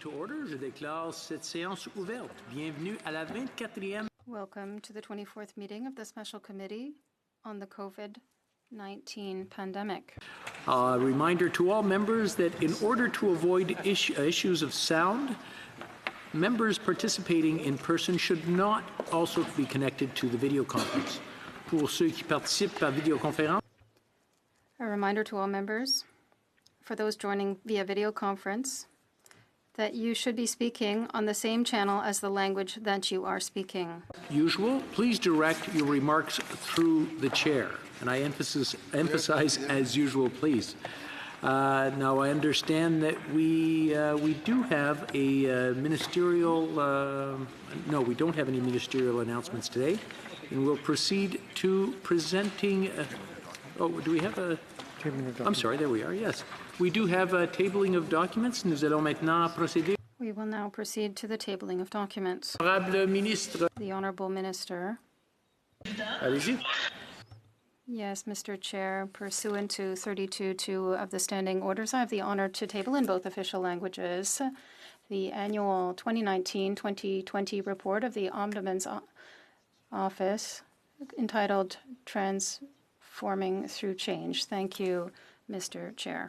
To order, je déclare cette séance ouverte. Bienvenue à la 24e. Welcome to the 24th meeting of the Special Committee on the COVID-19 pandemic. A reminder to all members that in order to avoid issues of sound, members participating in person should not also be connected to the video conference. Pour ceux qui participent par vidéoconférence. A reminder to all members, for those joining via video conference, that you should be speaking on the same channel as the language that you are speaking. Usual, please direct your remarks through the chair. And I emphasize as usual, please. Now, I understand that we do have a ministerial, no, we don't have any ministerial announcements today. And we'll proceed to presenting, oh, do we have a, I'm sorry, there we are, yes. We do have a tabling of documents. Nous allons maintenant procéder. We will now proceed to the tabling of documents. Honorable Ministre. The Honorable Minister. Allez-y. Yes, Mr. Chair, pursuant to 32.2 of the standing orders, I have the honor to table in both official languages the annual 2019-2020 report of the Ombudsman's Office entitled Transforming Through Change. Thank you, Mr. Chair.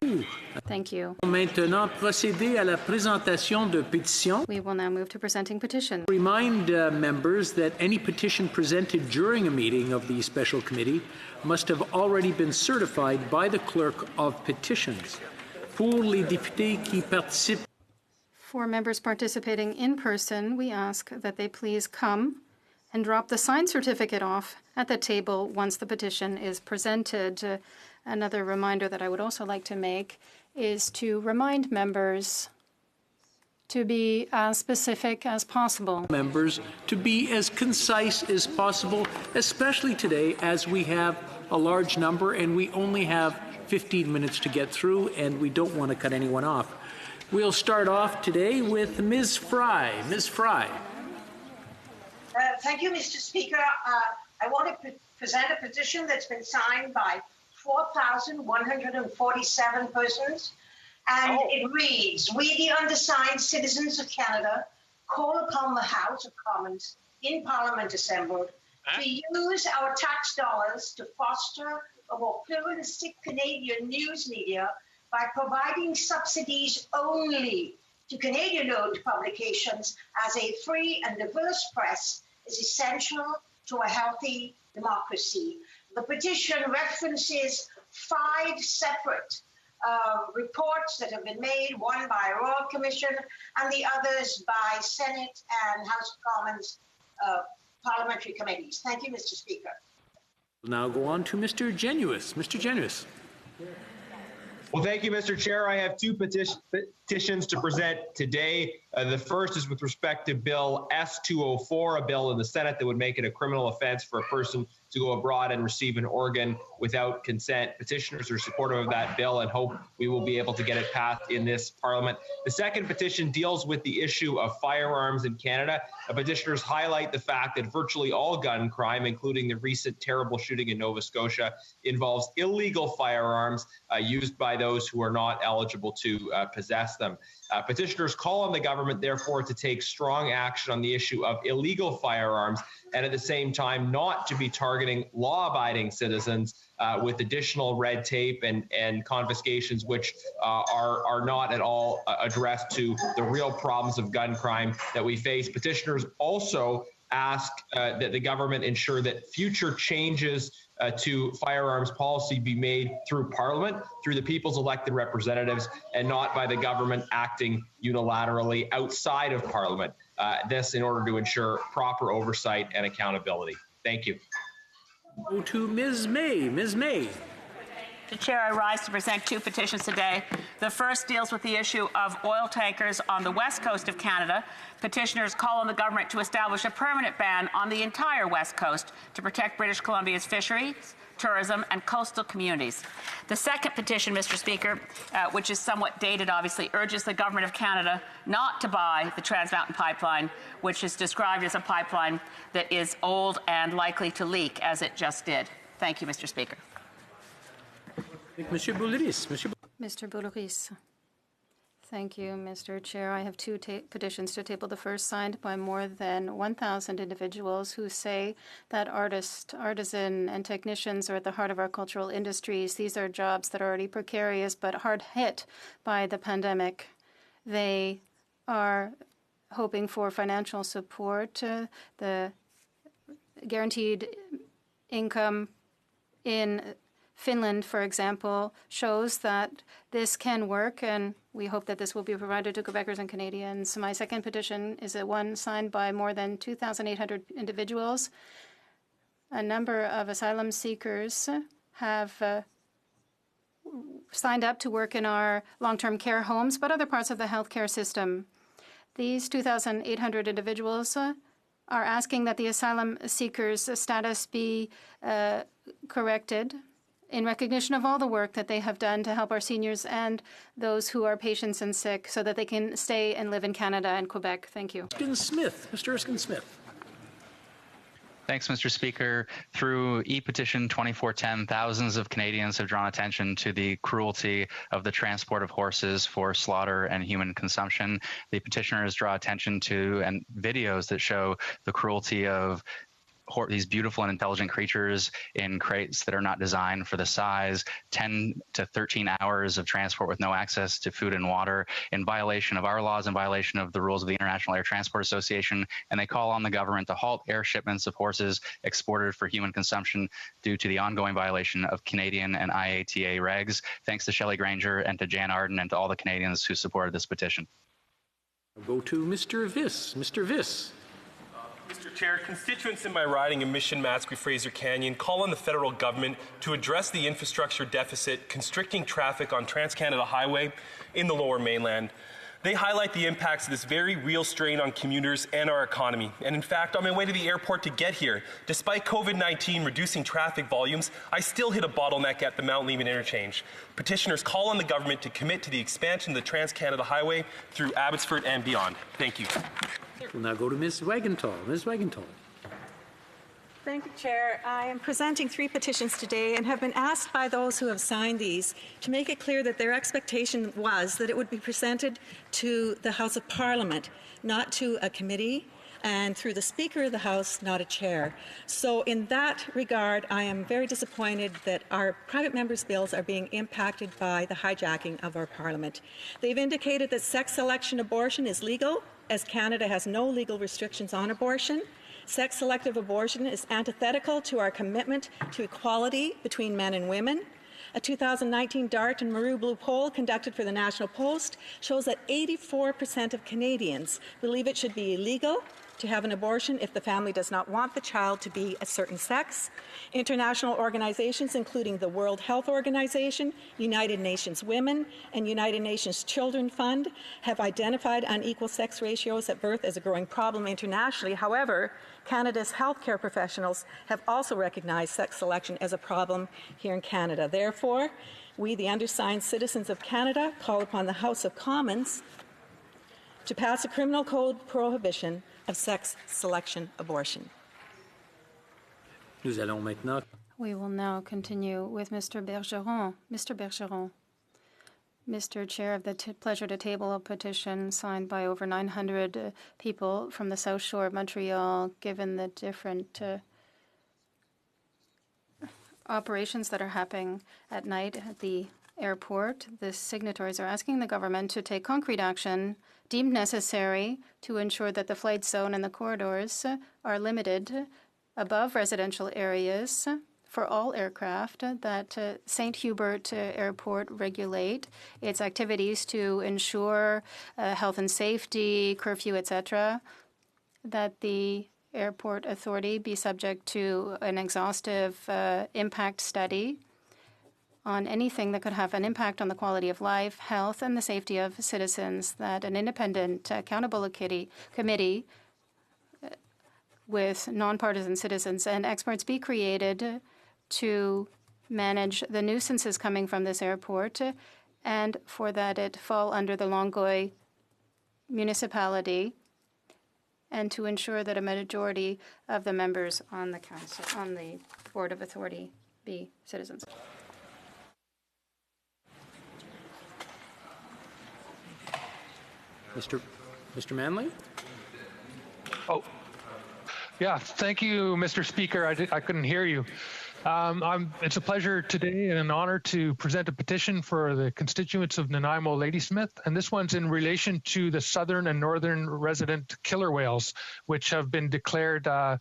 Thank you. Maintenant, procéder à la présentation de pétitions. We will now move to presenting petitions. Remind members that any petition presented during a meeting of the Special Committee must have already been certified by the Clerk of Petitions. Pour les députés qui participent. For members participating in person, we ask that they please come and drop the signed certificate off at the table once the petition is presented. Another reminder that I would also like to make is to remind members to be as specific as possible. Members to be as concise as possible, especially today as we have a large number and we only have 15 minutes to get through and we don't want to cut anyone off. We'll start off today with Ms. Fry. Ms. Fry. Thank you, Mr. Speaker. I want to present a petition that's been signed by 4,147 persons, and it reads, "We, the undersigned citizens of Canada, call upon the House of Commons in Parliament assembled to use our tax dollars to foster a more pluralistic Canadian news media by providing subsidies only to Canadian-owned publications, as a free and diverse press is essential to a healthy democracy." The petition references 5 separate reports that have been made, one by a Royal Commission and the others by Senate and House of Commons parliamentary committees. Thank you, Mr. Speaker. We'll now go on to Mr. Genuis. Mr. Genuis. Well, thank you, Mr. Chair. I have 2 petitions to present today. The first is with respect to Bill S-204, a bill in the Senate that would make it a criminal offense for a person to go abroad and receive an organ without consent. Petitioners are supportive of that bill and hope we will be able to get it passed in this Parliament. The second petition deals with the issue of firearms in Canada. Petitioners highlight the fact that virtually all gun crime, including the recent terrible shooting in Nova Scotia, involves illegal firearms used by those who are not eligible to possess them. Petitioners call on the government, therefore, to take strong action on the issue of illegal firearms and at the same time not to be targeting law-abiding citizens with additional red tape and confiscations which are not at all addressed to the real problems of gun crime that we face. Petitioners also ask that the government ensure that future changes to firearms policy be made through Parliament, through the people's elected representatives, and not by the government acting unilaterally outside of Parliament. This in order to ensure proper oversight and accountability. Thank you. Go to Ms. May. Ms. May. Mr. Chair, I rise to present 2 petitions today. The first deals with the issue of oil tankers on the west coast of Canada. Petitioners call on the government to establish a permanent ban on the entire west coast to protect British Columbia's fisheries, tourism, and coastal communities. The second petition, Mr. Speaker, which is somewhat dated, obviously, urges the Government of Canada not to buy the Trans Mountain Pipeline, which is described as a pipeline that is old and likely to leak, as it just did. Thank you, Mr. Speaker. Monsieur Boulris. Mr. Boulris. Thank you, Mr. Chair. I have two petitions to table. The first signed by more than 1,000 individuals who say that artists, artisan, and technicians are at the heart of our cultural industries. These are jobs that are already precarious but hard hit by the pandemic. They are hoping for financial support. The guaranteed income in Finland, for example, shows that this can work, and we hope that this will be provided to Quebecers and Canadians. My second petition is one signed by more than 2,800 individuals. A number of asylum seekers have signed up to work in our long-term care homes, but other parts of the healthcare system. These 2,800 individuals are asking that the asylum seekers' status be corrected in recognition of all the work that they have done to help our seniors and those who are patients and sick so that they can stay and live in Canada and Quebec. Thank you. Erskine Smith. Mr. Erskine Smith. Thanks, Mr. Speaker. Through e-petition 2410, thousands of Canadians have drawn attention to the cruelty of the transport of horses for slaughter and human consumption. The petitioners draw attention to and videos that show the cruelty of these beautiful and intelligent creatures in crates that are not designed for the size, 10 to 13 hours of transport with no access to food and water, in violation of our laws, in violation of the rules of the International Air Transport Association, and they call on the government to halt air shipments of horses exported for human consumption due to the ongoing violation of Canadian and IATA regs. Thanks to Shelley Granger and to Jan Arden and to all the Canadians who supported this petition. I'll go to Mr. Viss. Mr. Viss. Mr. Chair, constituents in my riding of Mission, Matsqui-Fraser Canyon call on the federal government to address the infrastructure deficit constricting traffic on Trans-Canada Highway in the Lower Mainland. They highlight the impacts of this very real strain on commuters and our economy. And in fact, on my way to the airport to get here, despite COVID-19 reducing traffic volumes, I still hit a bottleneck at the Mount Lehman interchange. Petitioners call on the government to commit to the expansion of the Trans-Canada Highway through Abbotsford and beyond. Thank you. We'll now go to Ms. Wagenthal. Ms. Wagenthal. Thank you, Chair. I am presenting 3 petitions today and have been asked by those who have signed these to make it clear that their expectation was that it would be presented to the House of Parliament, not to a committee, and through the Speaker of the House, not a chair. So in that regard, I am very disappointed that our private members' bills are being impacted by the hijacking of our Parliament. They've indicated that sex selection abortion is legal, as Canada has no legal restrictions on abortion. Sex-selective abortion is antithetical to our commitment to equality between men and women. A 2019 DART and Maru Blue poll conducted for the National Post shows that 84% of Canadians believe it should be illegal to have an abortion if the family does not want the child to be a certain sex. International organizations, including the World Health Organization, United Nations Women, and United Nations Children Fund, have identified unequal sex ratios at birth as a growing problem internationally. However, Canada's healthcare professionals have also recognized sex selection as a problem here in Canada. Therefore, we, the undersigned citizens of Canada, call upon the House of Commons to pass a criminal code prohibition of sex selection abortion. Nous allons maintenant. We will now continue with Mr. Bergeron. Mr. Bergeron. Mr. Chair, I have the pleasure to table a petition signed by over 900 people from the South Shore of Montreal, given the different operations that are happening at night at the airport. The signatories are asking the government to take concrete action deemed necessary to ensure that the flight zone and the corridors are limited above residential areas for all aircraft, that St. Hubert Airport regulate its activities to ensure health and safety, curfew, etc., that the airport authority be subject to an exhaustive impact study on anything that could have an impact on the quality of life, health, and the safety of citizens, that an independent accountability committee with nonpartisan citizens and experts be created to manage the nuisances coming from this airport, and for that it fall under the Longueuil municipality, and to ensure that a majority of the members on the council, on the Board of Authority, be citizens. Mr. Manley? Oh, yeah. Thank you, Mr. Speaker. I couldn't hear you. It's a pleasure today and an honor to present a petition for the constituents of Nanaimo Ladysmith, and this one's in relation to the southern and northern resident killer whales, which have been declared a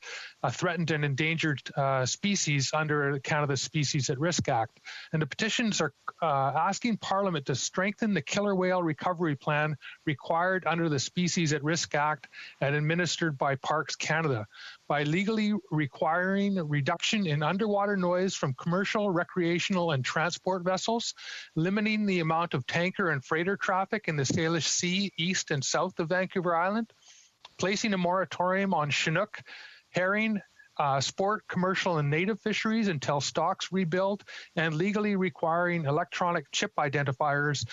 threatened and endangered species under Canada's Species at Risk Act. And the petitions are asking Parliament to strengthen the killer whale recovery plan required under the Species at Risk Act and administered by Parks Canada by legally requiring a reduction in underwater noise from commercial, recreational, and transport vessels, limiting the amount of tanker and freighter traffic in the Salish Sea east and south of Vancouver Island, placing a moratorium on Chinook, herring, sport, commercial, and native fisheries until stocks rebuild, and legally requiring electronic chip identifiers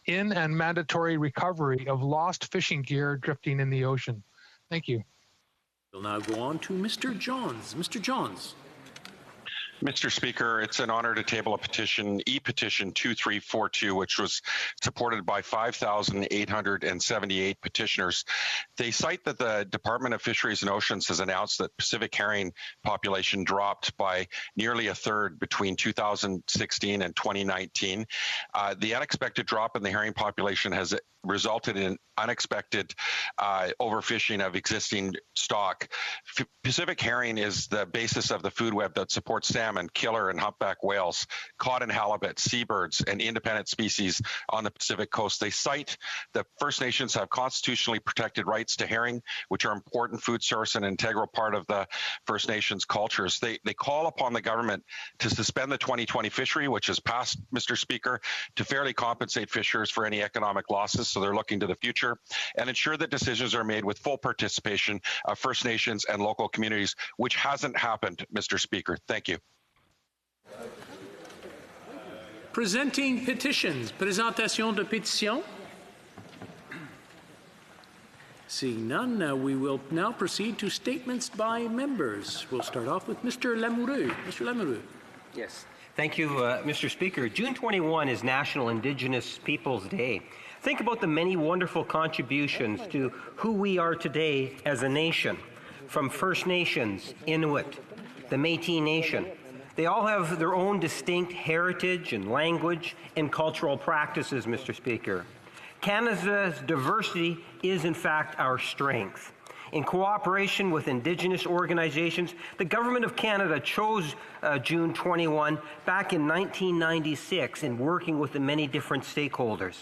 in and mandatory recovery of lost fishing gear drifting in the ocean. Thank you. We'll now go on to Mr. Johns. Mr. Johns. Mr. Speaker, it's an honor to table a petition, e-petition 2342, which was supported by 5,878 petitioners. They cite that the Department of Fisheries and Oceans has announced that Pacific herring population dropped by nearly a third between 2016 and 2019. The unexpected drop in the herring population has resulted in unexpected overfishing of existing stock. Pacific herring is the basis of the food web that supports salmon, killer and humpback whales, cod and halibut, seabirds, and independent species on the Pacific coast. They cite that First Nations have constitutionally protected rights to herring, which are important food source and integral part of the First Nations cultures. They call upon the government to suspend the 2020 fishery, which is passed, Mr. Speaker, to fairly compensate fishers for any economic losses. So they're looking to the future and ensure that decisions are made with full participation of First Nations and local communities, which hasn't happened, Mr. Speaker. Thank you. Presenting petitions. Présentation de pétitions. Seeing none, we will now proceed to statements by members. We'll start off with Mr. Lamoureux. Mr. Lamoureux. Yes. Thank you, Mr. Speaker. June 21 is National Indigenous Peoples Day. Think about the many wonderful contributions to who we are today as a nation, from First Nations, Inuit, the Métis Nation. They all have their own distinct heritage and language and cultural practices, Mr. Speaker. Canada's diversity is, in fact, our strength. In cooperation with Indigenous organizations, the Government of Canada chose June 21 back in 1996 in working with the many different stakeholders.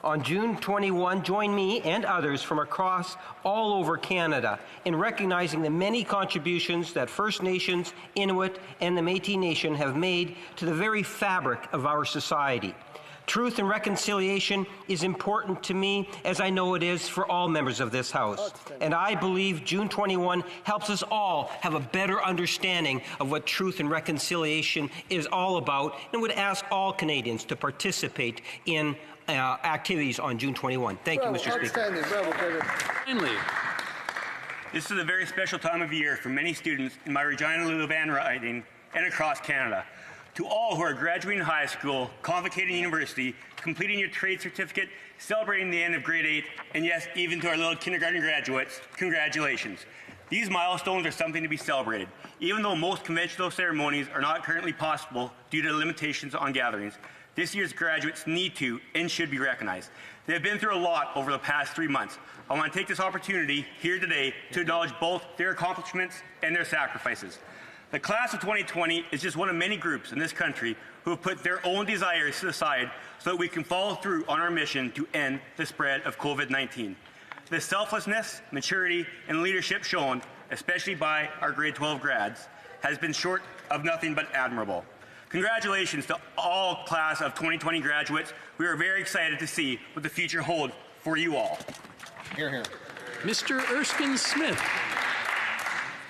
On June 21, join me and others from across all over Canada in recognizing the many contributions that First Nations, Inuit, and the Métis Nation have made to the very fabric of our society. Truth and reconciliation is important to me, as I know it is for all members of this House. And I believe June 21 helps us all have a better understanding of what truth and reconciliation is all about, and would ask all Canadians to participate in activities on June 21. Thank you, Mr. Speaker. Finally. This is a very special time of year for many students in my Regina Luluvan riding and across Canada. To all who are graduating high school, convocating university, completing your trade certificate, celebrating the end of grade 8, and yes, even to our little kindergarten graduates, congratulations. These milestones are something to be celebrated, even though most conventional ceremonies are not currently possible due to limitations on gatherings. This year's graduates need to and should be recognized. They have been through a lot over the past 3 months. I want to take this opportunity here today to acknowledge both their accomplishments and their sacrifices. The class of 2020 is just one of many groups in this country who have put their own desires to the side so that we can follow through on our mission to end the spread of COVID-19. The selflessness, maturity, and leadership shown, especially by our grade 12 grads, has been short of nothing but admirable. Congratulations to all class of 2020 graduates. We are very excited to see what the future holds for you all. Hear, hear. Mr. Erskine Smith.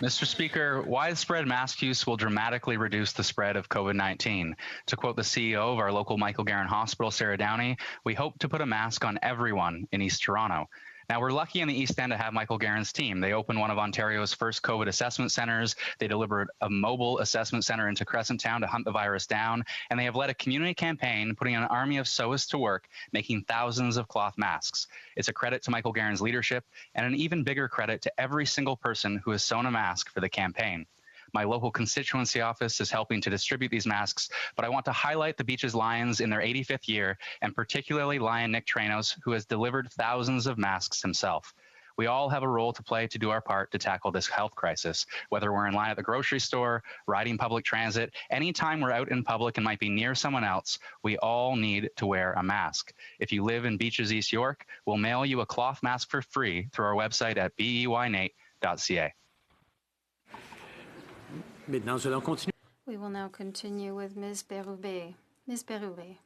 Mr. Speaker, widespread mask use will dramatically reduce the spread of COVID-19. To quote the CEO of our local Michael Garron Hospital, Sarah Downey, we hope to put a mask on everyone in East Toronto. Now, we're lucky in the East End to have Michael Guerin's team. They opened one of Ontario's first COVID assessment centres. They delivered a mobile assessment centre into Crescent Town to hunt the virus down. And they have led a community campaign putting an army of sewists to work, making thousands of cloth masks. It's a credit to Michael Guerin's leadership and an even bigger credit to every single person who has sewn a mask for the campaign. My local constituency office is helping to distribute these masks, but I want to highlight the Beaches Lions in their 85th year, and particularly Lion Nick Tranos, who has delivered thousands of masks himself. We all have a role to play to do our part to tackle this health crisis, whether we're in line at the grocery store, riding public transit, anytime we're out in public and might be near someone else, we all need to wear a mask. If you live in Beaches, East York, we'll mail you a cloth mask for free through our website at beynate.ca. We will now continue with Ms. Berube. Ms. Berube.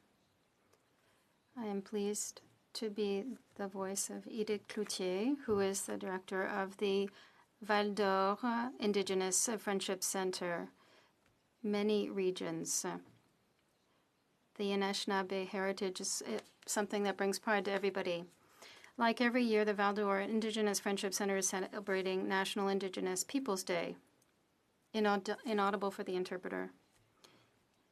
I am pleased to be the voice of Edith Cloutier, who is the director of the Val d'Or Indigenous Friendship Center. Many regions. The Anishinaabe heritage is something that brings pride to everybody. Like every year, the Val d'Or Indigenous Friendship Center is celebrating National Indigenous Peoples Day. Inaudible for the interpreter.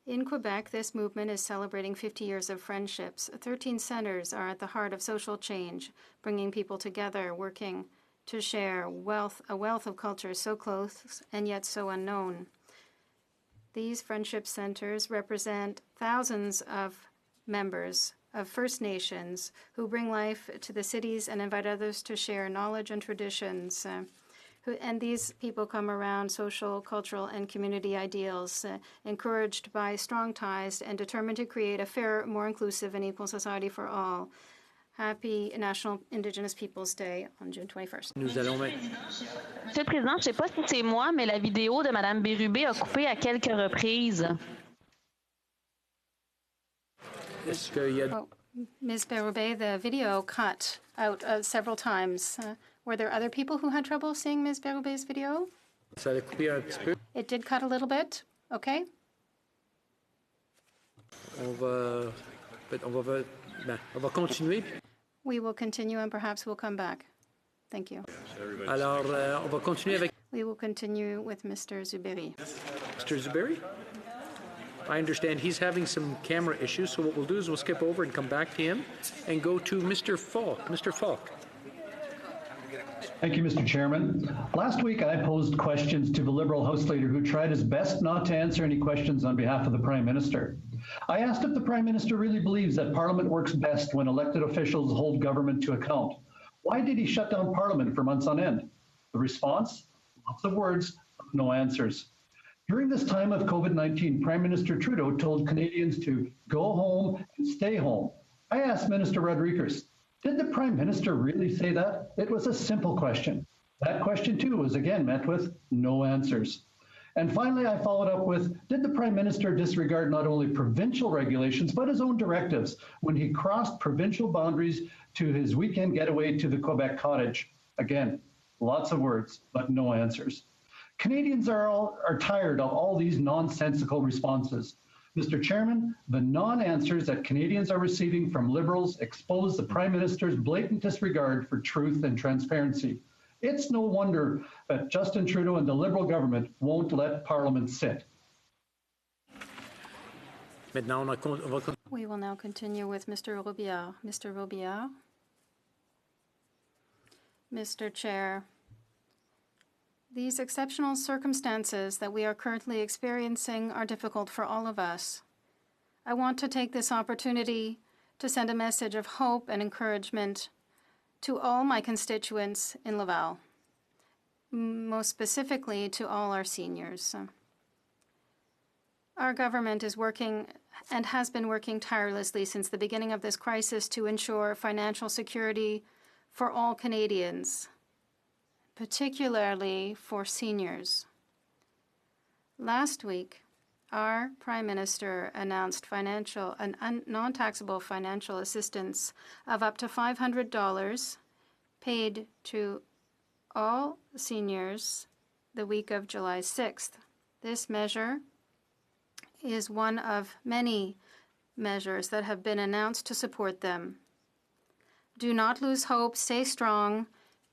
In Quebec, this movement is celebrating 50 years of friendships. 13 centers are at the heart of social change, bringing people together, working to share a wealth of cultures so close and yet so unknown. These friendship centers represent thousands of members of First Nations who bring life to the cities and invite others to share knowledge and traditions. And these people come around social, cultural, and community ideals, encouraged by strong ties and determined to create a fair, more inclusive, and equal society for all. Happy National Indigenous Peoples Day on June 21st. Monsieur le Président, je ne sais pas si c'est moi, mais la vidéo de Mme Bérubé a coupé à quelques reprises. Oh, Ms. Berube, the video cut out several times. Were there other people who had trouble seeing Ms. Berube's video? It did cut a little bit. Okay. On va continuer. We will continue and perhaps we'll come back. Thank you. Alors, on va continuer avec We will continue with Mr. Zuberi. Mr. Zuberi. I understand he's having some camera issues, so what we'll do is we'll skip over and come back to him and go to Mr. Falk. Mr. Falk. Thank you, Mr. Chairman. Last week, I posed questions to the Liberal House Leader who tried his best not to answer any questions on behalf of the Prime Minister. I asked if the Prime Minister really believes that Parliament works best when elected officials hold government to account. Why did he shut down Parliament for months on end? The response? Lots of words, no answers. During this time of COVID-19, Prime Minister Trudeau told Canadians to go home and stay home. I asked Minister Rodriguez, did the Prime Minister really say that? It was a simple question. That question, too, was again met with no answers. And finally, I followed up with, did the Prime Minister disregard not only provincial regulations, but his own directives when he crossed provincial boundaries to his weekend getaway to the Quebec cottage? Again, lots of words, but no answers. Canadians are tired of all these nonsensical responses. Mr. Chairman, the non-answers that Canadians are receiving from Liberals expose the Prime Minister's blatant disregard for truth and transparency. It's no wonder that Justin Trudeau and the Liberal government won't let Parliament sit. We will now continue with Mr. Robillard. Mr. Robillard. Mr. Chair, these exceptional circumstances that we are currently experiencing are difficult for all of us. I want to take this opportunity to send a message of hope and encouragement to all my constituents in Laval, most specifically to all our seniors. Our government is working and has been working tirelessly since the beginning of this crisis to ensure financial security for all Canadians, particularly for seniors. Last week, our Prime Minister announced non-taxable financial assistance of up to $500 paid to all seniors the week of July 6th. This measure is one of many measures that have been announced to support them. Do not lose hope. Stay strong.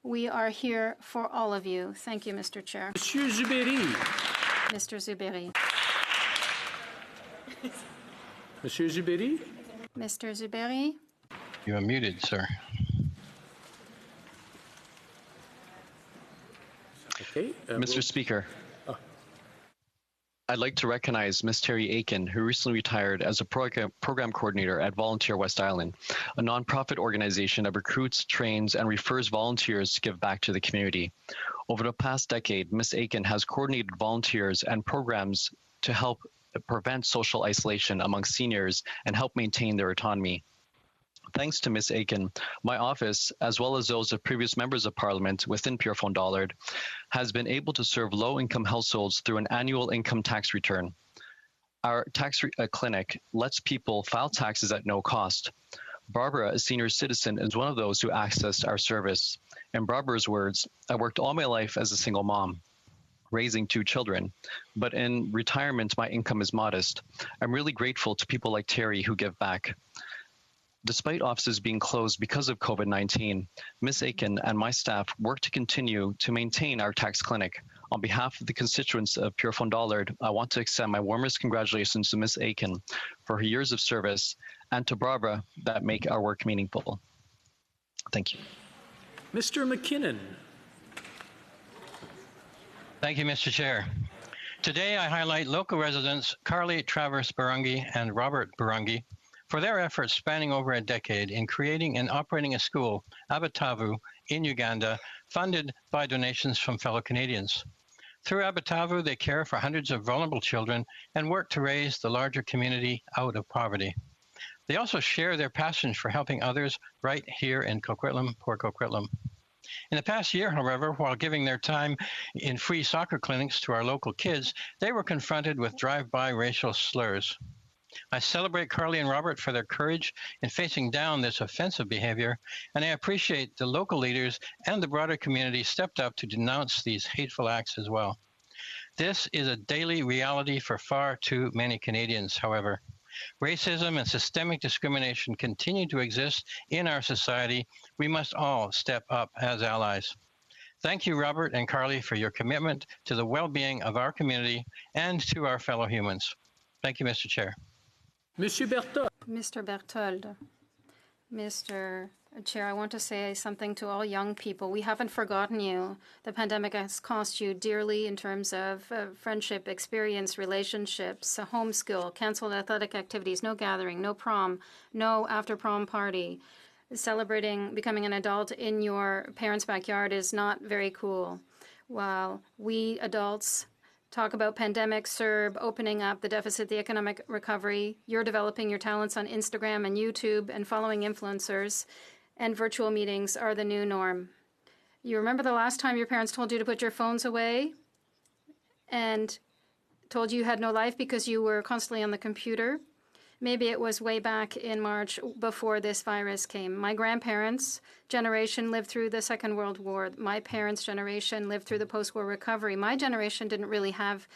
We are here for all of you. Thank you, Mr. Chair. Monsieur Zuberi. Mr. Zuberi. Monsieur Zuberi? Mr. Zuberi? You are muted, sir. Okay. Mr. Speaker, I'd like to recognize Ms. Terry Aiken, who recently retired as a program coordinator at Volunteer West Island, a nonprofit organization that recruits, trains, and refers volunteers to give back to the community. Over the past decade, Ms. Aiken has coordinated volunteers and programs to help prevent social isolation among seniors and help maintain their autonomy. Thanks to Ms. Aiken, my office, as well as those of previous members of Parliament within Pierrefonds Dollard, has been able to serve low-income households through an annual income tax return. Our tax clinic lets people file taxes at no cost. Barbara, a senior citizen, is one of those who accessed our service. In Barbara's words, I worked all my life as a single mom, raising 2 children, but in retirement, my income is modest. I'm really grateful to people like Terry who give back. Despite offices being closed because of COVID-19, Ms. Aiken and my staff work to continue to maintain our tax clinic. On behalf of the constituents of Pierrefonds Dollard, I want to extend my warmest congratulations to Ms. Aiken for her years of service and to Barbara that make our work meaningful. Thank you. Mr. McKinnon. Thank you, Mr. Chair. Today, I highlight local residents Carly Travers Barungi and Robert Barungi for their efforts spanning over a decade in creating and operating a school, Abatavu, in Uganda, funded by donations from fellow Canadians. Through Abatavu, they care for hundreds of vulnerable children and work to raise the larger community out of poverty. They also share their passion for helping others right here in Coquitlam, Port Coquitlam. In the past year, however, while giving their time in free soccer clinics to our local kids, they were confronted with drive-by racial slurs. I celebrate Carly and Robert for their courage in facing down this offensive behavior, and I appreciate the local leaders and the broader community stepped up to denounce these hateful acts as well. This is a daily reality for far too many Canadians, however. Racism and systemic discrimination continue to exist in our society. We must all step up as allies. Thank you, Robert and Carly, for your commitment to the well-being of our community and to our fellow humans. Thank you, Mr. Chair. Monsieur Berthold. Mr. Berthold. Mr. Chair, I want to say something to all young people. We haven't forgotten you. The pandemic has cost you dearly in terms of friendship, experience, relationships, homeschool, canceled athletic activities, no gathering, no prom, no after-prom party. Celebrating becoming an adult in your parents' backyard is not very cool. While we adults talk about pandemic, CERB, opening up the deficit, the economic recovery, you're developing your talents on Instagram and YouTube and following influencers, and virtual meetings are the new norm. You remember the last time your parents told you to put your phones away and told you had no life because you were constantly on the computer? Maybe it was way back in March before this virus came. My grandparents' generation lived through the Second World War. My parents' generation lived through the post-war recovery. My generation didn't really have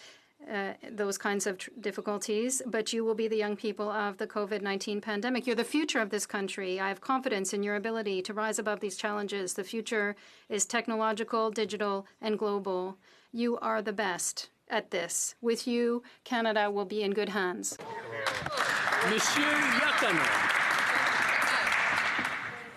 those kinds of difficulties, but you will be the young people of the COVID-19 pandemic. You're the future of this country. I have confidence in your ability to rise above these challenges. The future is technological, digital, and global. You are the best at this. With you, Canada will be in good hands. Monsieur Iacono.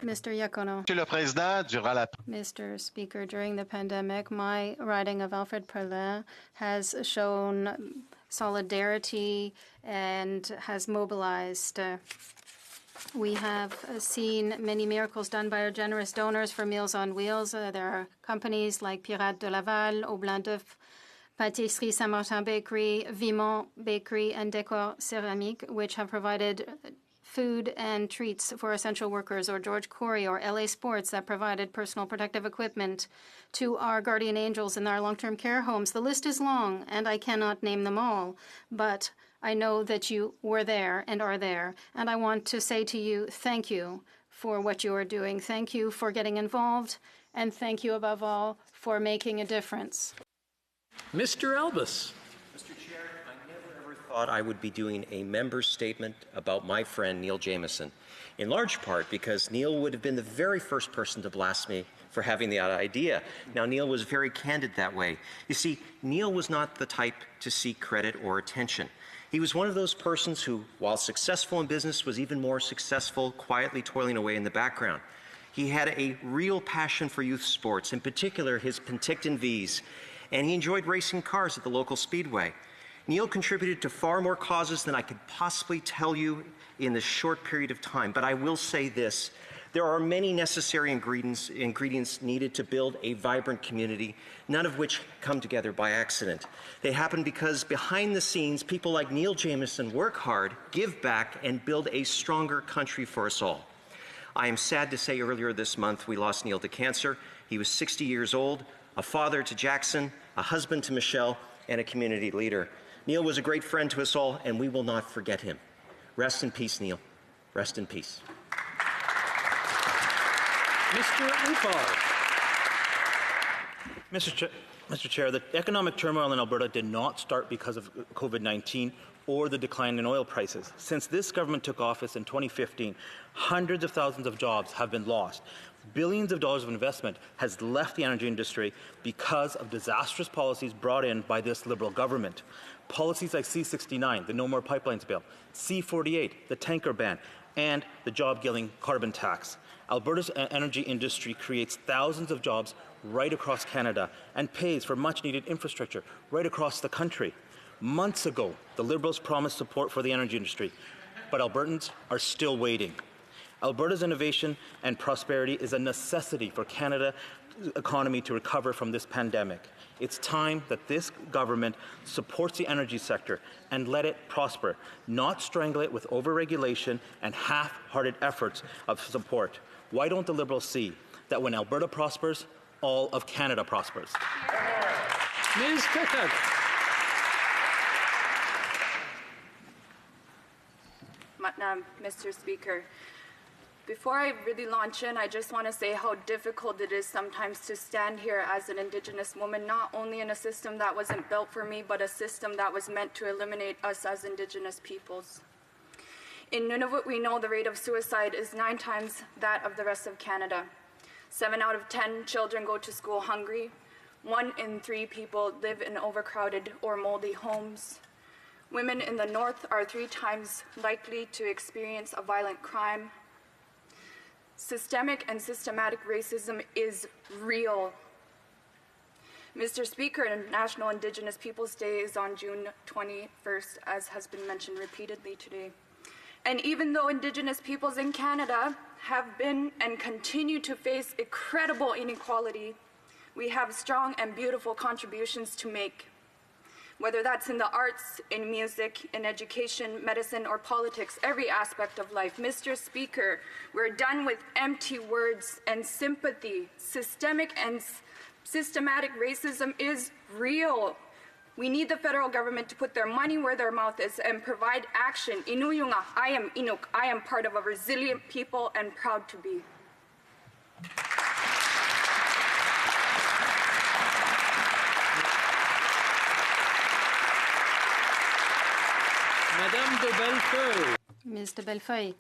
Mr. Iacono. Monsieur le Président, durant la... Mr. Speaker, during the pandemic, my riding of Alfred Perlin has shown solidarity and has mobilized. We have seen many miracles done by our generous donors for Meals on Wheels. There are companies like Pirates de Laval, Au Blanc d'Œuf, Pâtisserie Saint-Martin Bakery, Vimont Bakery, and Décor Céramique, which have provided food and treats for essential workers, or George Corey or LA Sports that provided personal protective equipment to our guardian angels in our long-term care homes. The list is long, and I cannot name them all, but I know that you were there and are there, and I want to say to you, thank you for what you are doing. Thank you for getting involved, and thank you above all for making a difference. Mr. Elvis. Mr. Chair, I never ever thought I would be doing a member's statement about my friend Neil Jameson, in large part because Neil would have been the very first person to blast me for having the idea. Now, Neil was very candid that way. You see, Neil was not the type to seek credit or attention. He was one of those persons who, while successful in business, was even more successful quietly toiling away in the background. He had a real passion for youth sports, in particular his Penticton Vs, and he enjoyed racing cars at the local speedway. Neil contributed to far more causes than I could possibly tell you in this short period of time, but I will say this. There are many necessary ingredients needed to build a vibrant community, none of which come together by accident. They happen because behind the scenes, people like Neil Jameson work hard, give back, and build a stronger country for us all. I am sad to say earlier this month we lost Neil to cancer. He was 60 years old, a father to Jackson, a husband to Michelle, and a community leader. Neil was a great friend to us all, and we will not forget him. Rest in peace, Neil. Rest in peace. Mr. Upar. Mr. Chair, the economic turmoil in Alberta did not start because of COVID-19 or the decline in oil prices. Since this government took office in 2015, hundreds of thousands of jobs have been lost. Billions of dollars of investment has left the energy industry because of disastrous policies brought in by this Liberal government. Policies like C-69, the No More Pipelines bill, C-48, the tanker ban, and the job-killing carbon tax. Alberta's energy industry creates thousands of jobs right across Canada and pays for much-needed infrastructure right across the country. Months ago, the Liberals promised support for the energy industry, but Albertans are still waiting. Alberta's innovation and prosperity is a necessity for Canada's economy to recover from this pandemic. It's time that this government supports the energy sector and let it prosper, not strangle it with overregulation and half-hearted efforts of support. Why don't the Liberals see that when Alberta prospers, all of Canada prospers? Ms. Pickett. Mr. Speaker, before I really launch in, I just want to say how difficult it is sometimes to stand here as an Indigenous woman, not only in a system that wasn't built for me, but a system that was meant to eliminate us as Indigenous peoples. In Nunavut, we know the rate of suicide is 9 times that of the rest of Canada. 7 out of 10 children go to school hungry. 1 in 3 people live in overcrowded or moldy homes. Women in the North are 3 times likely to experience a violent crime. Systemic and systematic racism is real. Mr. Speaker, National Indigenous Peoples Day is on June 21st, as has been mentioned repeatedly today. And even though Indigenous peoples in Canada have been and continue to face incredible inequality, we have strong and beautiful contributions to make. Whether that's in the arts, in music, in education, medicine, or politics, every aspect of life. Mr. Speaker, we're done with empty words and sympathy. Systemic and systematic racism is real. We need the federal government to put their money where their mouth is and provide action. Inuyunga, I am Inuk. I am part of a resilient people and proud to be. Madame de Bellefeuille. Ms. de Bellefeuille.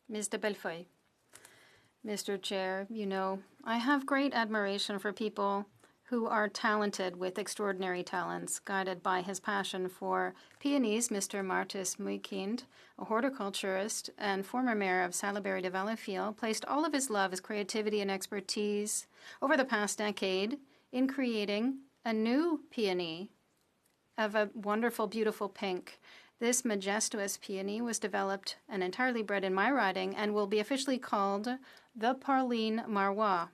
Ms. de Bellefeuille. Mr. Chair, you know, I have great admiration for people who are talented with extraordinary talents, guided by his passion for peonies. Mr. Martis Muikind, a horticulturist and former mayor of Salaberry de Valleyfield, placed all of his love, his creativity, and expertise over the past decade in creating a new peony of a wonderful, beautiful pink. This majestuous peony was developed and entirely bred in my riding and will be officially called the Pauline Marois.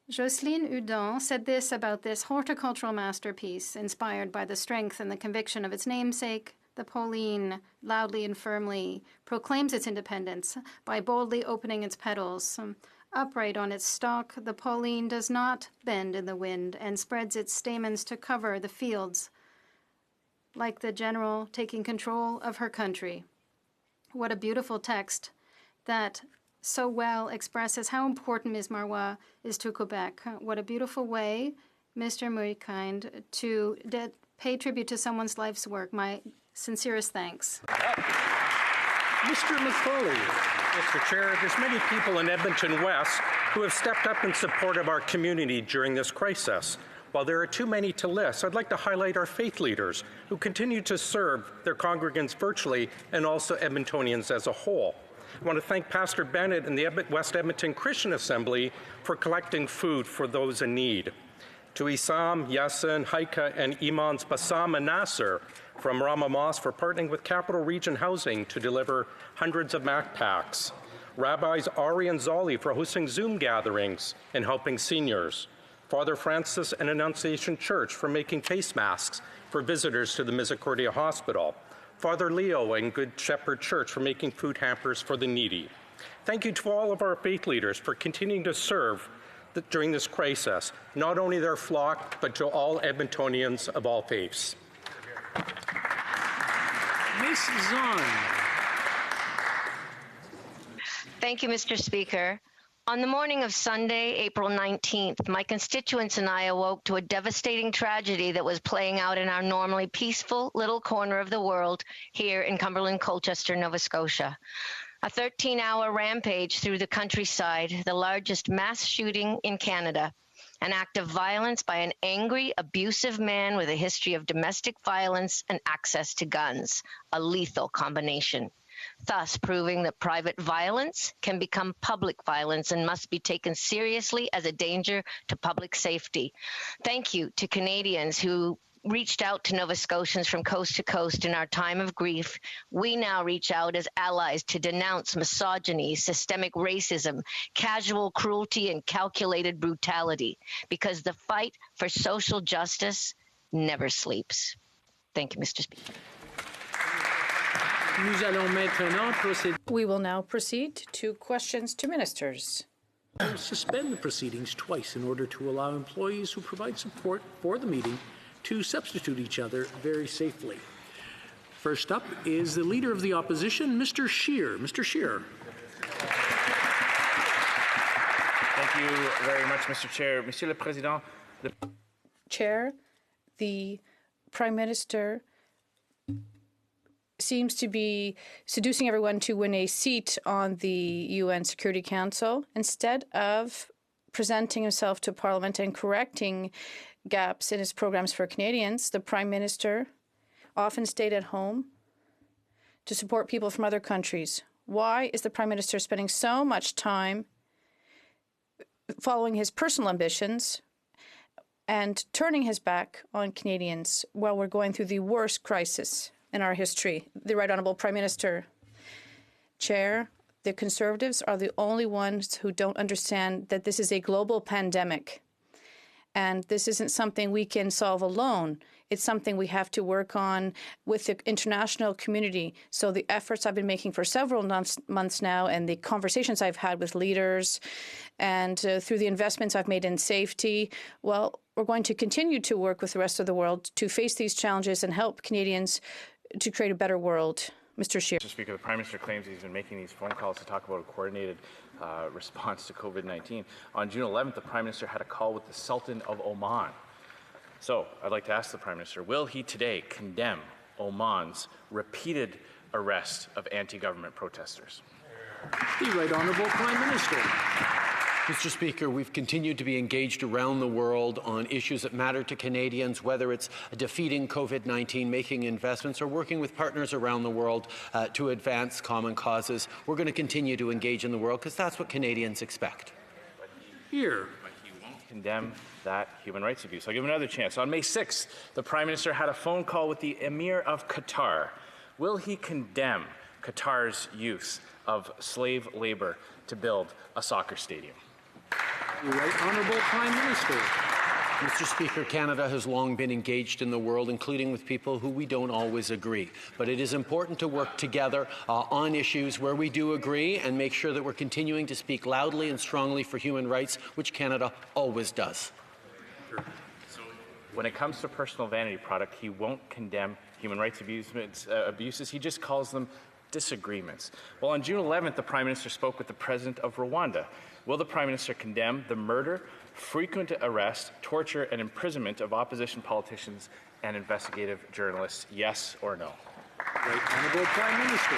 Jocelyne Hudon said this about this horticultural masterpiece, inspired by the strength and the conviction of its namesake. The Pauline loudly and firmly proclaims its independence by boldly opening its petals. Upright on its stalk, the Pauline does not bend in the wind and spreads its stamens to cover the fields, like the general taking control of her country. What a beautiful text that so well expresses how important Ms. Marois is to Quebec. What a beautiful way Mr. Muykind, to pay tribute to someone's life's work. My sincerest thanks. Mr. McCauley. Mr. Chair, there's many people in Edmonton West who have stepped up in support of our community during this crisis. While there are too many to list, I'd like to highlight our faith leaders who continue to serve their congregants virtually and also Edmontonians as a whole. I want to thank Pastor Bennett and the West Edmonton Christian Assembly for collecting food for those in need. To Isam, Yasin, Haika, and Imans Bassam and Nasser from Rama Mosque for partnering with Capital Region Housing to deliver hundreds of backpacks. Rabbis Ari and Zali for hosting Zoom gatherings and helping seniors. Father Francis and Annunciation Church for making face masks for visitors to the Misericordia Hospital. Father Leo and Good Shepherd Church for making food hampers for the needy. Thank you to all of our faith leaders for continuing to serve during this crisis, not only their flock, but to all Edmontonians of all faiths. Ms. Zahn. Thank you, Mr. Speaker. On the morning of Sunday, April 19th, my constituents and I awoke to a devastating tragedy that was playing out in our normally peaceful little corner of the world here in Cumberland, Colchester, Nova Scotia. A 13-hour rampage through the countryside, the largest mass shooting in Canada. An act of violence by an angry, abusive man with a history of domestic violence and access to guns. A lethal combination. Thus proving that private violence can become public violence and must be taken seriously as a danger to public safety. Thank you to Canadians who reached out to Nova Scotians from coast to coast in our time of grief. We now reach out as allies to denounce misogyny, systemic racism, casual cruelty, and calculated brutality, because the fight for social justice never sleeps. Thank you, Mr. Speaker. We will now proceed to questions to ministers. Suspend the proceedings twice in order to allow employees who provide support for the meeting to substitute each other very safely. First up is the Leader of the Opposition, Mr. Scheer. Mr. Scheer. Thank you very much, Mr. Chair. Monsieur le Président. Chair, the Prime Minister seems to be seducing everyone to win a seat on the UN Security Council instead of presenting himself to Parliament and correcting gaps in his programs for Canadians. The Prime Minister often stayed at home to support people from other countries. Why is the Prime Minister spending so much time following his personal ambitions and turning his back on Canadians while we're going through the worst crisis in our history? The Right Honourable Prime Minister. Chair, the Conservatives are the only ones who don't understand that this is a global pandemic. And this isn't something we can solve alone. It's something we have to work on with the international community. So the efforts I've been making for several months now, and the conversations I've had with leaders, and through the investments I've made in safety, well, we're going to continue to work with the rest of the world to face these challenges and help Canadians to create a better world. Mr. Scheer. Mr. Speaker, the Prime Minister claims he's been making these phone calls to talk about a coordinated response to COVID-19. On June 11th, the Prime Minister had a call with the Sultan of Oman. So I'd like to ask the Prime Minister, will he today condemn Oman's repeated arrest of anti-government protesters? The Right Honourable Prime Minister. Mr. Speaker, we've continued to be engaged around the world on issues that matter to Canadians, whether it's defeating COVID-19, making investments, or working with partners around the world to advance common causes. We're going to continue to engage in the world because that's what Canadians expect. Here. But he won't condemn that human rights abuse. I'll give him another chance. On May 6th, the Prime Minister had a phone call with the Emir of Qatar. Will he condemn Qatar's use of slave labor to build a soccer stadium? The Right Honourable Prime Minister. Mr. Speaker, Canada has long been engaged in the world, including with people who we don't always agree. But it is important to work together on issues where we do agree and make sure that we're continuing to speak loudly and strongly for human rights, which Canada always does. When it comes to personal vanity product, he won't condemn human rights abuses. He just calls them disagreements. Well, on June 11th, the Prime Minister spoke with the President of Rwanda. Will the Prime Minister condemn the murder, frequent arrest, torture, and imprisonment of opposition politicians and investigative journalists? Yes or no? Right Honourable Prime Minister.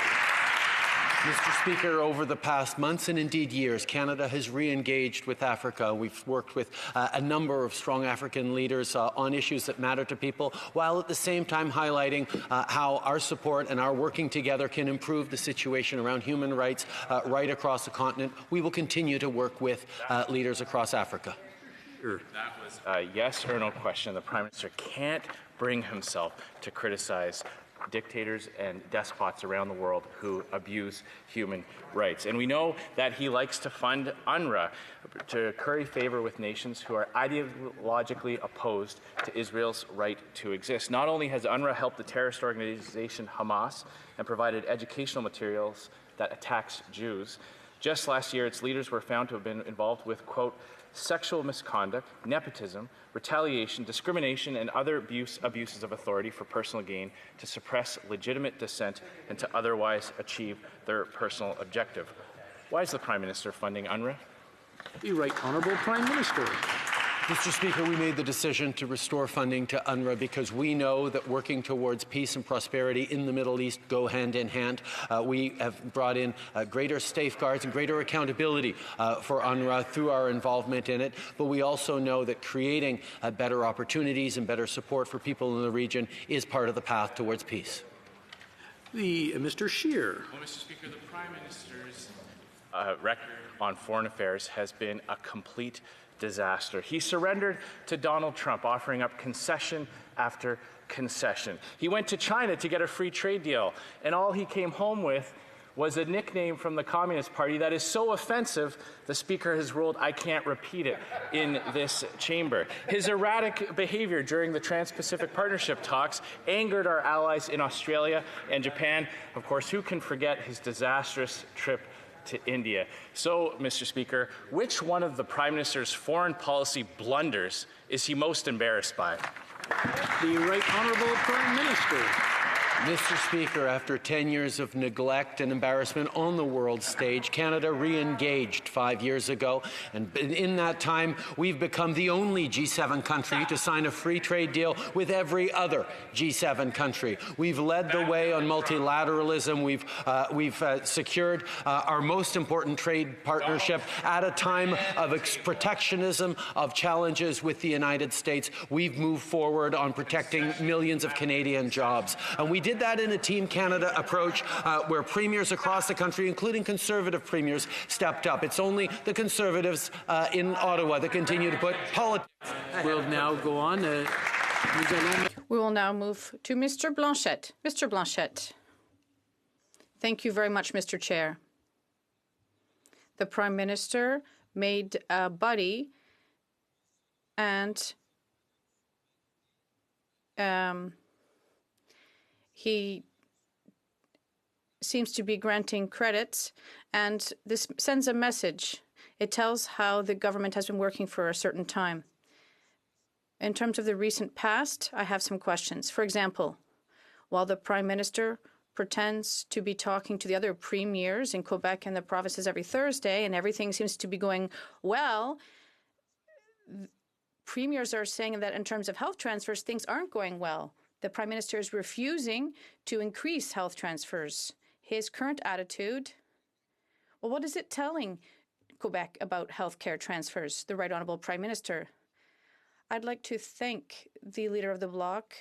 Mr. Speaker, over the past months and indeed years, Canada has re-engaged with Africa. We've worked with a number of strong African leaders on issues that matter to people, while at the same time highlighting how our support and our working together can improve the situation around human rights right across the continent. We will continue to work with leaders across Africa. That was a yes or no question. The Prime Minister can't bring himself to criticize dictators and despots around the world who abuse human rights. And we know that he likes to fund UNRWA to curry favor with nations who are ideologically opposed to Israel's right to exist. Not only has UNRWA helped the terrorist organization Hamas and provided educational materials that attacks Jews, just last year its leaders were found to have been involved with, quote, sexual misconduct, nepotism, retaliation, discrimination, and other abuses of authority for personal gain to suppress legitimate dissent and to otherwise achieve their personal objective. Why is the Prime Minister funding UNRWA? The Right Honourable Prime Minister. Mr. Speaker, we made the decision to restore funding to UNRWA because we know that working towards peace and prosperity in the Middle East go hand in hand. We have brought in greater safeguards and greater accountability for UNRWA through our involvement in it, but we also know that creating better opportunities and better support for people in the region is part of the path towards peace. Mr. Scheer. Well, Mr. Speaker, the Prime Minister's record on foreign affairs has been a complete disaster. He surrendered to Donald Trump, offering up concession after concession. He went to China to get a free trade deal, and all he came home with was a nickname from the Communist Party that is so offensive, the Speaker has ruled I can't repeat it in this chamber. His erratic behavior during the Trans-Pacific Partnership talks angered our allies in Australia and Japan. Of course, who can forget his disastrous trip to India? So, Mr. Speaker, which one of the Prime Minister's foreign policy blunders is he most embarrassed by? The Right Honourable Prime Minister. Mr. Speaker, after 10 years of neglect and embarrassment on the world stage, Canada re-engaged 5 years ago, and in that time, we've become the only G7 country to sign a free trade deal with every other G7 country. We've led the way on multilateralism. We've secured our most important trade partnership at a time of protectionism, of challenges with the United States. We've moved forward on protecting millions of Canadian jobs, and we did that in a Team Canada approach where premiers across the country, including Conservative premiers, stepped up. It's only the Conservatives in Ottawa that continue to put politics. We'll now go on. We will now move to Mr. Blanchet. Mr. Blanchet. Thank you very much, Mr. Chair. The Prime Minister made a buddy and he seems to be granting credits, and this sends a message. It tells how the government has been working for a certain time. In terms of the recent past, I have some questions. For example, while the Prime Minister pretends to be talking to the other premiers in Quebec and the provinces every Thursday, and everything seems to be going well, premiers are saying that in terms of health transfers, things aren't going well. The Prime Minister is refusing to increase health transfers. His current attitude, well, what is it telling Quebec about health care transfers? The Right Honourable Prime Minister. I'd like to thank the Leader of the Bloc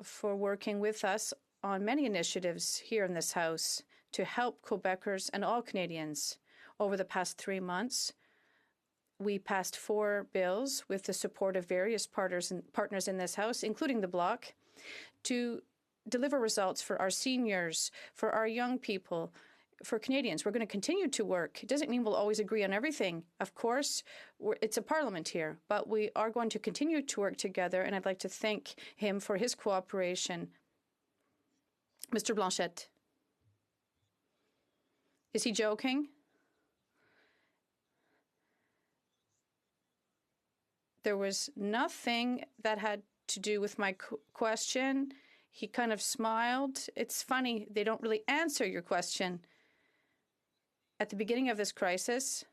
for working with us on many initiatives here in this House to help Quebecers and all Canadians. Over the past 3 months, we passed 4 bills with the support of various partners in this House, including the Bloc, to deliver results for our seniors, for our young people, for Canadians. We're going to continue to work. It doesn't mean we'll always agree on everything. Of course, it's a parliament here, but we are going to continue to work together, and I'd like to thank him for his cooperation. Mr. Blanchet. Is he joking? There was nothing that had to do with my question. He kind of smiled. It's funny, they don't really answer your question. At the beginning of this crisis,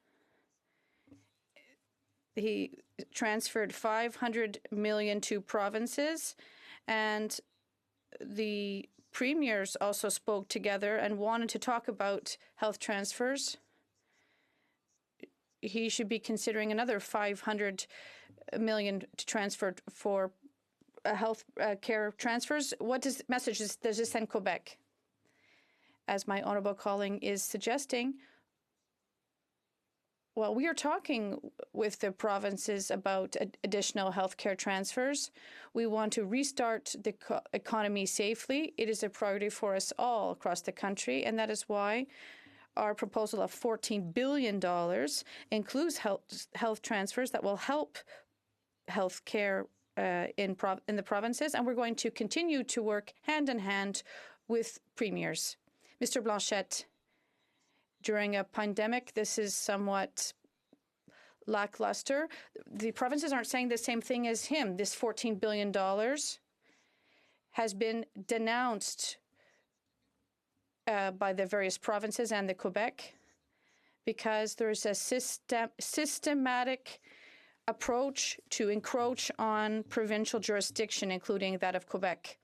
he transferred $500 million to provinces, and the premiers also spoke together and wanted to talk about health transfers. He should be considering another $500 million to transfer for health care transfers. What message does this send Quebec? As my honourable colleague is suggesting, well, we are talking with the provinces about additional healthcare transfers. We want to restart the economy safely. It is a priority for us all across the country, and that is why our proposal of $14 billion includes health transfers that will help healthcare in the provinces, and we're going to continue to work hand in hand with premiers. Mr. Blanchette, during a pandemic, this is somewhat lackluster. The provinces aren't saying the same thing as him. This $14 billion has been denounced by the various provinces and the Quebec because there's a systematic approach to encroach on provincial jurisdiction, including that of Quebec.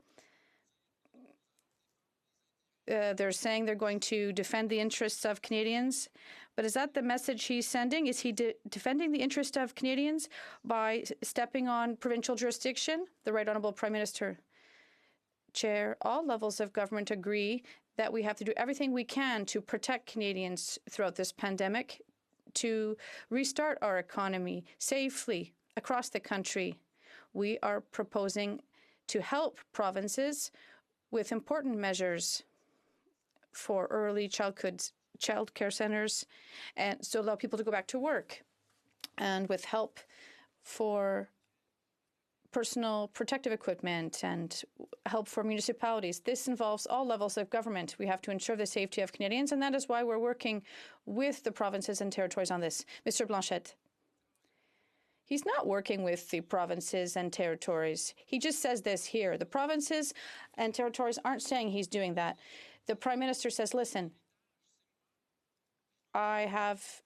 They're saying they're going to defend the interests of Canadians. But is that the message he's sending? Is he defending the interest of Canadians by stepping on provincial jurisdiction? The Right Honourable Prime Minister. Chair, all levels of government agree that we have to do everything we can to protect Canadians throughout this pandemic, to restart our economy safely across the country. We are proposing to help provinces with important measures for early child care centres, and so allow people to go back to work, and with help for personal protective equipment and help for municipalities. This involves all levels of government. We have to ensure the safety of Canadians, and that is why we're working with the provinces and territories on this. Mr. Blanchette. He's not working with the provinces and territories. He just says this here. The provinces and territories aren't saying he's doing that. The Prime Minister says, listen, I have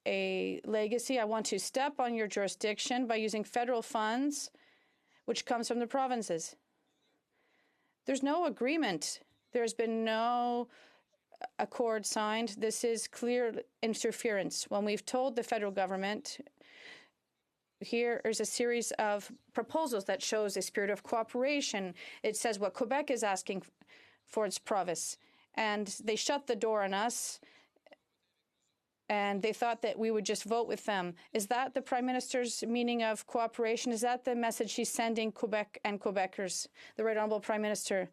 a legacy. I want to step on your jurisdiction by using federal funds, which comes from the provinces. There's no agreement. There's been no accord signed. This is clear interference. When we've told the federal government, here is a series of proposals that shows a spirit of cooperation. It says what Quebec is asking for its province. And they shut the door on us, and they thought that we would just vote with them. Is that the Prime Minister's meaning of cooperation? Is that the message he's sending Quebec and Quebecers? The Right Honourable Prime Minister.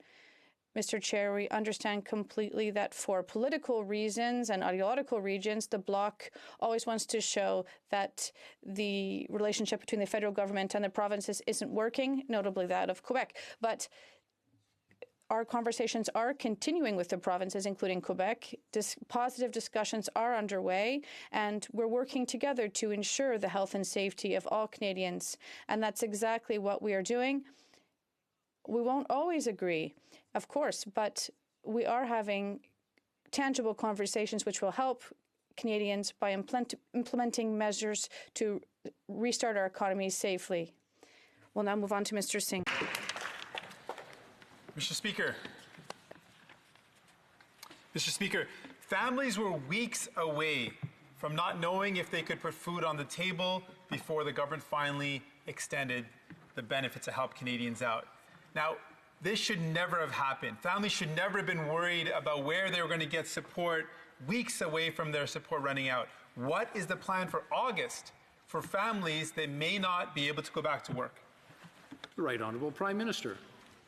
Mr. Chair, we understand completely that for political reasons and ideological reasons, the Bloc always wants to show that the relationship between the federal government and the provinces isn't working, notably that of Quebec. But our conversations are continuing with the provinces, including Quebec. Positive discussions are underway, and we're working together to ensure the health and safety of all Canadians. And that's exactly what we are doing. We won't always agree, of course, but we are having tangible conversations which will help Canadians by implementing measures to restart our economy safely. We'll now move on to Mr. Singh. Mr. Speaker, families were weeks away from not knowing if they could put food on the table before the government finally extended the benefits to help Canadians out. Now, this should never have happened. Families should never have been worried about where they were going to get support weeks away from their support running out. What is the plan for August for families that may not be able to go back to work? The Right Honourable Prime Minister.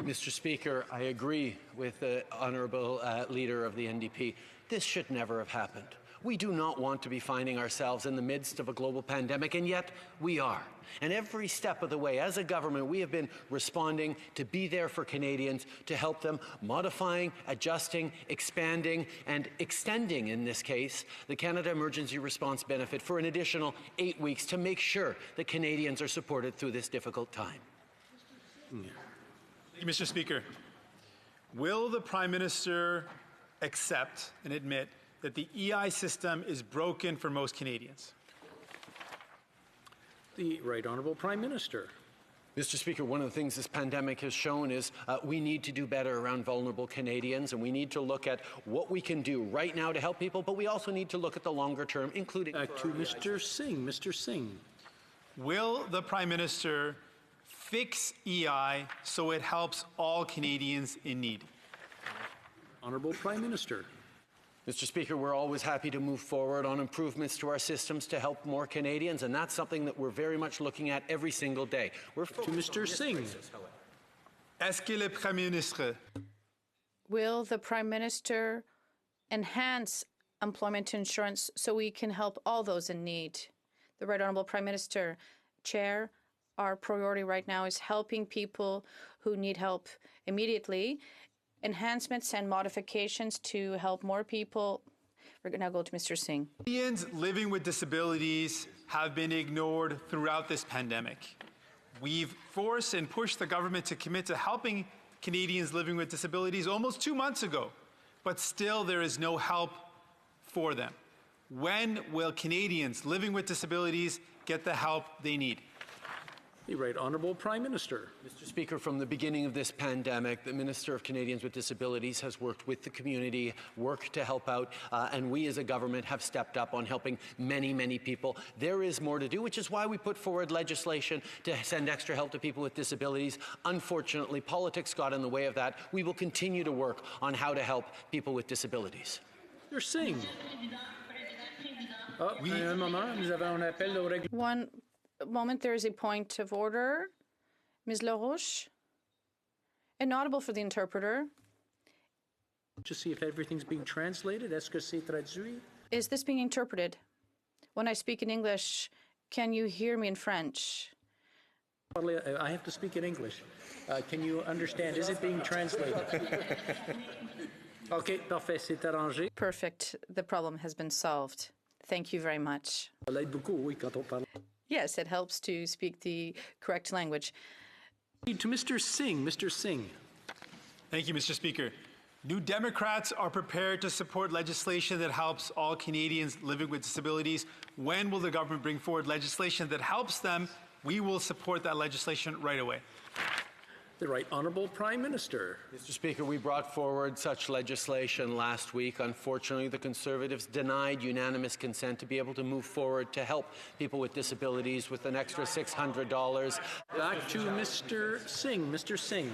Mr. Speaker, I agree with the Honourable Leader of the NDP. This should never have happened. We do not want to be finding ourselves in the midst of a global pandemic, and yet we are. And every step of the way, as a government, we have been responding to be there for Canadians, to help them, modifying, adjusting, expanding, and extending, in this case, the Canada Emergency Response Benefit for an additional 8 weeks to make sure that Canadians are supported through this difficult time. Mr. Speaker, will the Prime Minister accept and admit that the EI system is broken for most Canadians? The Right Honourable Prime Minister. Mr. Speaker, one of the things this pandemic has shown is we need to do better around vulnerable Canadians, and we need to look at what we can do right now to help people, but we also need to look at the longer term, including... Back to Mr. Singh. Mr. Singh. Will the Prime Minister fix EI so it helps all Canadians in need? Honourable Prime Minister. Mr. Speaker, we're always happy to move forward on improvements to our systems to help more Canadians, and that's something that we're very much looking at every single day. We're to Mr. Singh. Est-ce que le Premier ministre Will the Prime Minister enhance employment insurance so we can help all those in need? The Right Honourable Prime Minister. Chair, our priority right now is helping people who need help immediately. Enhancements and modifications to help more people. We're going to go to Mr. Singh. Canadians living with disabilities have been ignored throughout this pandemic. We've forced and pushed the government to commit to helping Canadians living with disabilities almost 2 months ago, but still there is no help for them. When will Canadians living with disabilities get the help they need? The Right Honourable Prime Minister. Mr. Speaker, from the beginning of this pandemic, the Minister of Canadians with Disabilities has worked with the community, worked to help out, and we as a government have stepped up on helping many, many people. There is more to do, which is why we put forward legislation to send extra help to people with disabilities. Unfortunately, politics got in the way of that. We will continue to work on how to help people with disabilities. Mr. Singh. One moment, there is a point of order. Ms. LaRoche. Inaudible for the interpreter. Just see if everything's being translated. Est-ce que c'est traduit? Is this being interpreted? When I speak in English, can you hear me in French? I have to speak in English. Can you understand? Is it being translated? OK, parfait, c'est arrangé. Perfect. The problem has been solved. Thank you very much. Ça aide beaucoup, oui, quand on parle. Yes, it helps to speak the correct language. To Mr. Singh. Mr. Singh. Thank you, Mr. Speaker. New Democrats are prepared to support legislation that helps all Canadians living with disabilities. When will the government bring forward legislation that helps them? We will support that legislation right away. The Right Honourable Prime Minister. Mr. Speaker, we brought forward such legislation last week. Unfortunately, the Conservatives denied unanimous consent to be able to move forward to help people with disabilities with an extra $600. Back to Mr. Singh. Mr. Singh.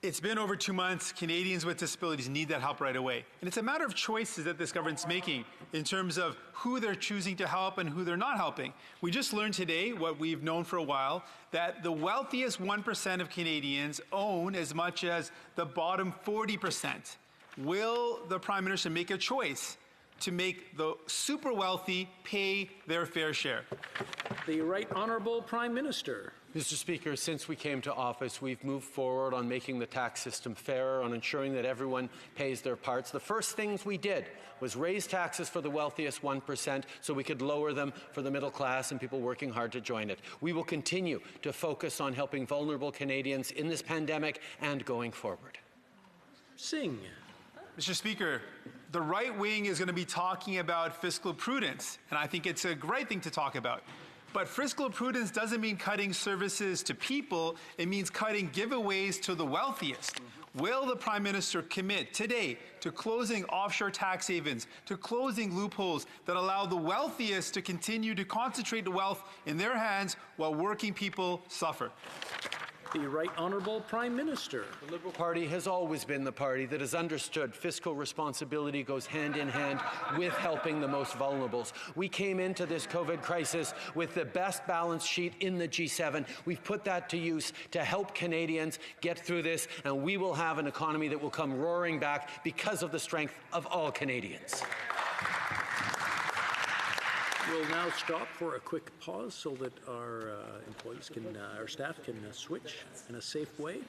It's been over 2 months. Canadians with disabilities need that help right away. And it's a matter of choices that this government's making in terms of who they're choosing to help and who they're not helping. We just learned today, what we've known for a while, that the wealthiest 1% of Canadians own as much as the bottom 40%. Will the Prime Minister make a choice to make the super wealthy pay their fair share? The Right Honourable Prime Minister. Mr. Speaker, since we came to office, we've moved forward on making the tax system fairer, on ensuring that everyone pays their parts. The first things we did was raise taxes for the wealthiest 1% so we could lower them for the middle class and people working hard to join it. We will continue to focus on helping vulnerable Canadians in this pandemic and going forward. Singh. Mr. Speaker, the right wing is going to be talking about fiscal prudence, and I think it's a great thing to talk about. But fiscal prudence doesn't mean cutting services to people. It means cutting giveaways to the wealthiest. Will the Prime Minister commit today to closing offshore tax havens, to closing loopholes that allow the wealthiest to continue to concentrate the wealth in their hands while working people suffer? The Right Honourable Prime Minister. The Liberal Party has always been the party that has understood fiscal responsibility goes hand in hand with helping the most vulnerable. We came into this COVID crisis with the best balance sheet in the G7. We've put that to use to help Canadians get through this, and we will have an economy that will come roaring back because of the strength of all Canadians. We'll now stop for a quick pause so that our employees can, our staff can switch in a safe way.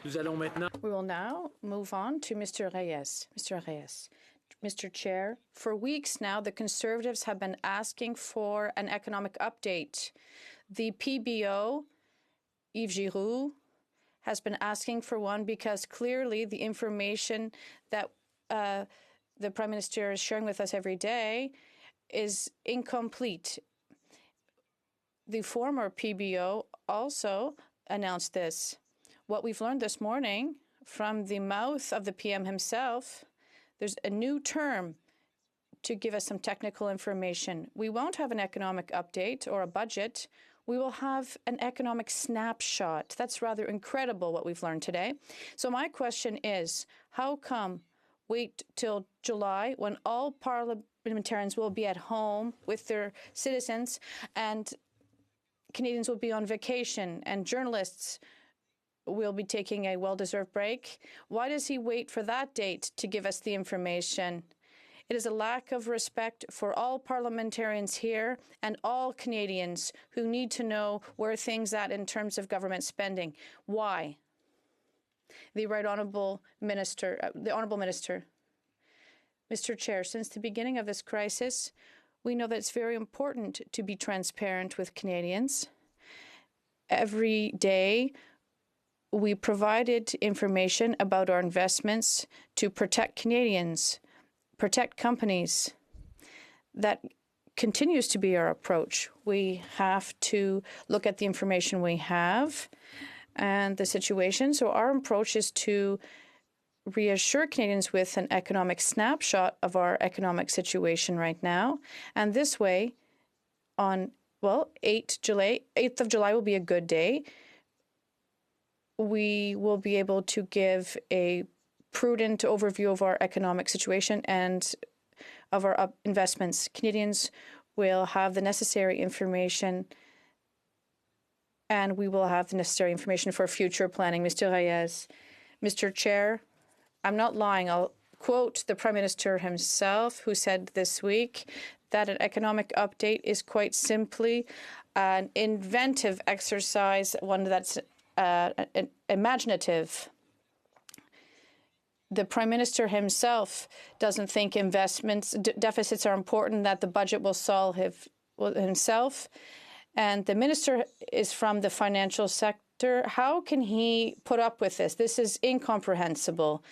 Nous allons maintenant. We will now move on to Mr. Reyes. Mr. Reyes. Mr. Chair, for weeks now, the Conservatives have been asking for an economic update. The PBO, Yves Giroux, has been asking for one because clearly the information that the Prime Minister is sharing with us every day is incomplete. The former PBO also announced this. What we've learned this morning from the mouth of the PM himself, there's a new term to give us some technical information. We won't have an economic update or a budget. We will have an economic snapshot. That's rather incredible what we've learned today. So my question is, how come wait till July when all parliamentarians will be at home with their citizens and Canadians will be on vacation and journalists will be taking a well-deserved break? Why does he wait for that date to give us the information? It is a lack of respect for all parliamentarians here and all Canadians who need to know where things at in terms of government spending. Why? The Honourable Minister. Mr. Chair, since the beginning of this crisis, we know that it's very important to be transparent with Canadians. Every day, we provided information about our investments to protect Canadians, protect companies. That continues to be our approach. We have to look at the information we have and the situation. So our approach is to reassure Canadians with an economic snapshot of our economic situation right now. And this way, on, 8th of July will be a good day. We will be able to give a prudent overview of our economic situation and of our investments. Canadians will have the necessary information, and we will have the necessary information for future planning. Mr. Reyes. Mr. Chair, I'm not lying. I'll quote the Prime Minister himself, who said this week that an economic update is quite simply an inventive exercise, one that's imaginative. The Prime Minister himself doesn't think investments, deficits are important, that the budget will solve himself. And the Minister is from the financial sector. How can he put up with this? This is incomprehensible.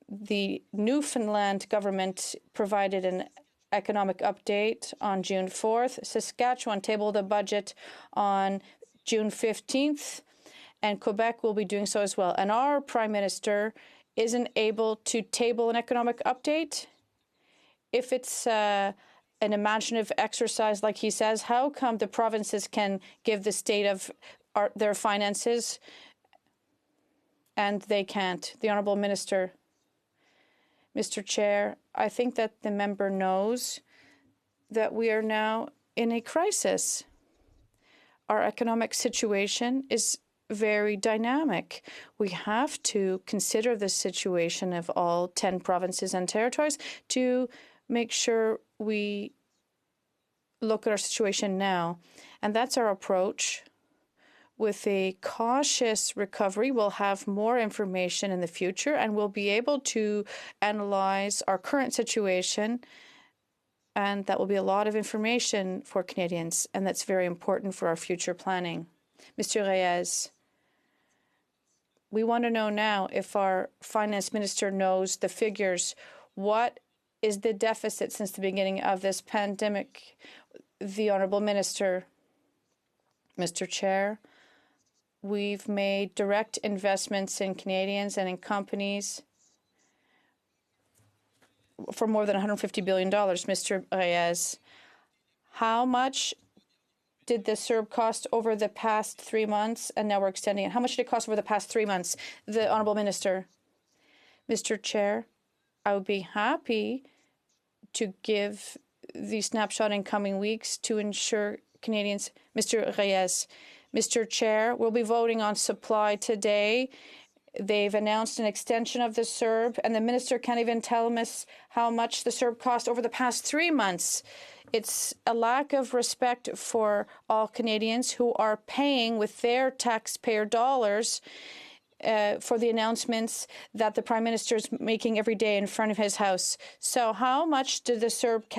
The Newfoundland government provided an economic update on June 4th. Saskatchewan tabled a budget on June 15th. And Quebec will be doing so as well. And our Prime Minister isn't able to table an economic update. If it's an imaginative exercise, like he says, how come the provinces can give the state of their finances and they can't? The Honourable Minister. Mr. Chair, I think that the member knows that we are now in a crisis. Our economic situation is very dynamic. We have to consider the situation of all 10 provinces and territories to make sure we look at our situation now. And that's our approach. With a cautious recovery, we'll have more information in the future and we'll be able to analyze our current situation. And that will be a lot of information for Canadians, and that's very important for our future planning. Mr. Reyes, we want to know now if our finance minister knows the figures. What is the deficit since the beginning of this pandemic? The Honourable Minister. Mr. Chair, we've made direct investments in Canadians and in companies for more than $150 billion. Mr. Reyes, how much did the CERB cost over the past 3 months? And now we're extending it. How much did it cost over the past 3 months? The Honourable Minister. Mr. Chair, I would be happy to give the snapshot in coming weeks to ensure Canadians. Mr. Reyes. Mr. Chair, we'll be voting on supply today. They've announced an extension of the CERB, and the minister can't even tell us how much the CERB cost over the past 3 months. It's a lack of respect for all Canadians who are paying with their taxpayer dollars for the announcements that the Prime Minister is making every day in front of his house. So how much did the CERB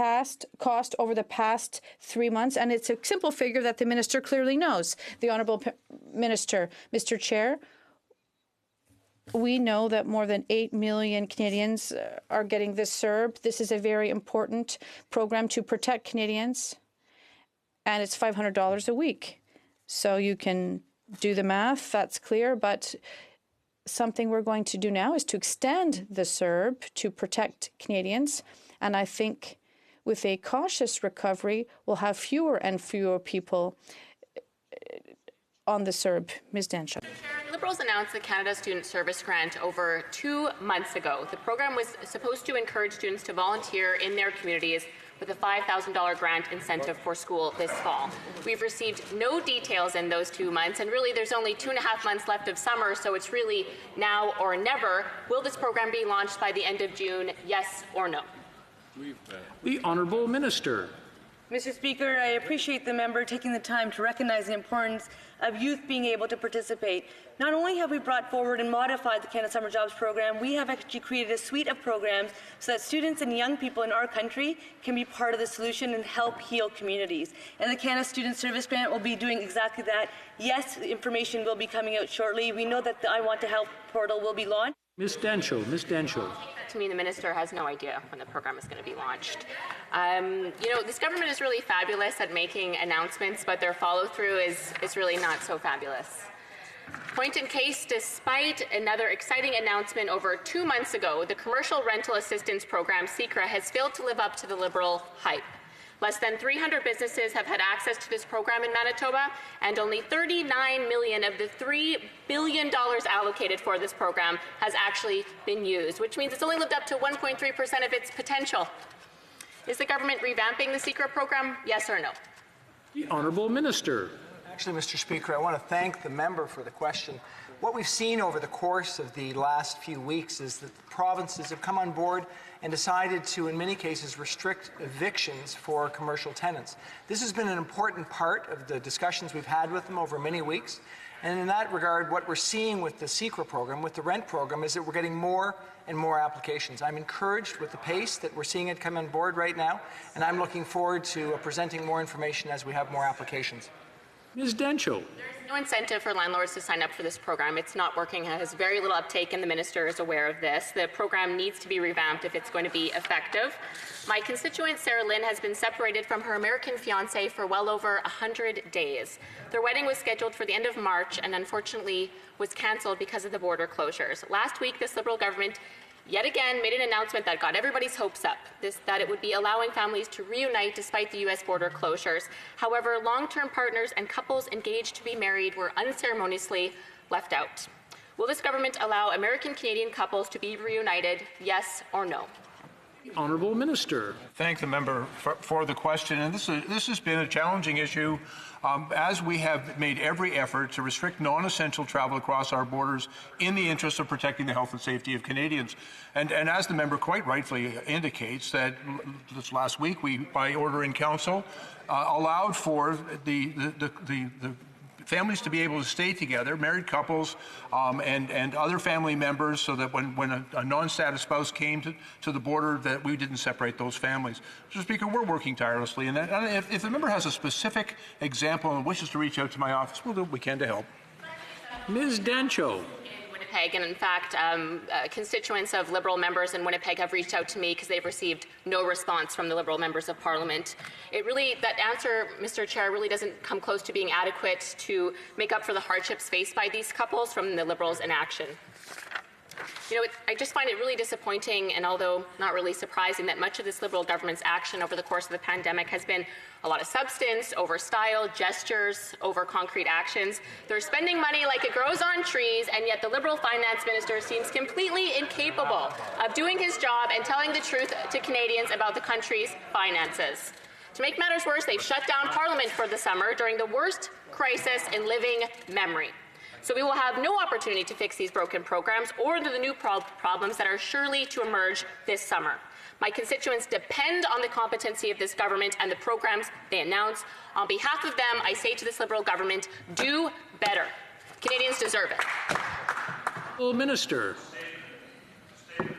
cost over the past 3 months? And it's a simple figure that the Minister clearly knows. The Honourable Minister, Mr. Chair, we know that more than 8 million Canadians are getting this CERB. This is a very important program to protect Canadians, and it's $500 a week. So you can do the math, that's clear, but something we're going to do now is to extend the CERB to protect Canadians, and I think with a cautious recovery, we'll have fewer and fewer people on the CERB. Ms. Dencho. Liberals announced the Canada Student Service Grant over 2 months ago. The program was supposed to encourage students to volunteer in their communities with a $5,000 grant incentive for school this fall. We've received no details in those 2 months, and really there's only 2.5 months left of summer, so it's really now or never. Will this program be launched by the end of June, yes or no? The Honourable Minister. Mr. Speaker, I appreciate the member taking the time to recognize the importance of youth being able to participate. Not only have we brought forward and modified the Canada Summer Jobs Program, we have actually created a suite of programs so that students and young people in our country can be part of the solution and help heal communities. And the Canada Student Service Grant will be doing exactly that. Yes, information will be coming out shortly. We know that the I Want to Help portal will be launched. Ms. Dencho. Ms. Dencho. To me, the minister has no idea when the program is going to be launched. This government is really fabulous at making announcements, but their follow-through is really not so fabulous. Point in case, despite another exciting announcement over 2 months ago, the Commercial Rental Assistance Program, CECRA, has failed to live up to the Liberal hype. Less than 300 businesses have had access to this program in Manitoba, and only $39 million of the $3 billion allocated for this program has actually been used, which means it's only lived up to 1.3% of its potential. Is the government revamping the CECRA program, yes or no? The Honourable Minister. Actually, Mr. Speaker, I want to thank the member for the question. What we've seen over the course of the last few weeks is that the provinces have come on board and decided to, in many cases, restrict evictions for commercial tenants. This has been an important part of the discussions we've had with them over many weeks. And in that regard, what we're seeing with the CECRA program, with the rent program, is that we're getting more and more applications. I'm encouraged with the pace that we're seeing it come on board right now, and I'm looking forward to presenting more information as we have more applications. Ms. Dencho. There's no incentive for landlords to sign up for this program. It's not working. It has very little uptake, and the minister is aware of this. The program needs to be revamped if it's going to be effective. My constituent, Sarah Lynn, has been separated from her American fiancé for well over 100 days. Their wedding was scheduled for the end of March and unfortunately was cancelled because of the border closures. Last week, this Liberal government yet again made an announcement that got everybody's hopes up, that it would be allowing families to reunite despite the U.S. border closures. However, long-term partners and couples engaged to be married were unceremoniously left out. Will this government allow American-Canadian couples to be reunited, yes or no? Honourable Minister. Thank the member for the question. And this has been a challenging issue as we have made every effort to restrict non-essential travel across our borders in the interest of protecting the health and safety of Canadians. And as the member quite rightfully indicates, that this last week we, by order in council, allowed for the families to be able to stay together, married couples and other family members, so that when a non-status spouse came to the border, that we didn't separate those families. Mr. Speaker, we're working tirelessly, and if the member has a specific example and wishes to reach out to my office, we'll do what we can to help. Ms. Dancho. Winnipeg, and in fact, constituents of Liberal members in Winnipeg have reached out to me because they've received no response from the Liberal members of Parliament. That answer, Mr. Chair, really doesn't come close to being adequate to make up for the hardships faced by these couples from the Liberals' inaction. I just find it really disappointing, and although not really surprising, that much of this Liberal government's action over the course of the pandemic has been a lot of substance, over style, gestures, over concrete actions. They're spending money like it grows on trees, and yet the Liberal finance minister seems completely incapable of doing his job and telling the truth to Canadians about the country's finances. To make matters worse, they've shut down Parliament for the summer during the worst crisis in living memory. So we will have no opportunity to fix these broken programs or the new problems that are surely to emerge this summer. My constituents depend on the competency of this government and the programs they announce. On behalf of them, I say to this Liberal government, do better. Canadians deserve it. Minister.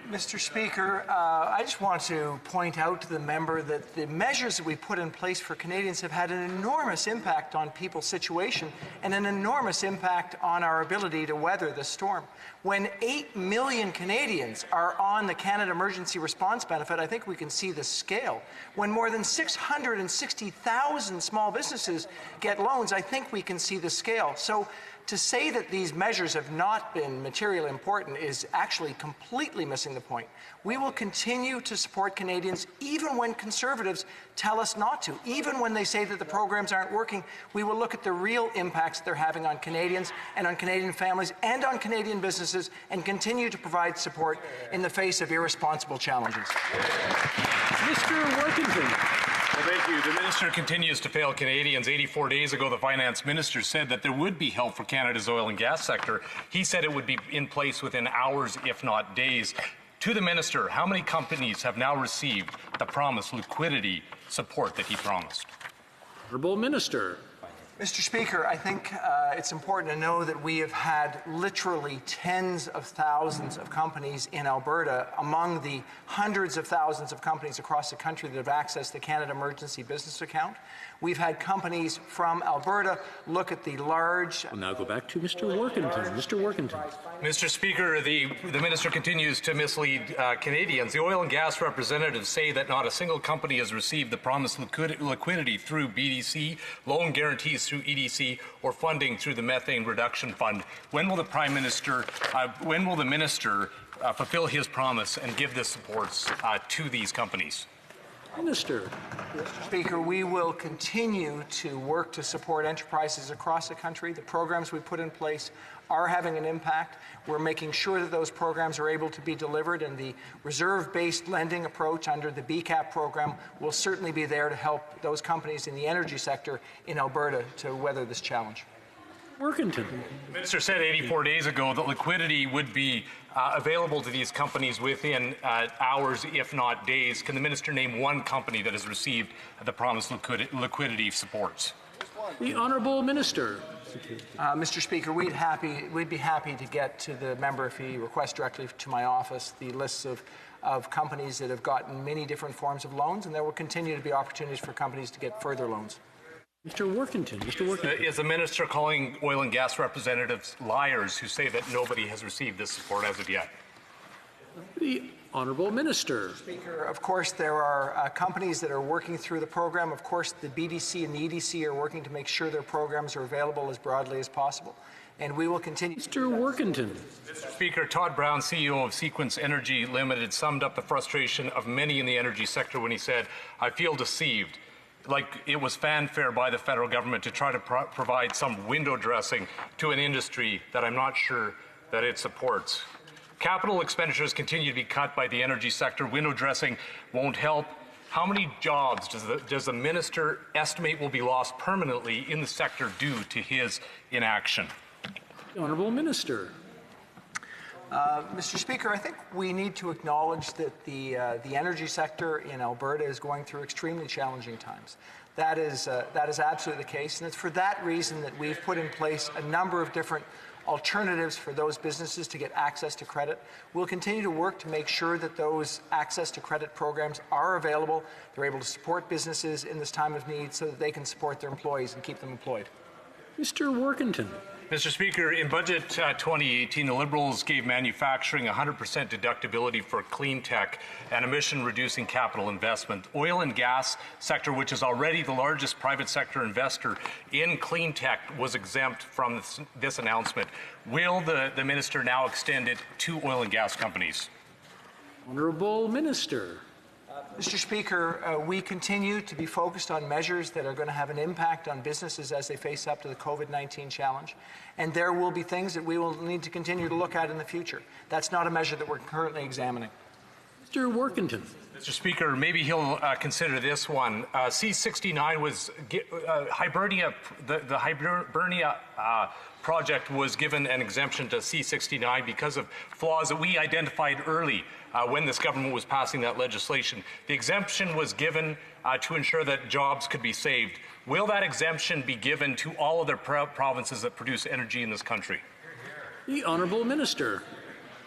Mr. Speaker, I just want to point out to the member that the measures that we put in place for Canadians have had an enormous impact on people's situation and an enormous impact on our ability to weather the storm. When 8 million Canadians are on the Canada Emergency Response Benefit, I think we can see the scale. When more than 660,000 small businesses get loans, I think we can see the scale. So to say that these measures have not been materially important is actually completely missing the point. We will continue to support Canadians even when Conservatives tell us not to. Even when they say that the programs aren't working, we will look at the real impacts they're having on Canadians and on Canadian families and on Canadian businesses and continue to provide support in the face of irresponsible challenges. Mr. Workington. Well, thank you. The minister continues to fail Canadians. 84 days ago, the finance minister said that there would be help for Canada's oil and gas sector. He said it would be in place within hours, if not days. To the minister, how many companies have now received the promised liquidity support that he promised? Honourable Minister. Mr. Speaker, I think it's important to know that we have had literally tens of thousands of companies in Alberta among the hundreds of thousands of companies across the country that have accessed the Canada Emergency Business Account. We've had companies from Alberta look at the large... We'll now go back to Mr. Workington. Mr. Workington. Mr. Speaker, the minister continues to mislead Canadians. The oil and gas representatives say that not a single company has received the promised liquidity through BDC, loan guarantees through EDC, or funding through the Methane Reduction Fund. When will the Prime Minister, when will the minister fulfill his promise and give the supports to these companies? Minister. Mr. Speaker, we will continue to work to support enterprises across the country. The programs we put in place are having an impact. We're making sure that those programs are able to be delivered, and the reserve-based lending approach under the BCAP program will certainly be there to help those companies in the energy sector in Alberta to weather this challenge. Workington. The minister said 84 days ago that liquidity would be available to these companies within hours, if not days. Can the minister name one company that has received the promised liquidity supports? The Honourable Minister. Mr. Speaker, we'd be happy to get to the member, if he requests directly to my office, the lists of companies that have gotten many different forms of loans, and there will continue to be opportunities for companies to get further loans. Mr. Workington. Mr. Workington. Is the minister calling oil and gas representatives liars who say that nobody has received this support as of yet? The Honourable Minister. Speaker, of course, there are companies that are working through the program. Of course, the BDC and the EDC are working to make sure their programs are available as broadly as possible. And we will continue. Mr. Workington. Mr. Speaker, Todd Brown, CEO of Sequence Energy Limited, summed up the frustration of many in the energy sector when he said, "I feel deceived, like it was fanfare by the federal government to try to provide some window dressing to an industry that I'm not sure that it supports. Capital expenditures continue to be cut by the energy sector. Window dressing won't help. How many jobs does the minister estimate will be lost permanently in the sector due to his inaction?" The Honourable Minister. Mr. Speaker, I think we need to acknowledge that the energy sector in Alberta is going through extremely challenging times. That is absolutely the case, and it's for that reason that we've put in place a number of different alternatives for those businesses to get access to credit. We'll continue to work to make sure that those access to credit programs are available. They're able to support businesses in this time of need so that they can support their employees and keep them employed. Mr. Workington. Mr. Speaker, in Budget 2018, the Liberals gave manufacturing 100% deductibility for clean tech and emission-reducing capital investment. Oil and gas sector, which is already the largest private sector investor in clean tech, was exempt from this announcement. Will the minister now extend it to oil and gas companies? Honourable Minister. Mr. Speaker, we continue to be focused on measures that are going to have an impact on businesses as they face up to the COVID-19 challenge. And there will be things that we will need to continue to look at in the future. That's not a measure that we're currently examining. Mr. Workington. Mr. Speaker, maybe he'll consider this one. C69 was Hibernia, the Hibernia project was given an exemption to C69 because of flaws that we identified early when this government was passing that legislation. The exemption was given to ensure that jobs could be saved. Will that exemption be given to all other provinces that produce energy in this country? The Honourable Minister.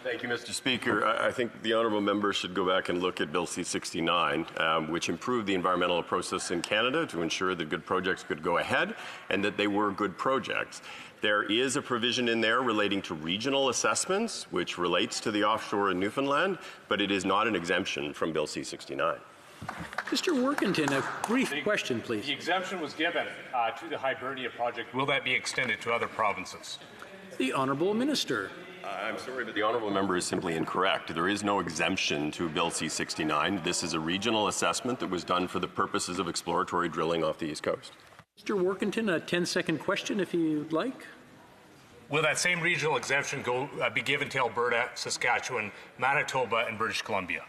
Thank you, Mr. Speaker. I think the honourable member should go back and look at Bill C-69, which improved the environmental process in Canada to ensure that good projects could go ahead and that they were good projects. There is a provision in there relating to regional assessments, which relates to the offshore in Newfoundland, but it is not an exemption from Bill C-69. Mr. Workington, a brief question, please. The exemption was given to the Hibernia project. Will that be extended to other provinces? The Honourable Minister. I'm sorry, but the honourable member is simply incorrect. There is no exemption to Bill C-69. This is a regional assessment that was done for the purposes of exploratory drilling off the East Coast. Mr. Workington, a 10-second question, if you'd like. Will that same regional exemption be given to Alberta, Saskatchewan, Manitoba, and British Columbia?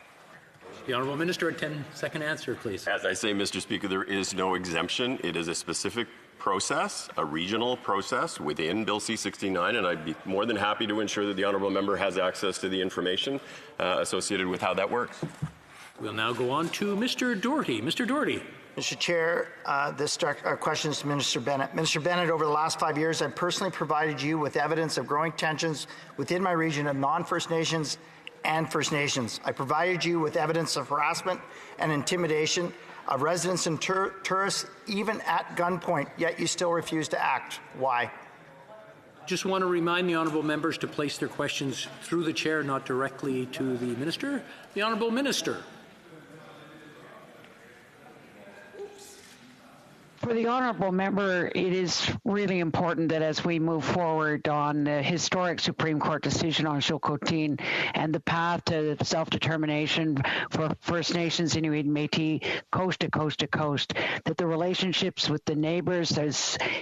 The Honourable Minister, a 10-second answer, please. As I say, Mr. Speaker, there is no exemption. It is a specific process, a regional process within Bill C-69, and I'd be more than happy to ensure that the honourable member has access to the information associated with how that works. We'll now go on to Mr. Doherty. Mr. Doherty. Mr. Chair, this question is to Minister Bennett. Minister Bennett, over the last 5 years, I've personally provided you with evidence of growing tensions within my region of non-First Nations and First Nations. I provided you with evidence of harassment and intimidation of residents and tourists, even at gunpoint, yet you still refuse to act. Why? Just want to remind the honourable members to place their questions through the chair, not directly to the Minister. The Honourable Minister. For the honourable member, it is really important that as we move forward on the historic Supreme Court decision on Chilcotin and the path to self-determination for First Nations, Inuit, Métis, coast to coast to coast, that the relationships with the neighbours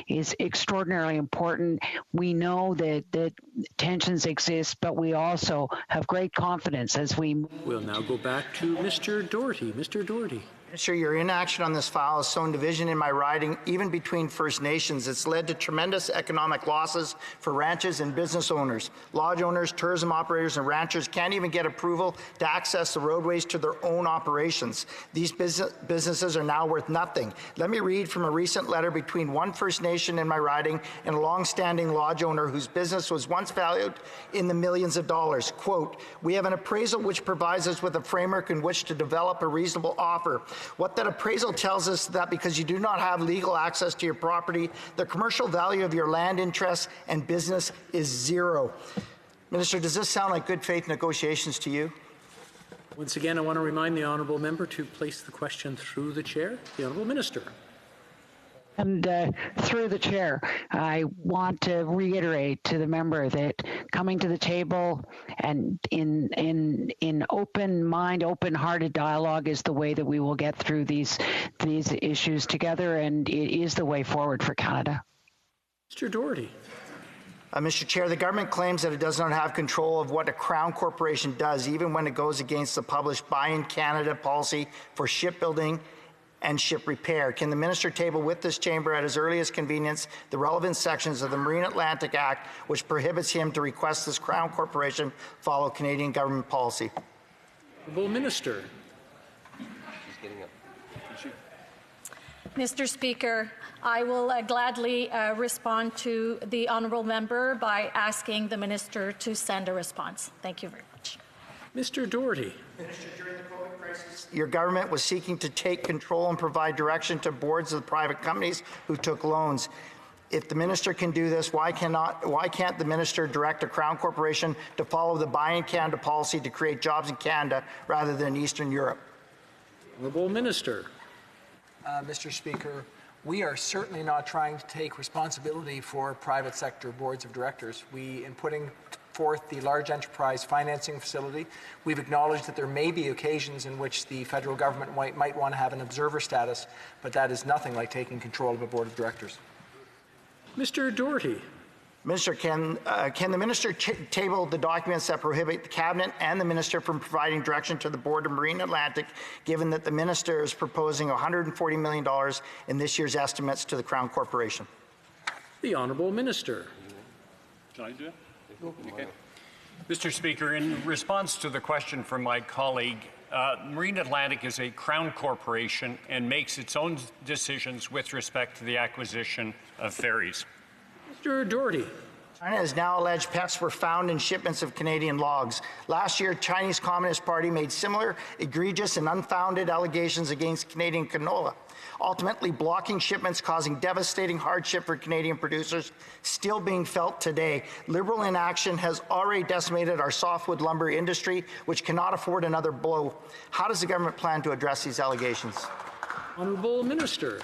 is extraordinarily important. We know that tensions exist, but we also have great confidence as we move. We'll now go back to Mr. Doherty. Mr. Doherty. Minister, your inaction on this file has sown division in my riding, even between First Nations. It's led to tremendous economic losses for ranches and business owners. Lodge owners, tourism operators, and ranchers can't even get approval to access the roadways to their own operations. These businesses are now worth nothing. Let me read from a recent letter between one First Nation in my riding and a long-standing lodge owner whose business was once valued in the millions of dollars. Quote, "We have an appraisal which provides us with a framework in which to develop a reasonable offer. What that appraisal tells us is that because you do not have legal access to your property, the commercial value of your land interests and business is zero." Minister, does this sound like good faith negotiations to you? Once again, I want to remind the honourable member to place the question through the chair. The Honourable Minister. And through the chair, I want to reiterate to the member that coming to the table and in open mind, open-hearted dialogue is the way that we will get through these issues together, and it is the way forward for Canada. Mr. Doherty. Mr. Chair, the government claims that it does not have control of what a Crown corporation does, even when it goes against the published Buy in Canada policy for shipbuilding and ship repair. Can the minister table with this chamber at his earliest convenience the relevant sections of the Marine Atlantic Act which prohibits him to request this Crown Corporation follow Canadian government policy? Honourable Minister. Mr. Speaker, I will gladly respond to the honourable member by asking the minister to send a response. Thank you very much. Mr. Doherty. Minister, during the COVID crisis, your government was seeking to take control and provide direction to boards of the private companies who took loans. If the minister can do this, why can't the minister direct a Crown Corporation to follow the Buy in Canada policy to create jobs in Canada rather than Eastern Europe? Honourable Minister. Mr. Speaker, we are certainly not trying to take responsibility for private sector boards of directors. In putting forth the large enterprise financing facility, we've acknowledged that there may be occasions in which the federal government might want to have an observer status, but that is nothing like taking control of a board of directors. Mr. Doherty. Minister, can the minister table the documents that prohibit the cabinet and the minister from providing direction to the board of Marine Atlantic, given that the minister is proposing $140 million in this year's estimates to the Crown Corporation? The Honourable Minister. Can I do it? Okay. Mr. Speaker, in response to the question from my colleague, Marine Atlantic is a Crown Corporation and makes its own decisions with respect to the acquisition of ferries. Mr. Doherty. China has now alleged pests were found in shipments of Canadian logs. Last year, Chinese Communist Party made similar egregious and unfounded allegations against Canadian canola, ultimately blocking shipments, causing devastating hardship for Canadian producers, still being felt today. Liberal inaction has already decimated our softwood lumber industry, which cannot afford another blow. How does the government plan to address these allegations? Honourable Minister.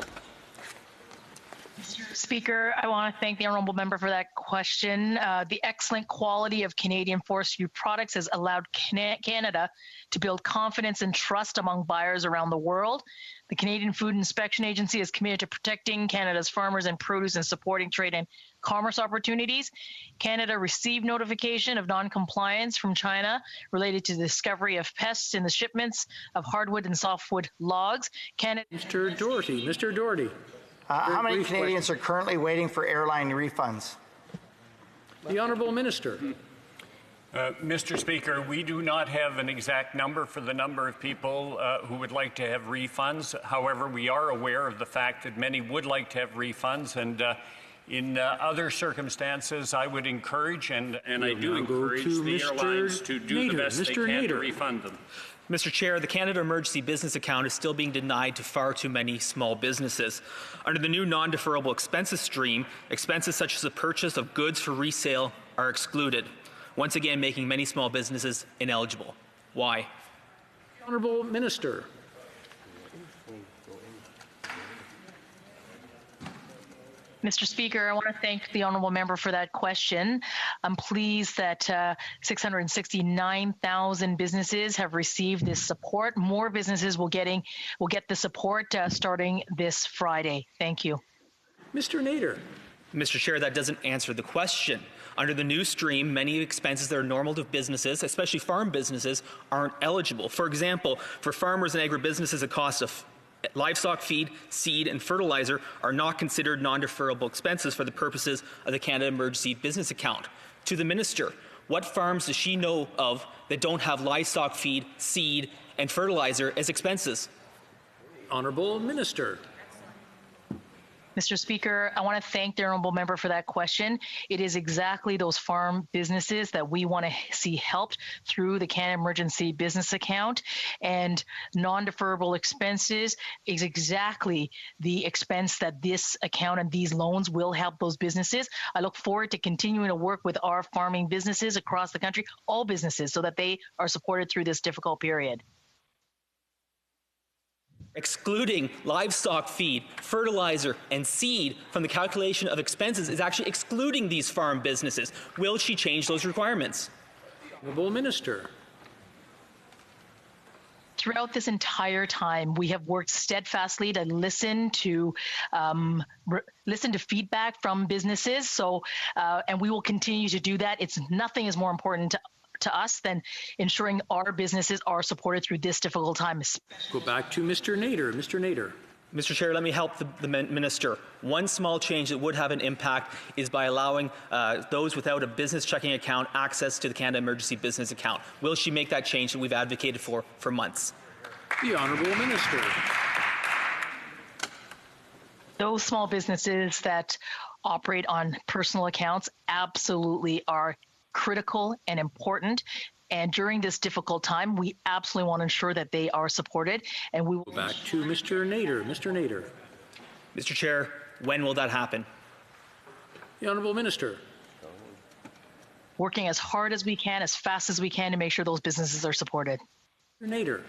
Mr. Speaker, I want to thank the honourable member for that question. The excellent quality of Canadian forestry products has allowed Canada to build confidence and trust among buyers around the world. The Canadian Food Inspection Agency is committed to protecting Canada's farmers and produce and supporting trade and commerce opportunities. Canada received notification of non-compliance from China related to the discovery of pests in the shipments of hardwood and softwood logs. Mr. Doherty. How many Canadians are currently waiting for airline refunds? The Honourable Minister. Mr. Speaker, we do not have an exact number for the number of people who would like to have refunds. However, we are aware of the fact that many would like to have refunds, and in other circumstances, I would encourage, and I do encourage the airlines to do the best they can to refund them. Mr. Chair, the Canada Emergency Business Account is still being denied to far too many small businesses. Under the new non-deferrable expenses stream, expenses such as the purchase of goods for resale are excluded, once again making many small businesses ineligible. Why? Honourable Minister. Mr. Speaker, I want to thank the honourable member for that question. I'm pleased that 669,000 businesses have received this support. More businesses will get the support starting this Friday. Thank you. Mr. Nader. Mr. Chair, that doesn't answer the question. Under the new stream, many expenses that are normal to businesses, especially farm businesses, aren't eligible. For example, for farmers and agribusinesses, the cost of livestock feed, seed, and fertilizer are not considered non-deferrable expenses for the purposes of the Canada Emergency Business Account. To the Minister, what farms does she know of that don't have livestock feed, seed, and fertilizer as expenses? Honourable Minister. Mr. Speaker, I want to thank the honourable member for that question. It is exactly those farm businesses that we want to see helped through the Canada Emergency Business Account, and non-deferrable expenses is exactly the expense that this account and these loans will help those businesses. I look forward to continuing to work with our farming businesses across the country, all businesses, so that they are supported through this difficult period. Excluding livestock feed, fertilizer, and seed from the calculation of expenses is actually excluding these farm businesses. Will she change those requirements? Honourable Minister. Throughout this entire time, we have worked steadfastly to listen to feedback from businesses. And we will continue to do that. Nothing is more important to us than ensuring our businesses are supported through this difficult time. Go back to Mr. Nader. Mr. Nader. Mr. Chair, let me help the Minister. One small change that would have an impact is by allowing those without a business checking account access to the Canada Emergency Business Account. Will she make that change that we've advocated for months? The Honourable Minister. Those small businesses that operate on personal accounts absolutely are critical and important. And during this difficult time, we absolutely want to ensure that they are supported. And we will go back to Mr. Nader. Mr. Nader. Mr. Chair, when will that happen? The Honourable Minister. Working as hard as we can, as fast as we can, to make sure those businesses are supported. Mr. Nader.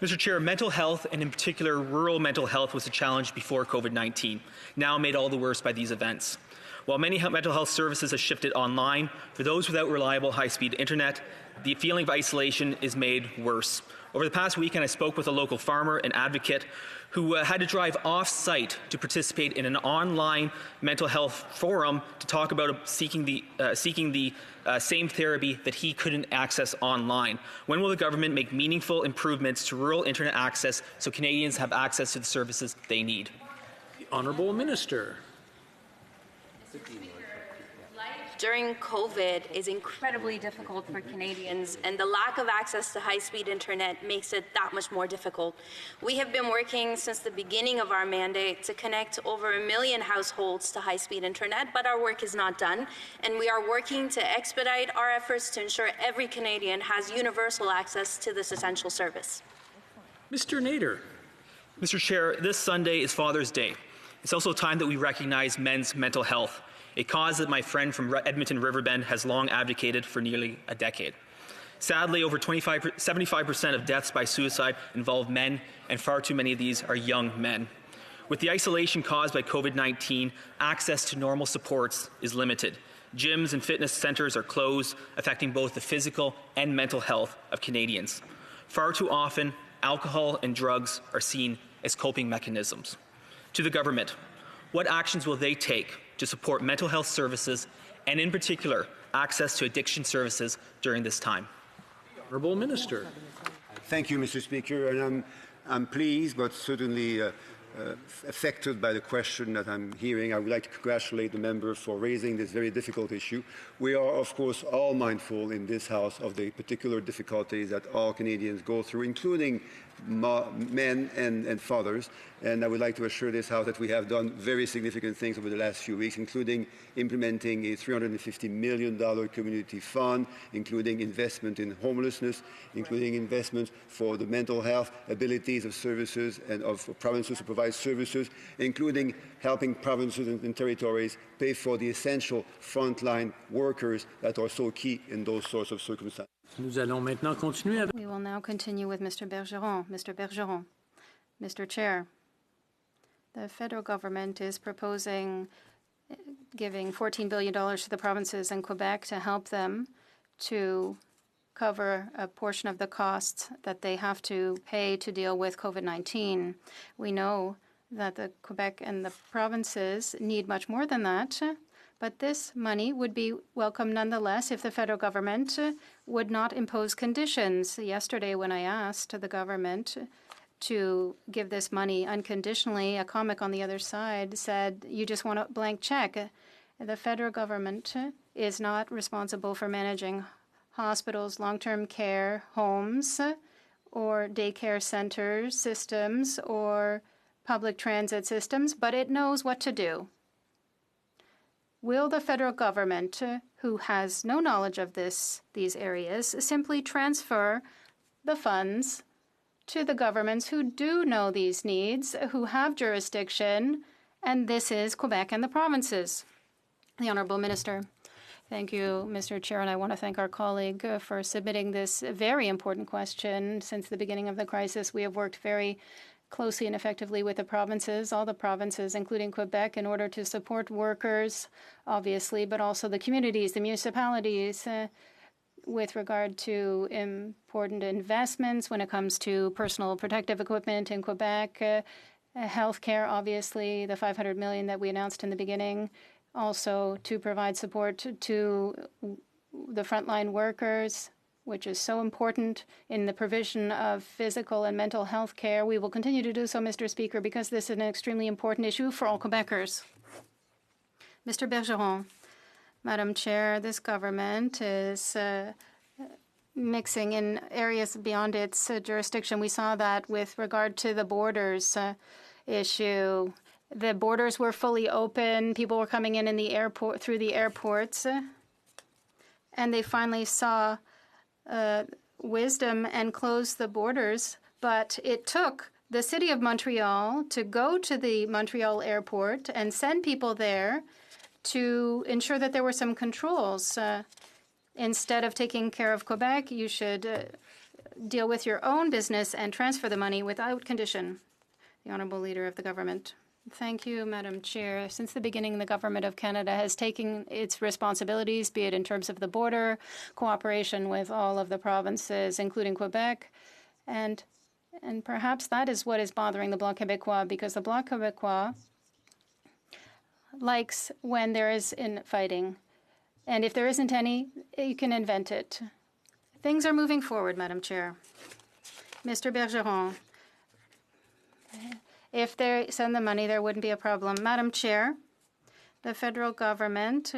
Mr. Chair, mental health, and in particular rural mental health, was a challenge before COVID-19, now made all the worse by these events. While many mental health services have shifted online, for those without reliable high-speed internet, the feeling of isolation is made worse. Over the past weekend, I spoke with a local farmer and advocate who had to drive off-site to participate in an online mental health forum to talk about seeking the same therapy that he couldn't access online. When will the government make meaningful improvements to rural internet access so Canadians have access to the services they need? The Honourable Minister. Speaker, like during COVID is incredibly difficult for Canadians, and the lack of access to high-speed internet makes it that much more difficult. We have been working since the beginning of our mandate to connect over 1 million households to high-speed internet, but our work is not done, and we are working to expedite our efforts to ensure every Canadian has universal access to this essential service. Mr. Nader. Mr. Chair, this Sunday is Father's Day. It's also a time that we recognize men's mental health, a cause that my friend from Edmonton Riverbend has long advocated for nearly a decade. Sadly, over 75% of deaths by suicide involve men, and far too many of these are young men. With the isolation caused by COVID-19, access to normal supports is limited. Gyms and fitness centres are closed, affecting both the physical and mental health of Canadians. Far too often, alcohol and drugs are seen as coping mechanisms. To the government, what actions will they take to support mental health services and, in particular, access to addiction services during this time? Honourable Minister. Thank you, Mr. Speaker, and I'm pleased, but certainly affected by the question that I'm hearing. I would like to congratulate the member for raising this very difficult issue. We are, of course, all mindful in this House of the particular difficulties that all Canadians go through, including men and fathers. And I would like to assure this House that we have done very significant things over the last few weeks, including implementing a $350 million community fund, including investment in homelessness, including investment for the mental health abilities of services and of provinces to provide services, including helping provinces and territories pay for the essential frontline workers that are so key in those sorts of circumstances. Nous allons maintenant continuer avec... We will now continue with Mr. Bergeron. Mr. Bergeron. Mr. Chair, the federal government is proposing giving $14 billion to the provinces and Quebec to help them to cover a portion of the costs that they have to pay to deal with COVID-19. We know that the Quebec and the provinces need much more than that, but this money would be welcome nonetheless if the federal government would not impose conditions. Yesterday, when I asked the government to give this money unconditionally, a comic on the other side said, "You just want a blank check." The federal government is not responsible for managing hospitals, long-term care homes, or daycare centers systems, or public transit systems, but it knows what to do. Will the federal government, who has no knowledge of these areas, simply transfer the funds to the governments who do know these needs, who have jurisdiction, and this is Quebec and the provinces? The Honourable Minister. Thank you, Mr. Chair, and I want to thank our colleague for submitting this very important question. Since the beginning of the crisis, we have worked very closely and effectively with the provinces, all the provinces, including Quebec, in order to support workers, obviously, but also the communities, the municipalities, with regard to important investments when it comes to personal protective equipment in Quebec, healthcare, obviously, the $500 million that we announced in the beginning, also to provide support to the frontline workers, which is so important in the provision of physical and mental health care. We will continue to do so, Mr. Speaker, because this is an extremely important issue for all Quebecers. Mr. Bergeron. Madam Chair, this government is mixing in areas beyond its jurisdiction. We saw that with regard to the borders issue. The borders were fully open. People were coming in the airport through the airports, and they finally saw wisdom and closed the borders. But it took the city of Montreal to go to the Montreal airport and send people there to ensure that there were some controls. Instead of taking care of Quebec, you should deal with your own business and transfer the money without condition. The Honourable Leader of the Government. Thank you, Madam Chair. Since the beginning, the Government of Canada has taken its responsibilities, be it in terms of the border, cooperation with all of the provinces, including Quebec, and perhaps that is what is bothering the Bloc Québécois, because the Bloc Québécois likes when there is infighting. And if there isn't any, you can invent it. Things are moving forward, Madam Chair. Mr. Bergeron. If they send the money, there wouldn't be a problem. Madam Chair, the federal government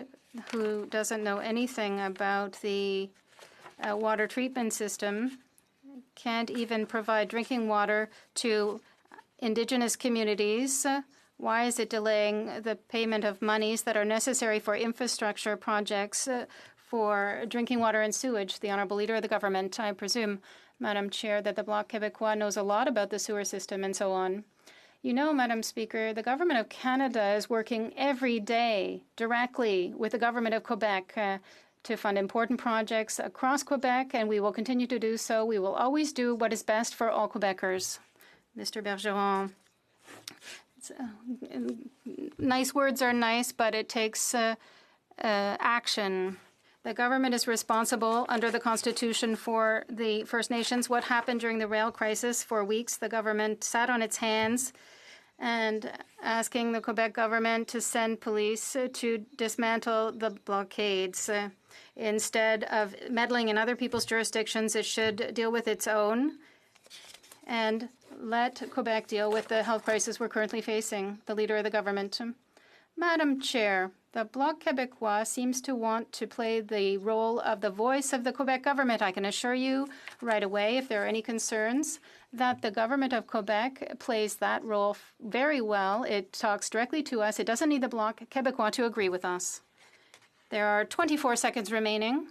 who doesn't know anything about the water treatment system can't even provide drinking water to Indigenous communities. Why is it delaying the payment of monies that are necessary for infrastructure projects for drinking water and sewage? The Honourable Leader of the Government, I presume, Madam Chair, that the Bloc Québécois knows a lot about the sewer system and so on. You know, Madam Speaker, the Government of Canada is working every day directly with the Government of Quebec to fund important projects across Quebec, and we will continue to do so. We will always do what is best for all Quebecers. Mr. Bergeron, nice words are nice, but it takes action. The government is responsible under the Constitution for the First Nations. What happened during the rail crisis? For weeks, the government sat on its hands and asking the Quebec government to send police to dismantle the blockades. Instead of meddling in other people's jurisdictions, it should deal with its own and let Quebec deal with the health crisis we're currently facing. The Leader of the Government. Madam Chair, the Bloc Québécois seems to want to play the role of the voice of the Quebec government. I can assure you right away, if there are any concerns, that the government of Quebec plays that role very well. It talks directly to us. It doesn't need the Bloc Québécois to agree with us. There are 24 seconds remaining.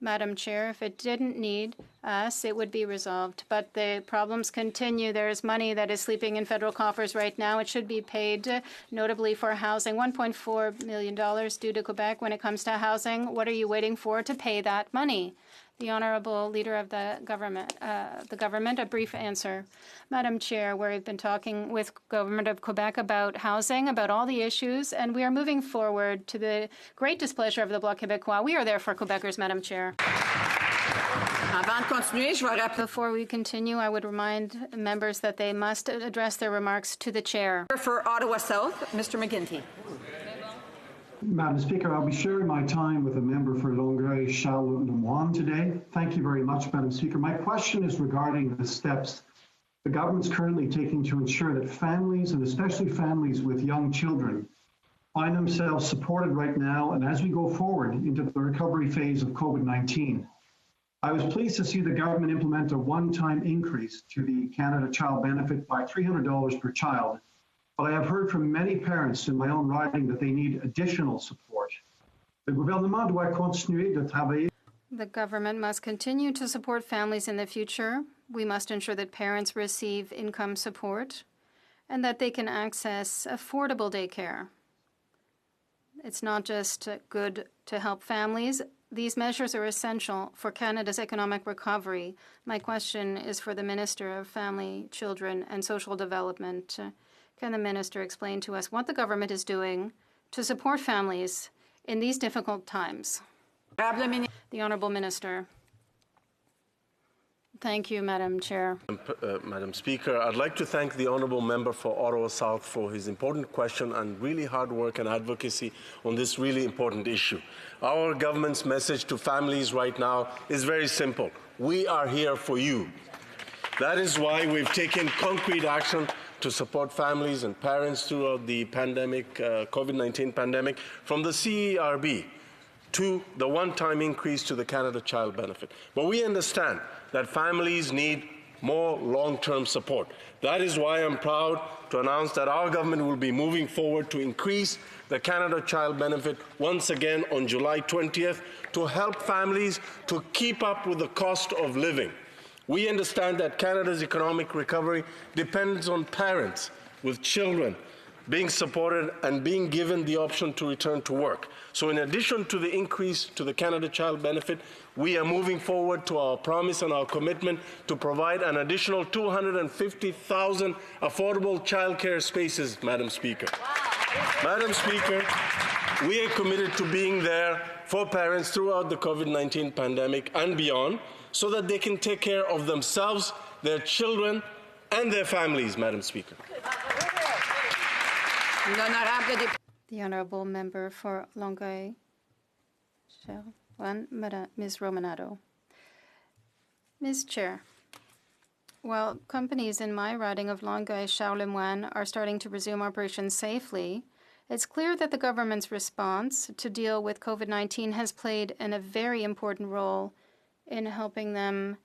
Madam Chair, if it didn't need us, it would be resolved. But the problems continue. There is money that is sleeping in federal coffers right now. It should be paid, notably for housing. $1.4 million due to Quebec when it comes to housing. What are you waiting for to pay that money? The Honourable Leader of the Government, a brief answer. Madam Chair, we've been talking with Government of Quebec about housing, about all the issues, and we are moving forward to the great displeasure of the Bloc Québécois. We are there for Quebecers, Madam Chair. Before we continue, I would remind members that they must address their remarks to the Chair. For Ottawa South, Mr. McGuinty. Madam Speaker, I'll be sharing my time with a member for Longueuil-Charles-Lemoine today. Thank you very much, Madam Speaker. My question is regarding the steps the government's currently taking to ensure that families, and especially families with young children, find themselves supported right now and as we go forward into the recovery phase of COVID-19. I was pleased to see the government implement a one-time increase to the Canada Child Benefit by $300 per child. But I have heard from many parents in my own riding that they need additional support. Le gouvernement doit continuer de travailler. The government must continue to support families in the future. We must ensure that parents receive income support and that they can access affordable daycare. It's not just good to help families. These measures are essential for Canada's economic recovery. My question is for the Minister of Family, Children and Social Development. Can the Minister explain to us what the government is doing to support families in these difficult times? The Honourable Minister. Thank you, Madam Chair. Madam Speaker, I'd like to thank the Honourable Member for Ottawa South for his important question and really hard work and advocacy on this really important issue. Our government's message to families right now is very simple. We are here for you. That is why we've taken concrete action to support families and parents throughout the pandemic, COVID-19 pandemic, from the CERB to the one-time increase to the Canada Child Benefit. But we understand that families need more long-term support. That is why I'm proud to announce that our government will be moving forward to increase the Canada Child Benefit once again on July 20th to help families to keep up with the cost of living. We understand that Canada's economic recovery depends on parents with children being supported and being given the option to return to work. So in addition to the increase to the Canada Child Benefit, we are moving forward to our promise and our commitment to provide an additional 250,000 affordable childcare spaces, Madam Speaker. Wow. Madam Speaker, we are committed to being there for parents throughout the COVID-19 pandemic and beyond, so that they can take care of themselves, their children, and their families, Madam Speaker. The Honourable Member for Longueuil-Charles-Lemoine, Ms. Romanado. Ms. Chair, while companies in my riding of Longueuil-Charles-Lemoine are starting to resume operations safely, It's clear that the government's response to deal with COVID-19 has played a very important role in helping them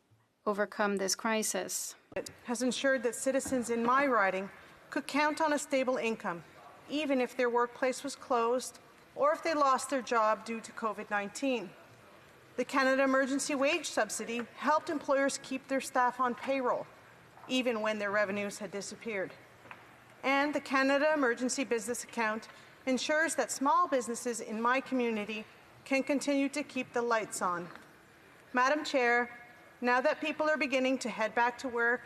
overcome this crisis. It has ensured that citizens in my riding could count on a stable income, even if their workplace was closed or if they lost their job due to COVID-19. The Canada Emergency Wage Subsidy helped employers keep their staff on payroll, even when their revenues had disappeared. And the Canada Emergency Business Account ensures that small businesses in my community can continue to keep the lights on. Madam Chair, now that people are beginning to head back to work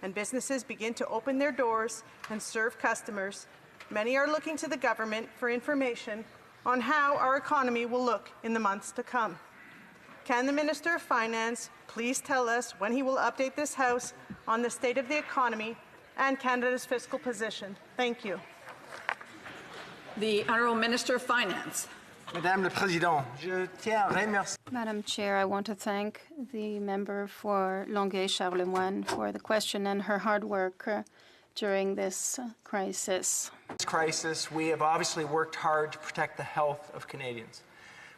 and businesses begin to open their doors and serve customers, many are looking to the government for information on how our economy will look in the months to come. Can the Minister of Finance please tell us when he will update this House on the state of the economy and Canada's fiscal position? Thank you. The Honourable Minister of Finance. Madame la Présidente, je tiens à remercier. Madam Chair, I want to thank the member for Longueuil-Charlemagne for the question and her hard work during this crisis. This crisis, we have obviously worked hard to protect the health of Canadians.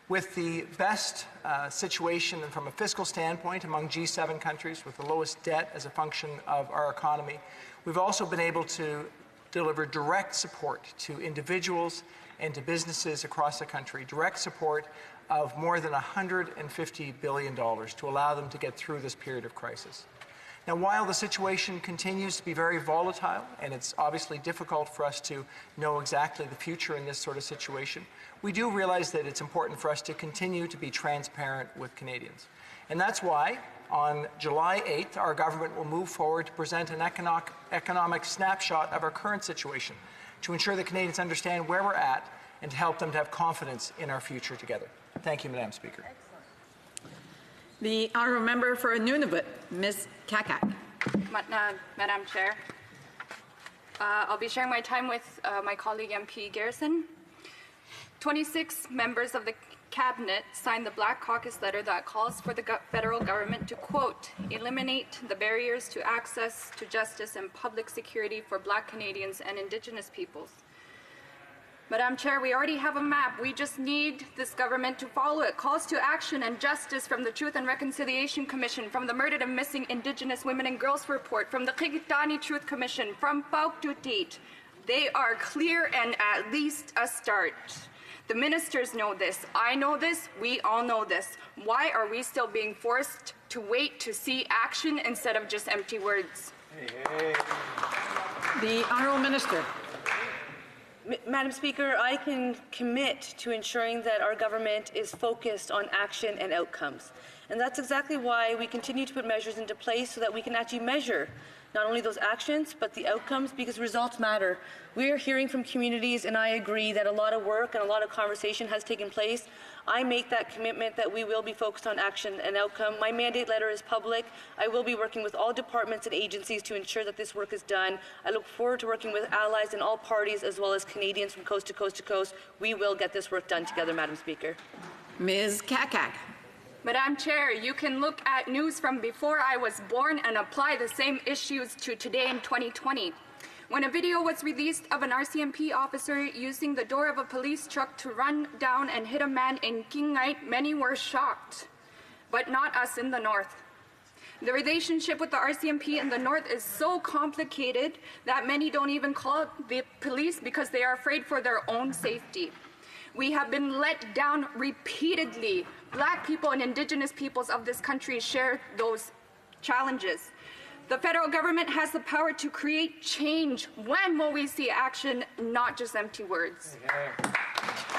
With the best situation and from a fiscal standpoint among G7 countries with the lowest debt as a function of our economy, we've also been able to deliver direct support to individuals and to businesses across the country, direct support of more than $150 billion to allow them to get through this period of crisis. Now, while the situation continues to be very volatile, and it's obviously difficult for us to know exactly the future in this sort of situation, we do realize that it's important for us to continue to be transparent with Canadians. And that's why, on July 8th, our government will move forward to present an economic snapshot of our current situation to ensure that Canadians understand where we're at and to help them to have confidence in our future together. Thank you, Madam Speaker. The Honourable Member for Nunavut, Ms. Kakak. Madam Chair, I'll be sharing my time with my colleague MP Garrison. 26 members of the Cabinet signed the Black Caucus letter that calls for the federal government to, quote, eliminate the barriers to access to justice and public security for Black Canadians and Indigenous peoples. Madam Chair, we already have a map. We just need this government to follow it. Calls to action and justice from the Truth and Reconciliation Commission, from the Murdered and Missing Indigenous Women and Girls Report, from the Qigitani Truth Commission, from Pauktutit. They are clear and at least a start. The ministers know this. I know this. We all know this. Why are we still being forced to wait to see action instead of just empty words? The Honourable Minister. Madam Speaker, I can commit to ensuring that our government is focused on action and outcomes. And that's exactly why we continue to put measures into place so that we can actually measure not only those actions, but the outcomes, because results matter. We are hearing from communities, and I agree that a lot of work and a lot of conversation has taken place. I make that commitment that we will be focused on action and outcome. My mandate letter is public. I will be working with all departments and agencies to ensure that this work is done. I look forward to working with allies in all parties as well as Canadians from coast to coast to coast. We will get this work done together, Madam Speaker. Ms. Kakak. Madam Chair, you can look at news from before I was born and apply the same issues to today in 2020. When a video was released of an RCMP officer using the door of a police truck to run down and hit a man in Qinghai, many were shocked, but not us in the North. The relationship with the RCMP in the North is so complicated that many don't even call the police because they are afraid for their own safety. We have been let down repeatedly. Black people and Indigenous peoples of this country share those challenges. The federal government has the power to create change. When will we see action, not just empty words?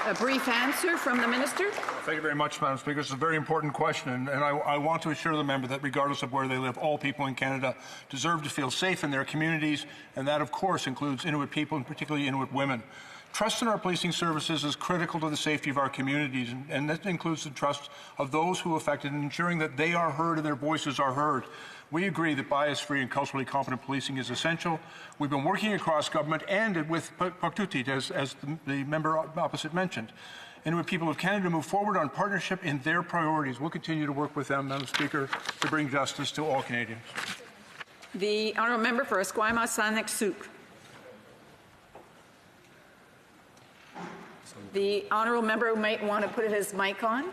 A brief answer from the Minister. Thank you very much, Madam Speaker. It's a very important question, and I want to assure the member that regardless of where they live, all people in Canada deserve to feel safe in their communities, and that, of course, includes Inuit people, and particularly Inuit women. Trust in our policing services is critical to the safety of our communities, and that includes the trust of those who are affected in ensuring that they are heard and their voices are heard. We agree that bias-free and culturally competent policing is essential. We've been working across government and with Pauktutit, as the member opposite mentioned, and with people of Canada to move forward on partnership in their priorities. We'll continue to work with them, Madam Speaker, to bring justice to all Canadians. The Honourable Member for Esquimalt-Saanich-Sooke. The honourable member might want to put his mic on,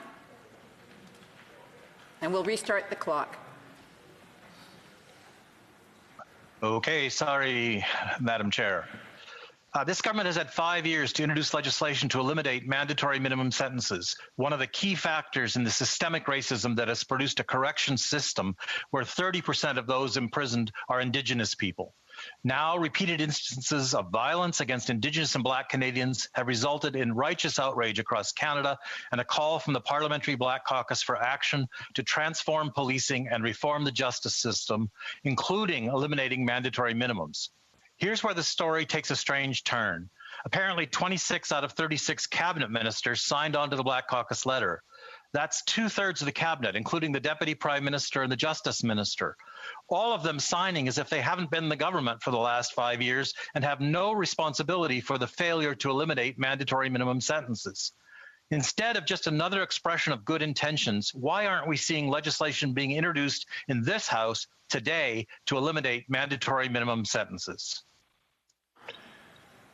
and we'll restart the clock. Okay, sorry, Madam Chair. This government has had 5 years to introduce legislation to eliminate mandatory minimum sentences, one of the key factors in the systemic racism that has produced a correction system where 30% of those imprisoned are Indigenous people. Now, repeated instances of violence against Indigenous and Black Canadians have resulted in righteous outrage across Canada and a call from the Parliamentary Black Caucus for action to transform policing and reform the justice system, including eliminating mandatory minimums. Here's where the story takes a strange turn. Apparently, 26 out of 36 cabinet ministers signed on to the Black Caucus letter. That's 2/3 of the cabinet, including the Deputy Prime Minister and the Justice Minister. All of them signing as if they haven't been in the government for the last 5 years and have no responsibility for the failure to eliminate mandatory minimum sentences. Instead of just another expression of good intentions, why aren't we seeing legislation being introduced in this House today to eliminate mandatory minimum sentences?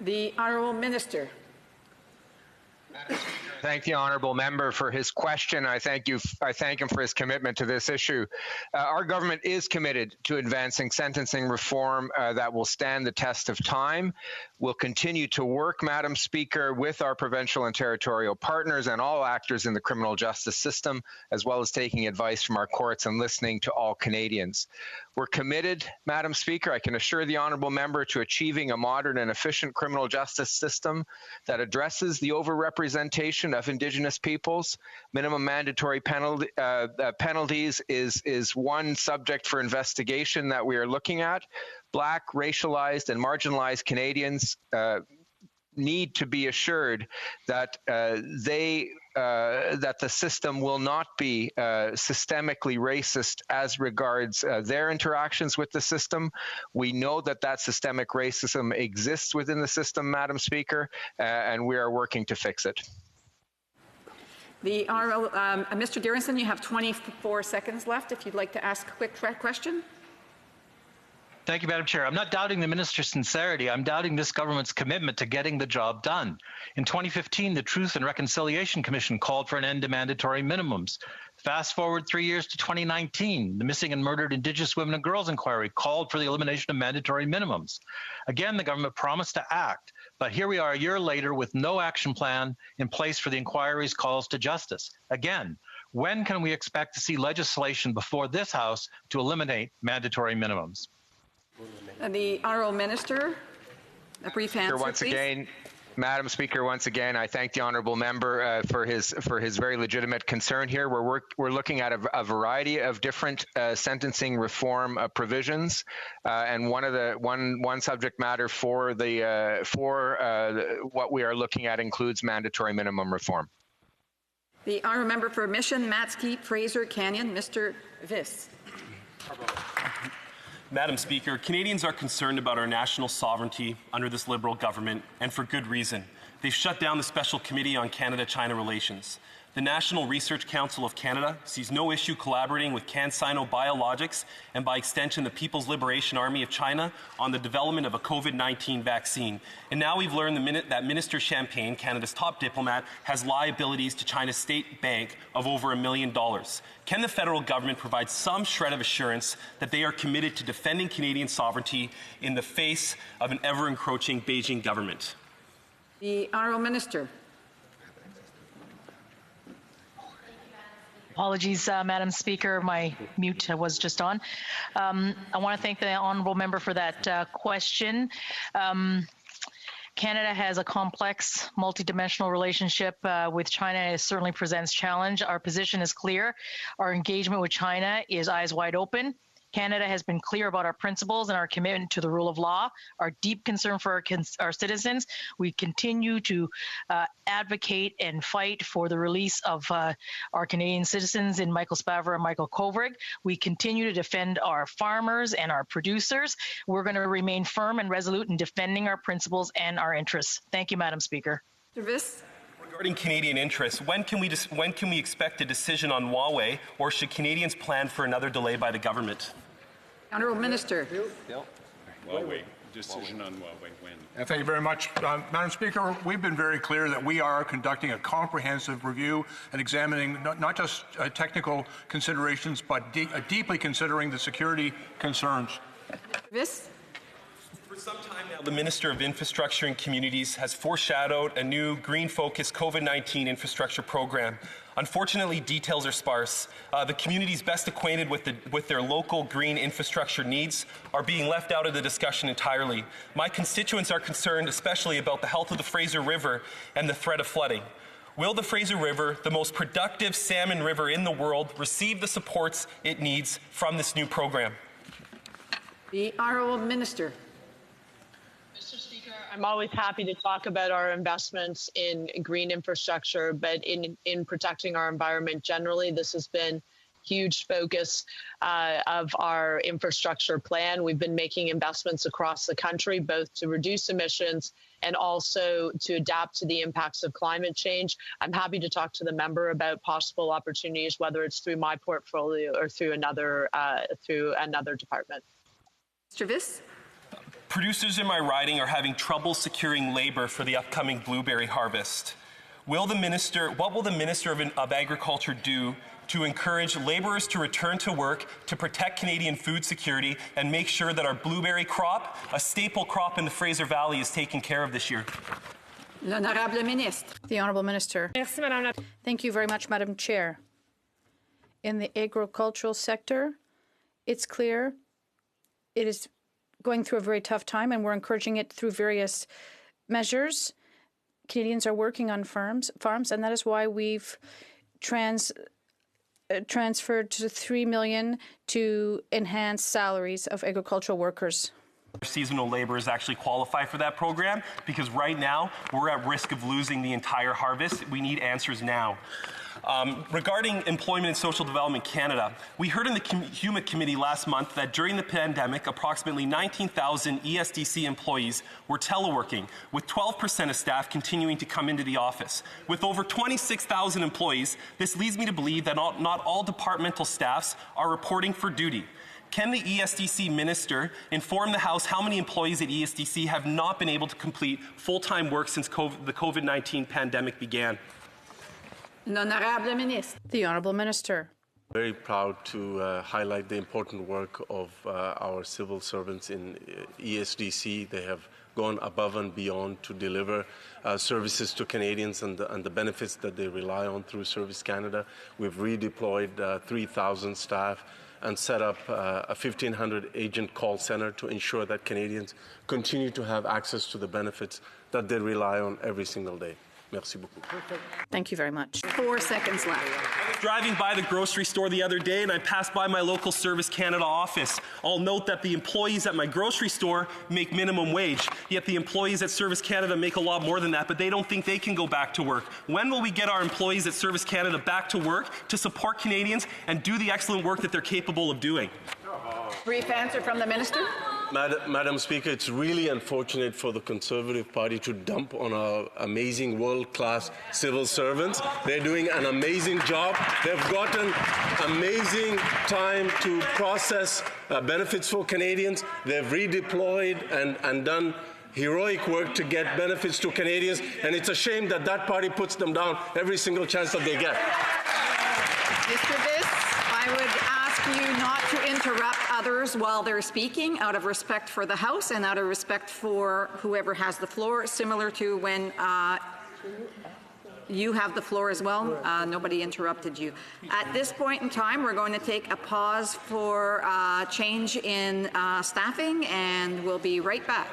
The Honourable Minister. Thank the honourable member for his question. I thank him for his commitment to this issue. Our government is committed to advancing sentencing reform that will stand the test of time. We'll continue to work, Madam Speaker, with our provincial and territorial partners and all actors in the criminal justice system, as well as taking advice from our courts and listening to all Canadians. We're committed, Madam Speaker, I can assure the honourable member, to achieving a modern and efficient criminal justice system that addresses the overrepresentation of Indigenous peoples. Minimum mandatory penalties is one subject for investigation that we are looking at. Black, racialized, and marginalized Canadians need to be assured that that the system will not be systemically racist as regards their interactions with the system. We know that that systemic racism exists within the system, Madam Speaker, and we are working to fix it. The Honourable Mr. Garrison, you have 24 seconds left if you'd like to ask a quick question. Thank you, Madam Chair. I'm not doubting the minister's sincerity. I'm doubting this government's commitment to getting the job done. In 2015, the Truth and Reconciliation Commission called for an end to mandatory minimums. Fast forward 3 years to 2019, the Missing and Murdered Indigenous Women and Girls Inquiry called for the elimination of mandatory minimums. Again, the government promised to act, but here we are a year later with no action plan in place for the inquiry's calls to justice. Again, when can we expect to see legislation before this House to eliminate mandatory minimums? The Honourable Minister, a brief answer, once please. Again, Madam Speaker, once again, I thank the honourable member for his very legitimate concern here. We're looking at a variety of different sentencing reform provisions, and one subject matter for what we are looking at includes mandatory minimum reform. The honourable member for Mission, Matskeet, Fraser, Canyon, Mr. Viss. Madam Speaker, Canadians are concerned about our national sovereignty under this Liberal government, and for good reason. They've shut down the Special Committee on Canada-China Relations. The National Research Council of Canada sees no issue collaborating with CanSino Biologics and, by extension, the People's Liberation Army of China on the development of a COVID-19 vaccine. And now we've learned that Minister Champagne, Canada's top diplomat, has liabilities to China's State Bank of over $1 million. Can the federal government provide some shred of assurance that they are committed to defending Canadian sovereignty in the face of an ever-encroaching Beijing government? The Honourable Minister. Apologies, Madam Speaker, my mute was just on. I want to thank the honourable member for that question. Canada has a complex, multidimensional relationship with China. It certainly presents challenge. Our position is clear. Our engagement with China is eyes wide open. Canada has been clear about our principles and our commitment to the rule of law, our deep concern for our citizens. We continue to advocate and fight for the release of our Canadian citizens in Michael Spavor and Michael Kovrig. We continue to defend our farmers and our producers. We're going to remain firm and resolute in defending our principles and our interests. Thank you, Madam Speaker. Mr. Viss. Regarding Canadian interests, when can we expect a decision on Huawei, or should Canadians plan for another delay by the government? Honourable Minister. Huawei. decision on Huawei when. Thank you very much. Madam Speaker, we've been very clear that we are conducting a comprehensive review and examining not just technical considerations, but deeply considering the security concerns. For some time now, the Minister of Infrastructure and Communities has foreshadowed a new green-focused COVID-19 infrastructure program. Unfortunately, details are sparse. The communities best acquainted with their local green infrastructure needs are being left out of the discussion entirely. My constituents are concerned especially about the health of the Fraser River and the threat of flooding. Will the Fraser River, the most productive salmon river in the world, receive the supports it needs from this new program? The Honourable Minister. Mr. Speaker, I'm always happy to talk about our investments in green infrastructure, but in protecting our environment generally, this has been huge focus of our infrastructure plan. We've been making investments across the country, both to reduce emissions and also to adapt to the impacts of climate change. I'm happy to talk to the member about possible opportunities, whether it's through my portfolio or through another department. Mr. Viss. Producers in my riding are having trouble securing labor for the upcoming blueberry harvest. What will the Minister of Agriculture do to encourage laborers to return to work, to protect Canadian food security, and make sure that our blueberry crop, a staple crop in the Fraser Valley, is taken care of this year? L'Honorable Ministre. The Honourable Minister. Thank you very much, Madam Chair. In the agricultural sector, it's clear it is going through a very tough time, and we're encouraging it through various measures. Canadians are working on farms, and that is why we've transferred to $3 million to enhance salaries of agricultural workers. Seasonal laborers actually qualify for that program, because right now we're at risk of losing the entire harvest. We need answers now. Regarding Employment and Social Development Canada, we heard in the HUMIC committee last month that during the pandemic, approximately 19,000 ESDC employees were teleworking, with 12% of staff continuing to come into the office. With over 26,000 employees, this leads me to believe that not all departmental staffs are reporting for duty. Can the ESDC minister inform the House how many employees at ESDC have not been able to complete full-time work since the COVID-19 pandemic began? L'Honorable Ministre. The Honourable Minister. Very proud to highlight the important work of our civil servants in ESDC. They have gone above and beyond to deliver services to Canadians and the benefits that they rely on through Service Canada. We've redeployed 3,000 staff and set up a 1,500 agent call center to ensure that Canadians continue to have access to the benefits that they rely on every single day. Merci beaucoup. Thank you very much. 4 seconds left. I was driving by the grocery store the other day and I passed by my local Service Canada office. I'll note that the employees at my grocery store make minimum wage, yet the employees at Service Canada make a lot more than that, but they don't think they can go back to work. When will we get our employees at Service Canada back to work to support Canadians and do the excellent work that they're capable of doing? Brief answer from the Minister. Madam Speaker, it's really unfortunate for the Conservative Party to dump on our amazing world-class civil servants. They're doing an amazing job. They've gotten amazing time to process benefits for Canadians. They've redeployed and done heroic work to get benefits to Canadians, and it's a shame that that party puts them down every single chance that they get. Mr. Viss, I would ask you not to interrupt others while they're speaking, out of respect for the House and out of respect for whoever has the floor, similar to when you have the floor as well. Nobody interrupted you. At this point in time, we're going to take a pause for change in staffing, and we'll be right back.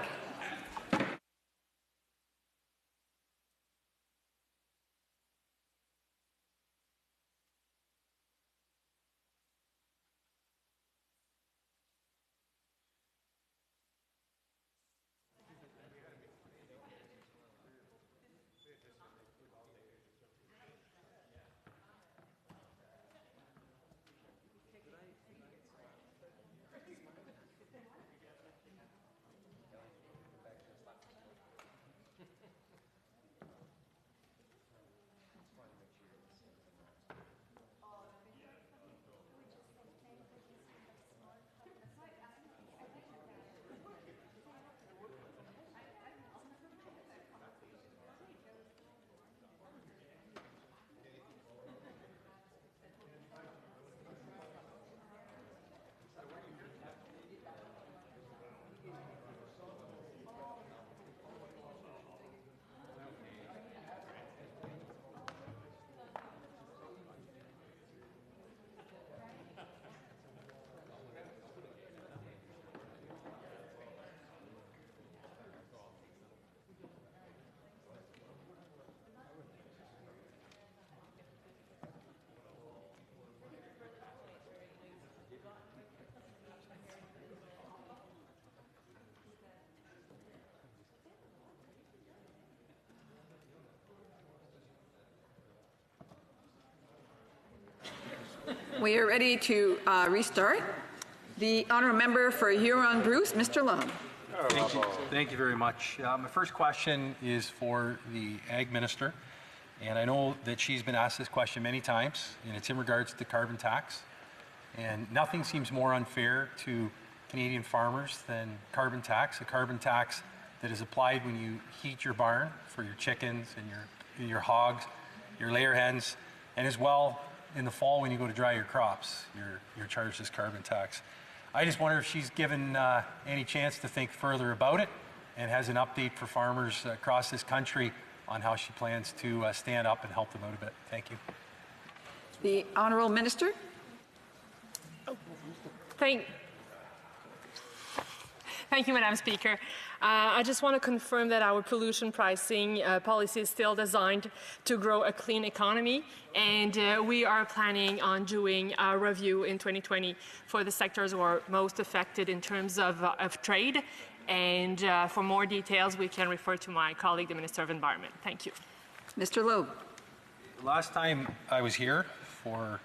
We are ready to restart. The honourable member for Huron-Bruce, Mr. Long. Thank you very much. My first question is for the Ag Minister, and I know that she's been asked this question many times, and it's in regards to carbon tax. And nothing seems more unfair to Canadian farmers than carbon tax, a carbon tax that is applied when you heat your barn for your chickens and your hogs, your layer hens, and as well in the fall when you go to dry your crops, you're charged this carbon tax. I just wonder if she's given any chance to think further about it and has an update for farmers across this country on how she plans to stand up and help them out a bit. Thank you. The Honourable Minister. Thank you, Madam Speaker. I just want to confirm that our pollution pricing policy is still designed to grow a clean economy, and we are planning on doing a review in 2020 for the sectors who are most affected in terms of trade. And for more details, we can refer to my colleague, the Minister of Environment. Thank you. Mr. Loeb. Last time I was here for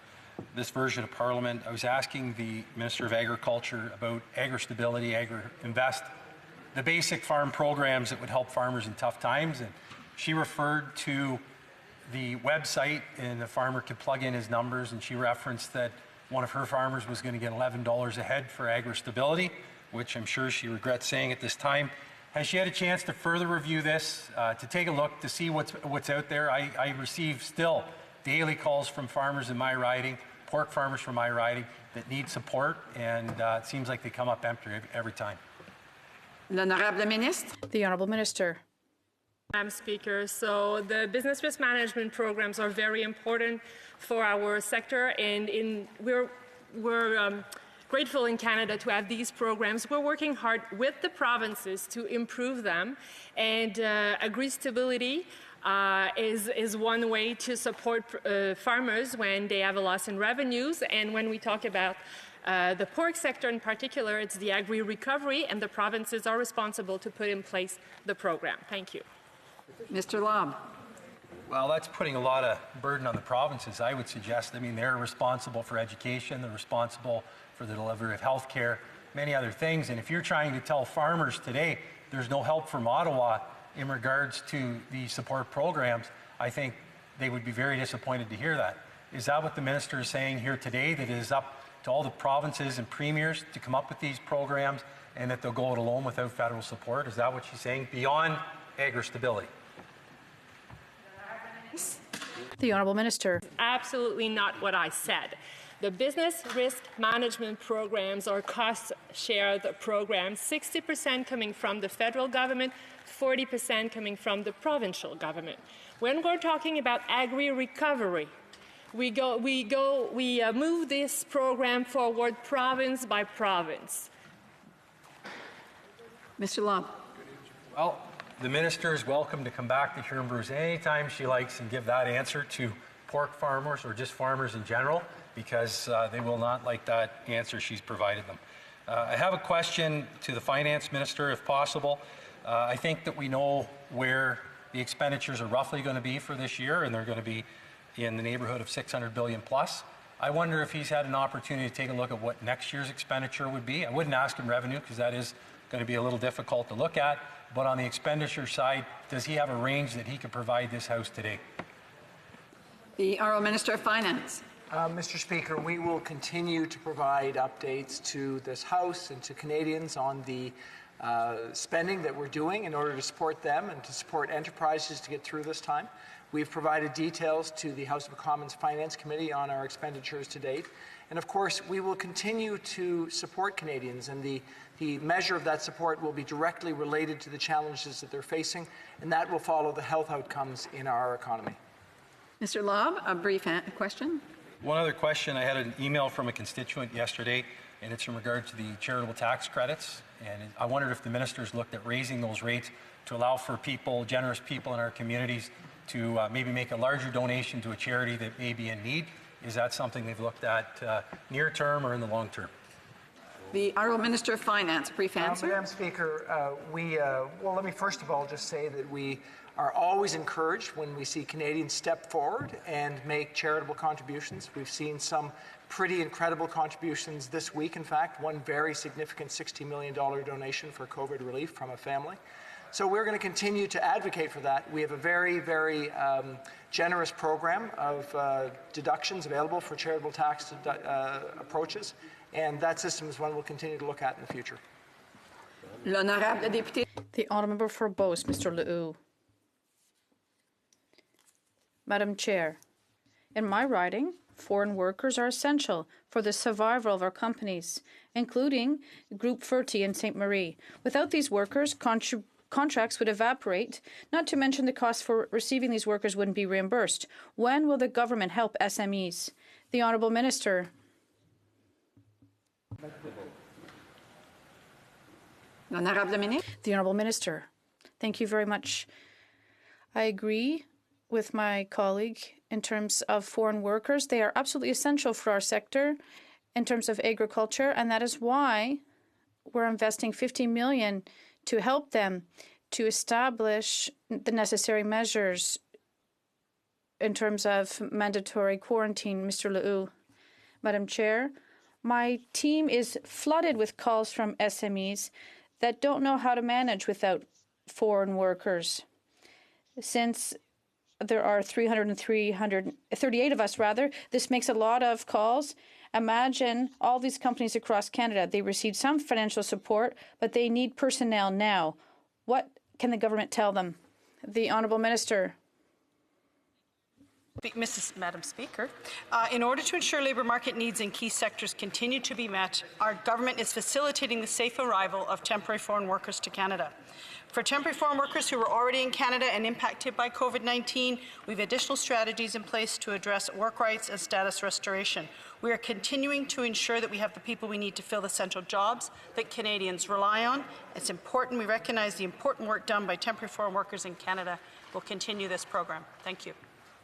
this version of Parliament, I was asking the Minister of Agriculture about AgriStability, AgriInvest, the basic farm programs that would help farmers in tough times. And she referred to the website, and the farmer could plug in his numbers, and she referenced that one of her farmers was going to get $11 a head for AgriStability, which I'm sure she regrets saying at this time. Has she had a chance to further review this, to take a look, to see what's out there? I receive still daily calls from farmers in my riding, pork farmers from my riding, that need support, and it seems like they come up empty every time. L'Honorable Ministre. The Honourable Minister. Madam Speaker, so the business risk management programs are very important for our sector, and we're grateful in Canada to have these programs. We're working hard with the provinces to improve them, and AgriStability is one way to support farmers when they have a loss in revenues. And when we talk about the pork sector in particular, it's the agri-recovery, and the provinces are responsible to put in place the program. Thank you. Mr. Lobb. Well, that's putting a lot of burden on the provinces, I would suggest. I mean, they're responsible for education, they're responsible for the delivery of health care, many other things. And if you're trying to tell farmers today there's no help from Ottawa in regards to the support programs, I think they would be very disappointed to hear that. Is that what the minister is saying here today, that it is up to all the provinces and premiers to come up with these programs and that they'll go it alone without federal support? Is that what she's saying, beyond AgriStability? The Honourable Minister. Absolutely not what I said. The business risk management programs are cost-shared programs, 60% coming from the federal government, 40% coming from the provincial government. When we're talking about agri-recovery, we move this program forward province by province. Mr. Lobb. Well, the minister is welcome to come back to Huron-Bruce anytime she likes and give that answer to pork farmers or just farmers in general, because they will not like that answer she's provided them. I have a question to the finance minister, if possible. I think that we know where the expenditures are roughly going to be for this year, and they're going to be in the neighborhood of $600 billion plus. I wonder if he's had an opportunity to take a look at what next year's expenditure would be. I wouldn't ask him revenue, because that is going to be a little difficult to look at, but on the expenditure side, does he have a range that he could provide this House today? The Honourable Minister of Finance. Mr. Speaker, we will continue to provide updates to this House and to Canadians on the spending that we're doing in order to support them and to support enterprises to get through this time. We've provided details to the House of Commons Finance Committee on our expenditures to date. And of course, we will continue to support Canadians, and the measure of that support will be directly related to the challenges that they're facing, and that will follow the health outcomes in our economy. Mr. Lobb, a brief question. One other question. I had an email from a constituent yesterday, and it's in regard to the charitable tax credits. And I wondered if the ministers looked at raising those rates to allow for people, generous people in our communities, to maybe make a larger donation to a charity that may be in need. Is that something they've looked at near term or in the long term? The Honourable Minister of Finance, brief answer. Madam Speaker, well, let me first of all just say that we are always encouraged when we see Canadians step forward and make charitable contributions. We've seen some pretty incredible contributions this week, in fact, one very significant $60 million donation for COVID relief from a family. So we're going to continue to advocate for that. We have a very, very generous program of deductions available for charitable tax approaches, and that system is one we'll continue to look at in the future. The honourable member for Beauce, Mr. Lehoux. Madam Chair, in my riding, foreign workers are essential for the survival of our companies, including Groupe Ferty in St. Marie. Without these workers, contracts would evaporate, not to mention the cost for receiving these workers wouldn't be reimbursed. When will the government help SMEs? The Honourable Minister. The Honourable Minister. Thank you very much. I agree with my colleague in terms of foreign workers. They are absolutely essential for our sector in terms of agriculture, and that is why we're investing $50 million to help them to establish the necessary measures in terms of mandatory quarantine. Mr. Lehoux. Madam Chair, my team is flooded with calls from SMEs that don't know how to manage without foreign workers. Since there are 338 of us, this makes a lot of calls. Imagine all these companies across Canada. They receive some financial support, but they need personnel now. What can the government tell them? The Honourable Minister. Madam Speaker, in order to ensure labour market needs in key sectors continue to be met, our government is facilitating the safe arrival of temporary foreign workers to Canada. For temporary foreign workers who are already in Canada and impacted by COVID-19, we have additional strategies in place to address work rights and status restoration. We are continuing to ensure that we have the people we need to fill the essential jobs that Canadians rely on. It's important we recognize the important work done by temporary foreign workers in Canada. We'll continue this program. Thank you.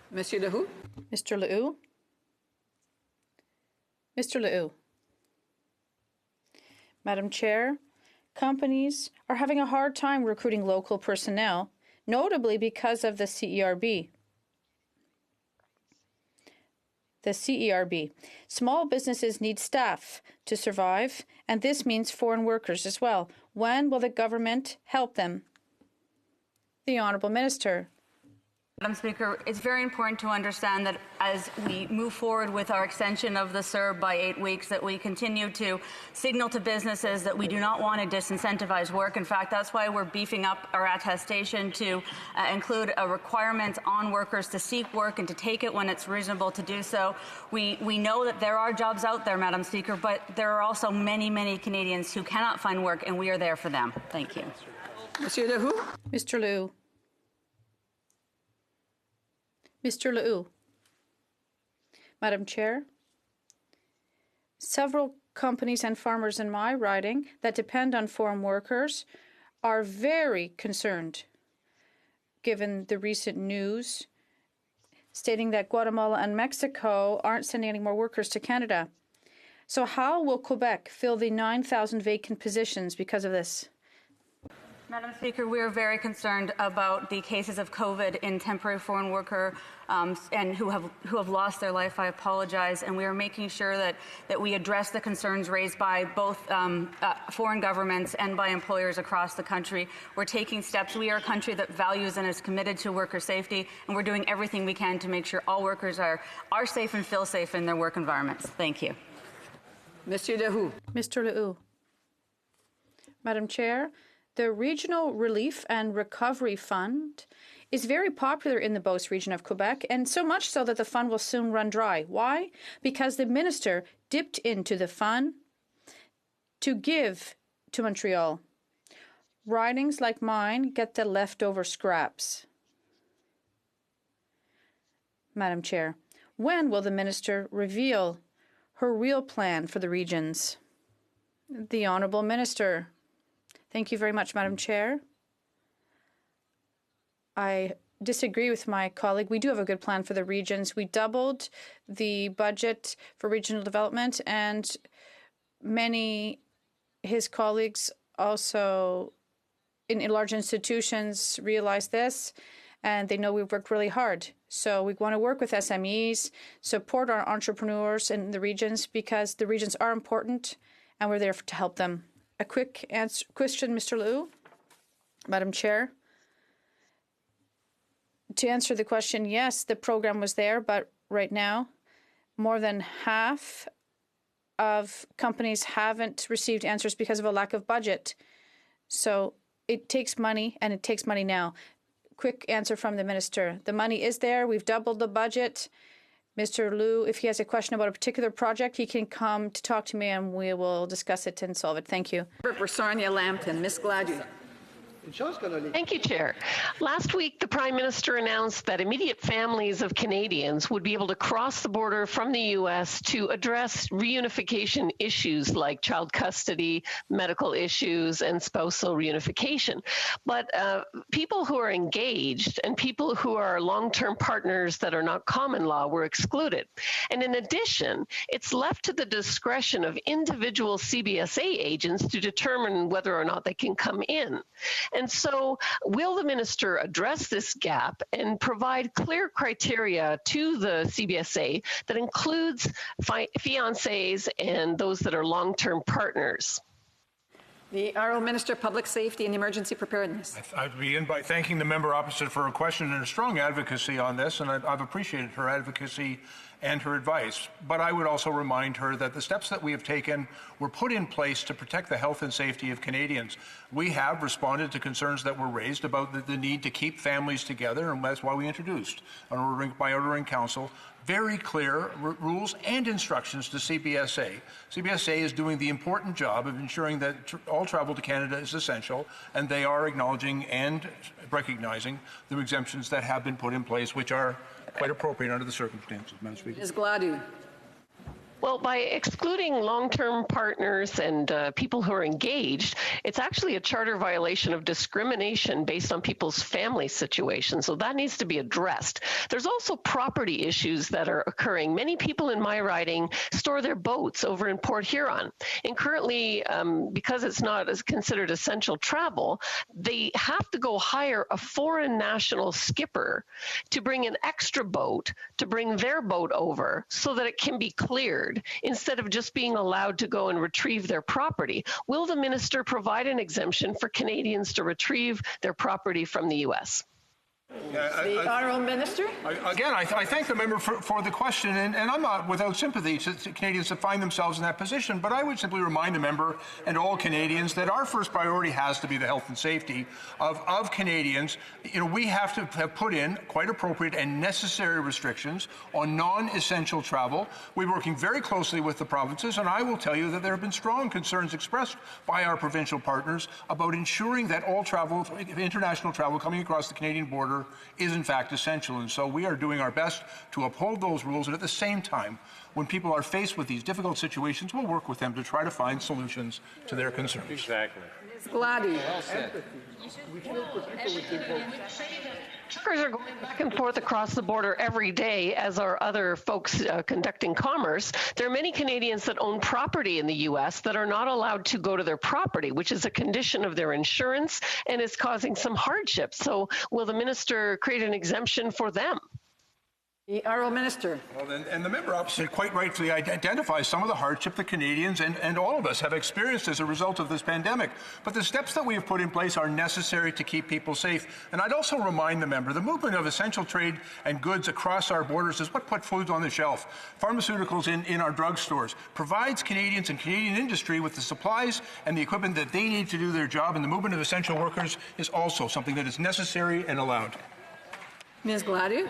Monsieur Lehoux. Mr. Lehoux. Mr. Lehoux. Madam Chair, companies are having a hard time recruiting local personnel, notably because of the CERB. The CERB. Small businesses need staff to survive, and this means foreign workers as well. When will the government help them? The Honourable Minister. Madam Speaker, it's very important to understand that as we move forward with our extension of the CERB by 8 weeks, that we continue to signal to businesses that we do not want to disincentivize work. In fact, that's why we're beefing up our attestation to include a requirement on workers to seek work and to take it when it's reasonable to do so. We know that there are jobs out there, Madam Speaker, but there are also many, many Canadians who cannot find work, and we are there for them. Thank you. Monsieur Lehoux. Mr. Lehoux. Mr. Lehoux. Madam Chair, several companies and farmers in my riding that depend on foreign workers are very concerned, given the recent news stating that Guatemala and Mexico aren't sending any more workers to Canada. So how will Quebec fill the 9,000 vacant positions because of this? Madam Speaker, we are very concerned about the cases of COVID in temporary foreign worker and who have lost their life. I apologize, and we are making sure that we address the concerns raised by both foreign governments and by employers across the country. We're taking steps. We are a country that values and is committed to worker safety, and we're doing everything we can to make sure all workers are safe and feel safe in their work environments. Thank you. Monsieur Lehoux. Mr. Lehoux. Madam Chair, the Regional Relief and Recovery Fund is very popular in the Beauce region of Quebec, and so much so that the fund will soon run dry. Why? Because the minister dipped into the fund to give to Montreal. Ridings like mine get the leftover scraps. Madam Chair, when will the minister reveal her real plan for the regions? The Honourable Minister. Thank you very much, Madam Chair. I disagree with my colleague. We do have a good plan for the regions. We doubled the budget for regional development, and his colleagues also in large institutions realize this, and they know we've worked really hard. So we want to work with SMEs, support our entrepreneurs in the regions, because the regions are important, and we're there to help them. A quick question, Mr. Liu, Madam Chair. To answer the question, yes, the program was there, but right now, more than half of companies haven't received answers because of a lack of budget. So it takes money, and it takes money now. Quick answer from the minister. The money is there. We've doubled the budget. Mr. Liu, if he has a question about a particular project, he can come to talk to me, and we will discuss it and solve it. Thank you. For Sarnia-Lambton, Ms. Gladue. Thank you, Chair. Last week, the Prime Minister announced that immediate families of Canadians would be able to cross the border from the U.S. to address reunification issues like child custody, medical issues, and spousal reunification. But people who are engaged and people who are long-term partners that are not common law were excluded. And in addition, it's left to the discretion of individual CBSA agents to determine whether or not they can come in. And so will the minister address this gap and provide clear criteria to the CBSA that includes fiancés and those that are long-term partners? The Honourable Minister of Public Safety and Emergency Preparedness. I'd begin by thanking the member opposite for her question and her strong advocacy on this, and I've appreciated her advocacy and her advice. But I would also remind her that the steps that we have taken were put in place to protect the health and safety of Canadians. We have responded to concerns that were raised about the need to keep families together, and that's why we introduced, by ordering council, very clear rules and instructions to CBSA. CBSA is doing the important job of ensuring that all travel to Canada is essential, and they are acknowledging and recognizing the exemptions that have been put in place, which are quite appropriate under the circumstances, Madam Speaker. Ms. Gladue. Well, by excluding long-term partners and people who are engaged, it's actually a charter violation of discrimination based on people's family situations. So that needs to be addressed. There's also property issues that are occurring. Many people in my riding store their boats over in Port Huron. And currently, because it's not as considered essential travel, they have to go hire a foreign national skipper to bring an extra boat to bring their boat over so that it can be cleared, instead of just being allowed to go and retrieve their property. Will the minister provide an exemption for Canadians to retrieve their property from the U.S.? The Honourable Minister. I thank the member for the question, and I'm not without sympathy to Canadians that find themselves in that position, but I would simply remind the member and all Canadians that our first priority has to be the health and safety of Canadians. You know, we have to have put in quite appropriate and necessary restrictions on non-essential travel. We're working very closely with the provinces, and I will tell you that there have been strong concerns expressed by our provincial partners about ensuring that all travel, international travel coming across the Canadian border, is in fact essential. And so we are doing our best to uphold those rules, and at the same time, when people are faced with these difficult situations, we'll work with them to try to find solutions to their concerns. Exactly. Ms. Gladue. Well said. Truckers are going back and forth across the border every day, as are other folks conducting commerce. There are many Canadians that own property in the U.S. that are not allowed to go to their property, which is a condition of their insurance and is causing some hardship. So will the minister create an exemption for them? The Honourable Minister. Well, and the member opposite quite rightfully identifies some of the hardship that Canadians and all of us have experienced as a result of this pandemic. But the steps that we have put in place are necessary to keep people safe. And I'd also remind the member, the movement of essential trade and goods across our borders is what put food on the shelf. Pharmaceuticals in our drugstores provides Canadians and Canadian industry with the supplies and the equipment that they need to do their job. And the movement of essential workers is also something that is necessary and allowed. Ms. Gladue.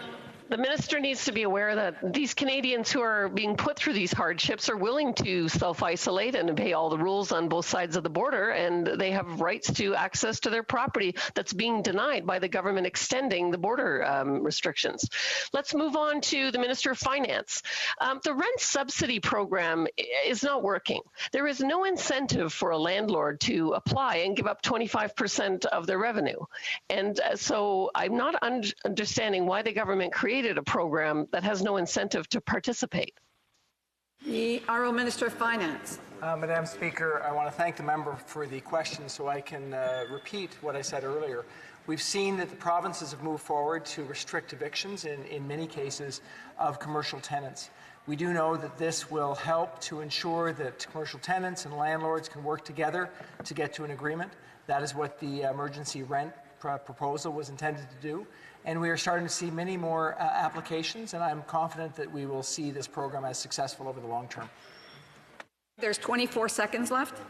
The minister needs to be aware that these Canadians who are being put through these hardships are willing to self-isolate and obey all the rules on both sides of the border, and they have rights to access to their property that's being denied by the government extending the border restrictions. Let's move on to the Minister of Finance. The rent subsidy program is not working. There is no incentive for a landlord to apply and give up 25% of their revenue. And so I'm not understanding why the government created a program that has no incentive to participate. The Honourable Minister of Finance. Madam Speaker, I want to thank the member for the question so I can repeat what I said earlier. We've seen that the provinces have moved forward to restrict evictions in many cases of commercial tenants. We do know that this will help to ensure that commercial tenants and landlords can work together to get to an agreement. That is what the emergency rent proposal was intended to do. And we are starting to see many more applications, and I'm confident that we will see this program as successful over the long term. There's 24 seconds left.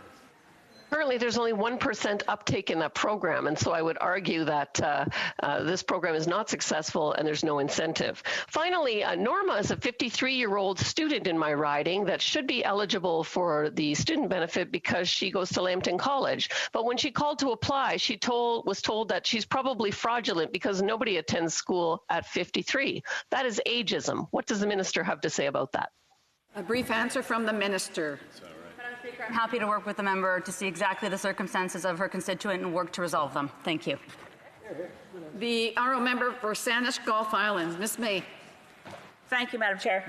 Currently, there's only 1% uptake in that program, and so I would argue that this program is not successful and there's no incentive. Finally, Norma is a 53-year-old student in my riding that should be eligible for the student benefit because she goes to Lambton College. But when she called to apply, she was told that she's probably fraudulent because nobody attends school at 53. That is ageism. What does the minister have to say about that? A brief answer from the minister. I'm happy to work with the member to see exactly the circumstances of her constituent and work to resolve them. Thank you. The honourable member for Saanich Gulf Islands, Ms. May. Thank you, Madam Chair.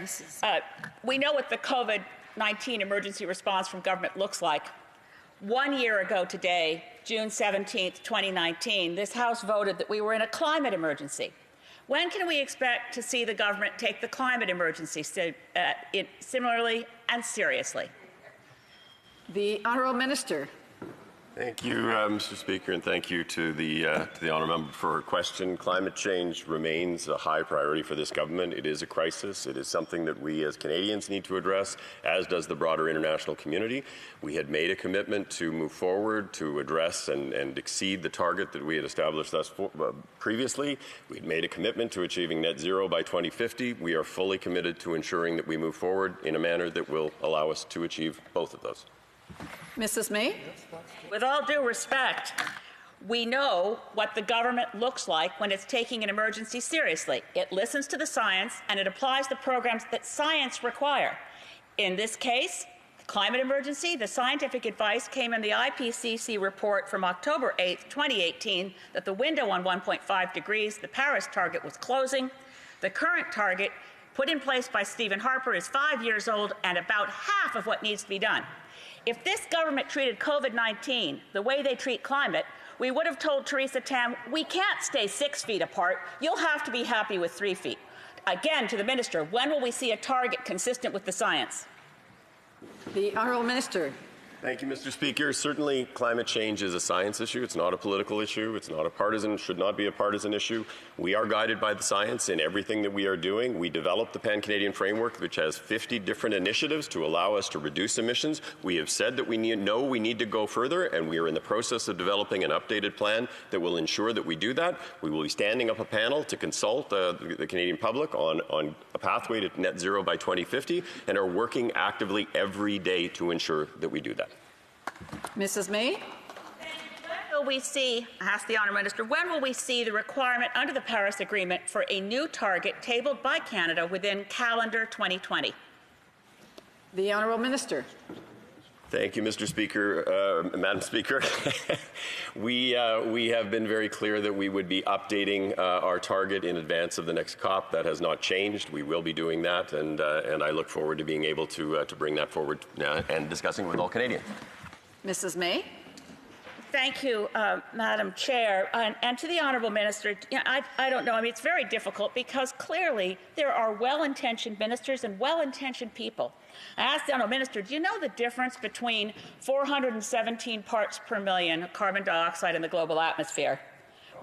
We know what the COVID-19 emergency response from government looks like. 1 year ago today, June 17th, 2019, this House voted that we were in a climate emergency. When can we expect to see the government take the climate emergency similarly and seriously? The honourable minister. Thank you, Mr. Speaker, and thank you to the honourable member for her question. Climate change remains a high priority for this government. It is a crisis. It is something that we as Canadians need to address, as does the broader international community. We had made a commitment to move forward to address and exceed the target that we had established previously. We had made a commitment to achieving net zero by 2050. We are fully committed to ensuring that we move forward in a manner that will allow us to achieve both of those. Mrs. May? With all due respect, we know what the government looks like when it's taking an emergency seriously. It listens to the science and it applies the programs that science require. In this case, climate emergency, the scientific advice came in the IPCC report from October 8th, 2018, that the window on 1.5 degrees, the Paris target, was closing. The current target put in place by Stephen Harper is 5 years old and about half of what needs to be done. If this government treated COVID-19 the way they treat climate, we would have told Theresa Tam, we can't stay 6 feet apart. You'll have to be happy with 3 feet. Again, to the minister, when will we see a target consistent with the science? The honourable minister. Thank you, Mr. Speaker. Certainly, climate change is a science issue. It's not a political issue. It's not a partisan, should not be a partisan issue. We are guided by the science in everything that we are doing. We developed the Pan-Canadian Framework, which has 50 different initiatives to allow us to reduce emissions. We have said that we need to go further, and we are in the process of developing an updated plan that will ensure that we do that. We will be standing up a panel to consult the Canadian public on a pathway to net zero by 2050, and are working actively every day to ensure that we do that. Mrs. May? When will we see, I ask the honourable minister, when will we see the requirement under the Paris Agreement for a new target tabled by Canada within calendar 2020? The honourable minister. Thank you, Mr. Speaker. Madam Speaker, we have been very clear that we would be updating our target in advance of the next COP. That has not changed. We will be doing that, and I look forward to being able to bring that forward and discussing with all Canadians. Mrs. May? Thank you, Madam Chair. And to the honourable minister, I don't know. I mean, it's very difficult because clearly there are well-intentioned ministers and well-intentioned people. I asked the honourable minister, do you know the difference between 417 parts per million of carbon dioxide in the global atmosphere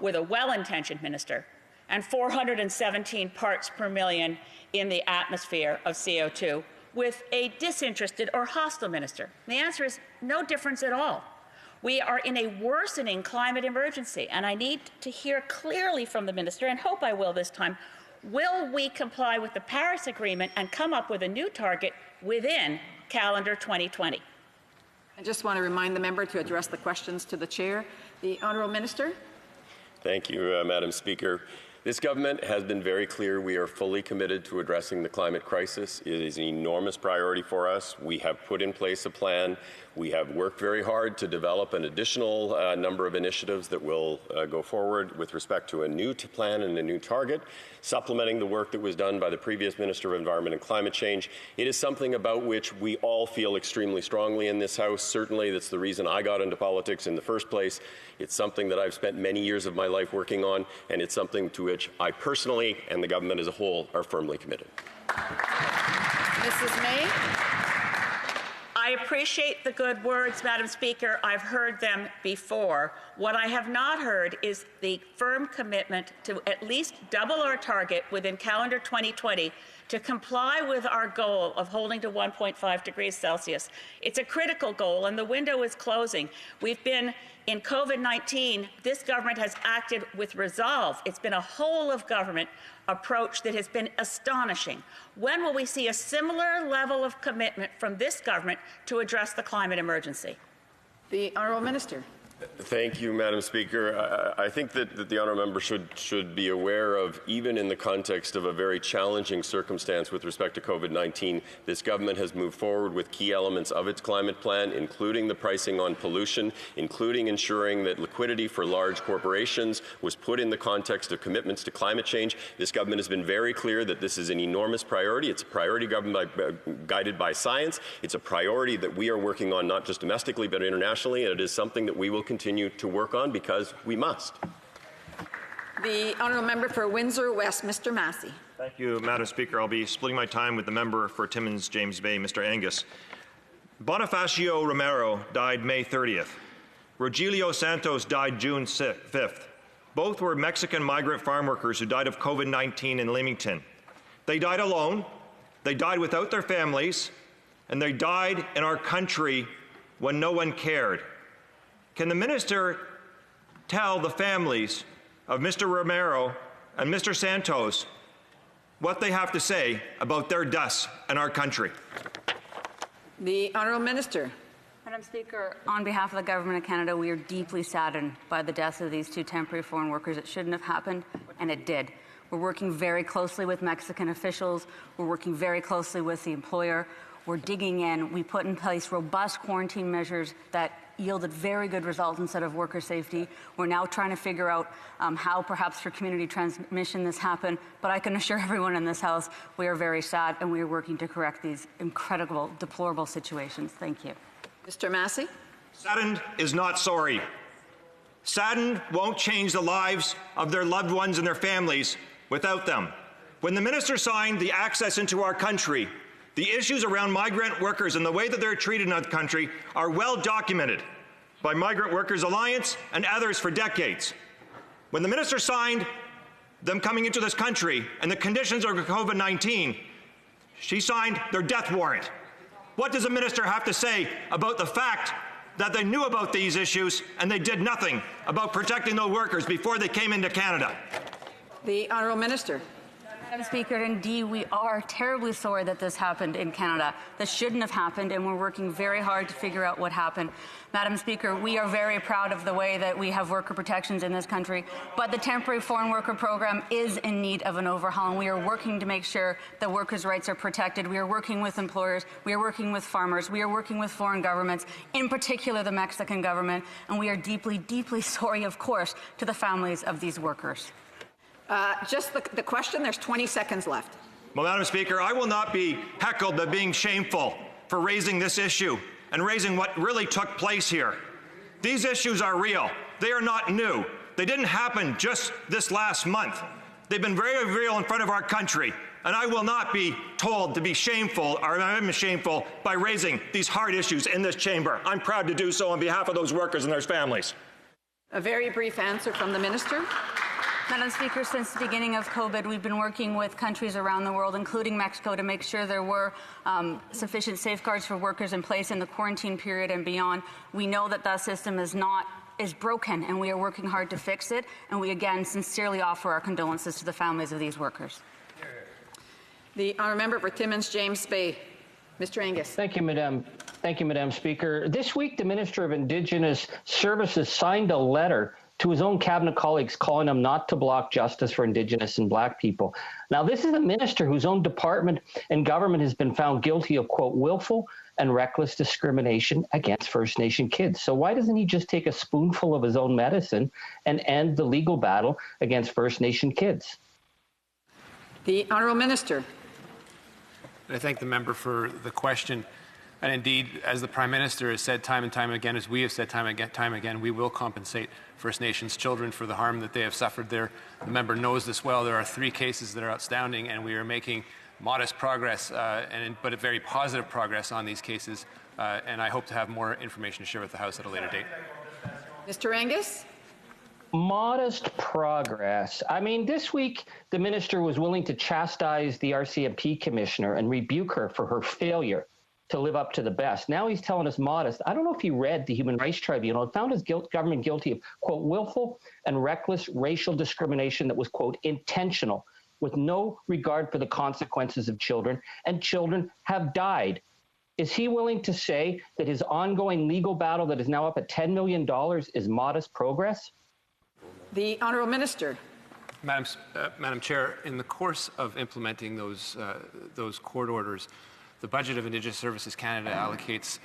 with a well-intentioned minister and 417 parts per million in the atmosphere of CO2 with a disinterested or hostile minister? And the answer is no difference at all. We are in a worsening climate emergency, and I need to hear clearly from the minister, and hope I will this time, will we comply with the Paris Agreement and come up with a new target within calendar 2020? I just want to remind the member to address the questions to the chair. The honourable minister. Thank you, Madam Speaker. This government has been very clear we are fully committed to addressing the climate crisis. It is an enormous priority for us. We have put in place a plan. We have worked very hard to develop an additional number of initiatives that will go forward with respect to a new plan and a new target, supplementing the work that was done by the previous Minister of Environment and Climate Change. It is something about which we all feel extremely strongly in this House. Certainly, that's the reason I got into politics in the first place. It's something that I've spent many years of my life working on, and it's something to which I personally and the government as a whole are firmly committed. Mrs. May. I appreciate the good words, Madam Speaker. I've heard them before. What I have not heard is the firm commitment to at least double our target within calendar 2020 to comply with our goal of holding to 1.5 degrees Celsius. It's a critical goal, and the window is closing. We've been in COVID-19, this government has acted with resolve. It's been a whole-of-government approach that has been astonishing. When will we see a similar level of commitment from this government to address the climate emergency? The Honourable Minister. Thank you, Madam Speaker. I think that the honourable member should be aware of, even in the context of a very challenging circumstance with respect to COVID-19, this government has moved forward with key elements of its climate plan, including the pricing on pollution, including ensuring that liquidity for large corporations was put in the context of commitments to climate change. This government has been very clear that this is an enormous priority. It's a priority guided by science. It's a priority that we are working on not just domestically but internationally, and it is something that we will continue to work on because we must. The Honourable Member for Windsor West, Mr. Massey. Thank you, Madam Speaker. I'll be splitting my time with the member for Timmins James Bay, Mr. Angus. Bonifacio Romero died May 30th. Rogelio Santos died June 5th. Both were Mexican migrant farm workers who died of COVID-19 in Leamington. They died alone, they died without their families, and they died in our country when no one cared. Can the minister tell the families of Mr. Romero and Mr. Santos what they have to say about their deaths in our country? The Honourable Minister. Madam Speaker, on behalf of the Government of Canada, we are deeply saddened by the deaths of these two temporary foreign workers. It shouldn't have happened, and it did. We're working very closely with Mexican officials. We're working very closely with the employer. We're digging in. We put in place robust quarantine measures that yielded very good results instead of worker safety. We're now trying to figure out how perhaps for community transmission this happened, but I can assure everyone in this House we are very sad and we are working to correct these incredible, deplorable situations. Thank you. Mr. Massey. Saddened is not sorry. Saddened won't change the lives of their loved ones and their families without them. When the minister signed the access into our country, the issues around migrant workers and the way that they're treated in our country are well documented by Migrant Workers Alliance and others for decades. When the minister signed them coming into this country and the conditions of COVID-19, she signed their death warrant. What does the minister have to say about the fact that they knew about these issues and they did nothing about protecting those workers before they came into Canada? The Honourable Minister. Madam Speaker, indeed, we are terribly sorry that this happened in Canada. This shouldn't have happened, and we're working very hard to figure out what happened. Madam Speaker, we are very proud of the way that we have worker protections in this country, but the temporary foreign worker program is in need of an overhaul, and we are working to make sure that workers' rights are protected. We are working with employers, we are working with farmers, we are working with foreign governments, in particular the Mexican government, and we are deeply, deeply sorry, of course, to the families of these workers. Just the question, there's 20 seconds left. Well, Madam Speaker, I will not be heckled by being shameful for raising this issue and raising what really took place here. These issues are real. They are not new. They didn't happen just this last month. They've been very real in front of our country, and I will not be told to be shameful, or I'm shameful, by raising these hard issues in this chamber. I'm proud to do so on behalf of those workers and their families. A very brief answer from the Minister. Madam Speaker, since the beginning of COVID, we've been working with countries around the world, including Mexico, to make sure there were sufficient safeguards for workers in place in the quarantine period and beyond. We know that that system is broken, and we are working hard to fix it. And we again sincerely offer our condolences to the families of these workers. The honourable member for Timmins James Bay, Mr. Angus. Thank you, Madam Speaker. This week, the Minister of Indigenous Services signed a letter to his own cabinet colleagues, calling them not to block justice for Indigenous and Black people. Now, this is a minister whose own department and government has been found guilty of, quote, willful and reckless discrimination against First Nation kids. So why doesn't he just take a spoonful of his own medicine and end the legal battle against First Nation kids? The Honourable Minister. I thank the member for the question. And indeed, as the Prime Minister has said time and time again, as we have said time again, we will compensate First Nations children for the harm that they have suffered there. The member knows this well. There are 3 cases that are outstanding, and we are making modest progress, but a very positive progress on these cases. And I hope to have more information to share with the House at a later date. Mr. Angus? Modest progress. I mean, this week, the minister was willing to chastise the RCMP commissioner and rebuke her for her failure to live up to the best. Now he's telling us modest. I don't know if you read the Human Rights Tribunal. It found his government guilty of, quote, willful and reckless racial discrimination that was, quote, intentional, with no regard for the consequences of children, and children have died. Is he willing to say that his ongoing legal battle that is now up at $10 million is modest progress? The Honourable Minister. Madam Chair, in the course of implementing those court orders, the budget of Indigenous Services Canada allocates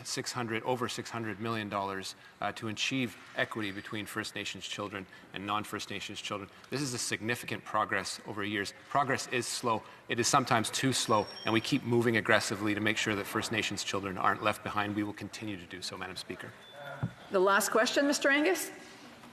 over $600 million to achieve equity between First Nations children and non-First Nations children. This is a significant progress over years. Progress is slow. It is sometimes too slow, and we keep moving aggressively to make sure that First Nations children aren't left behind. We will continue to do so, Madam Speaker. The last question, Mr. Angus.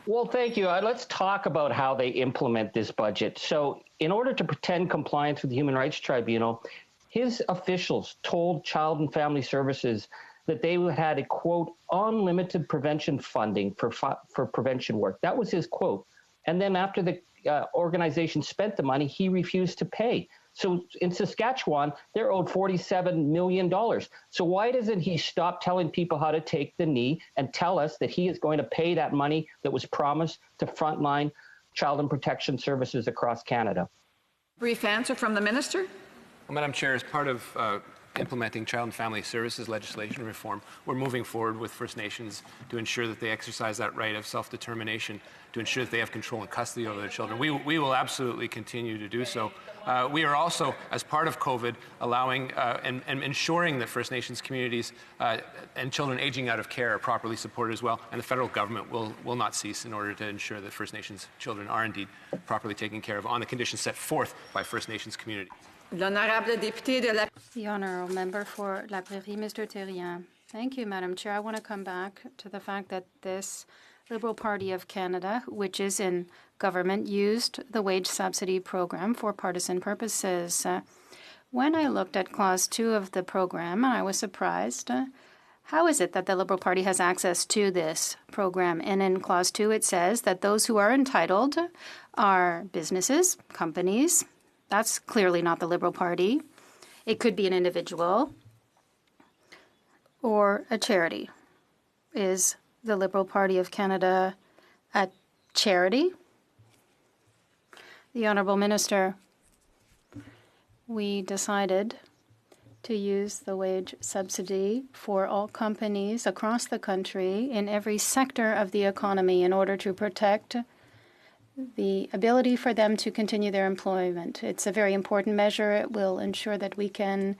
Well, thank you. Let's talk about how they implement this budget. So in order to pretend compliance with the Human Rights Tribunal, his officials told Child and Family Services that they had a, quote, unlimited prevention funding for prevention work. That was his quote. And then after the organization spent the money, he refused to pay. So in Saskatchewan, they're owed $47 million. So why doesn't he stop telling people how to take the knee and tell us that he is going to pay that money that was promised to frontline child and protection services across Canada? Brief answer from the Minister. Well, Madam Chair, as part of implementing Child and Family Services legislation reform, we're moving forward with First Nations to ensure that they exercise that right of self-determination, to ensure that they have control and custody over their children. We will absolutely continue to do so. We are also, as part of COVID, allowing and ensuring that First Nations communities and children aging out of care are properly supported as well, and the federal government will not cease in order to ensure that First Nations children are indeed properly taken care of on the conditions set forth by First Nations communities. The Honourable Member for La Prairie, Mr. Therrien. Thank you, Madam Chair. I want to come back to the fact that this Liberal Party of Canada, which is in government, used the wage subsidy program for partisan purposes. When I looked at Clause 2 of the program, I was surprised. How is it that the Liberal Party has access to this program? And in Clause 2, it says that those who are entitled are businesses, companies. That's clearly not the Liberal Party. It could be an individual or a charity. Is the Liberal Party of Canada a charity? The Honourable Minister, we decided to use the wage subsidy for all companies across the country in every sector of the economy in order to protect the ability for them to continue their employment. It's a very important measure. It will ensure that we can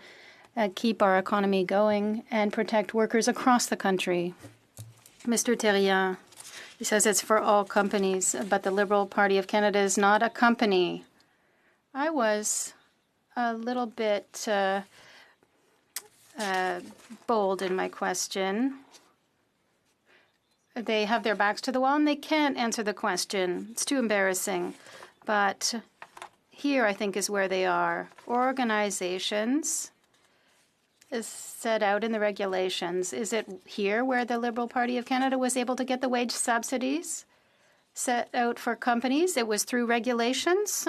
keep our economy going and protect workers across the country. Mr. Therrien, he says it's for all companies, but the Liberal Party of Canada is not a company. I was a little bit bold in my question. They have their backs to the wall and they can't answer the question. It's too embarrassing. But here, I think, is where they are. Organizations is set out in the regulations. Is it here where the Liberal Party of Canada was able to get the wage subsidies set out for companies? It was through regulations?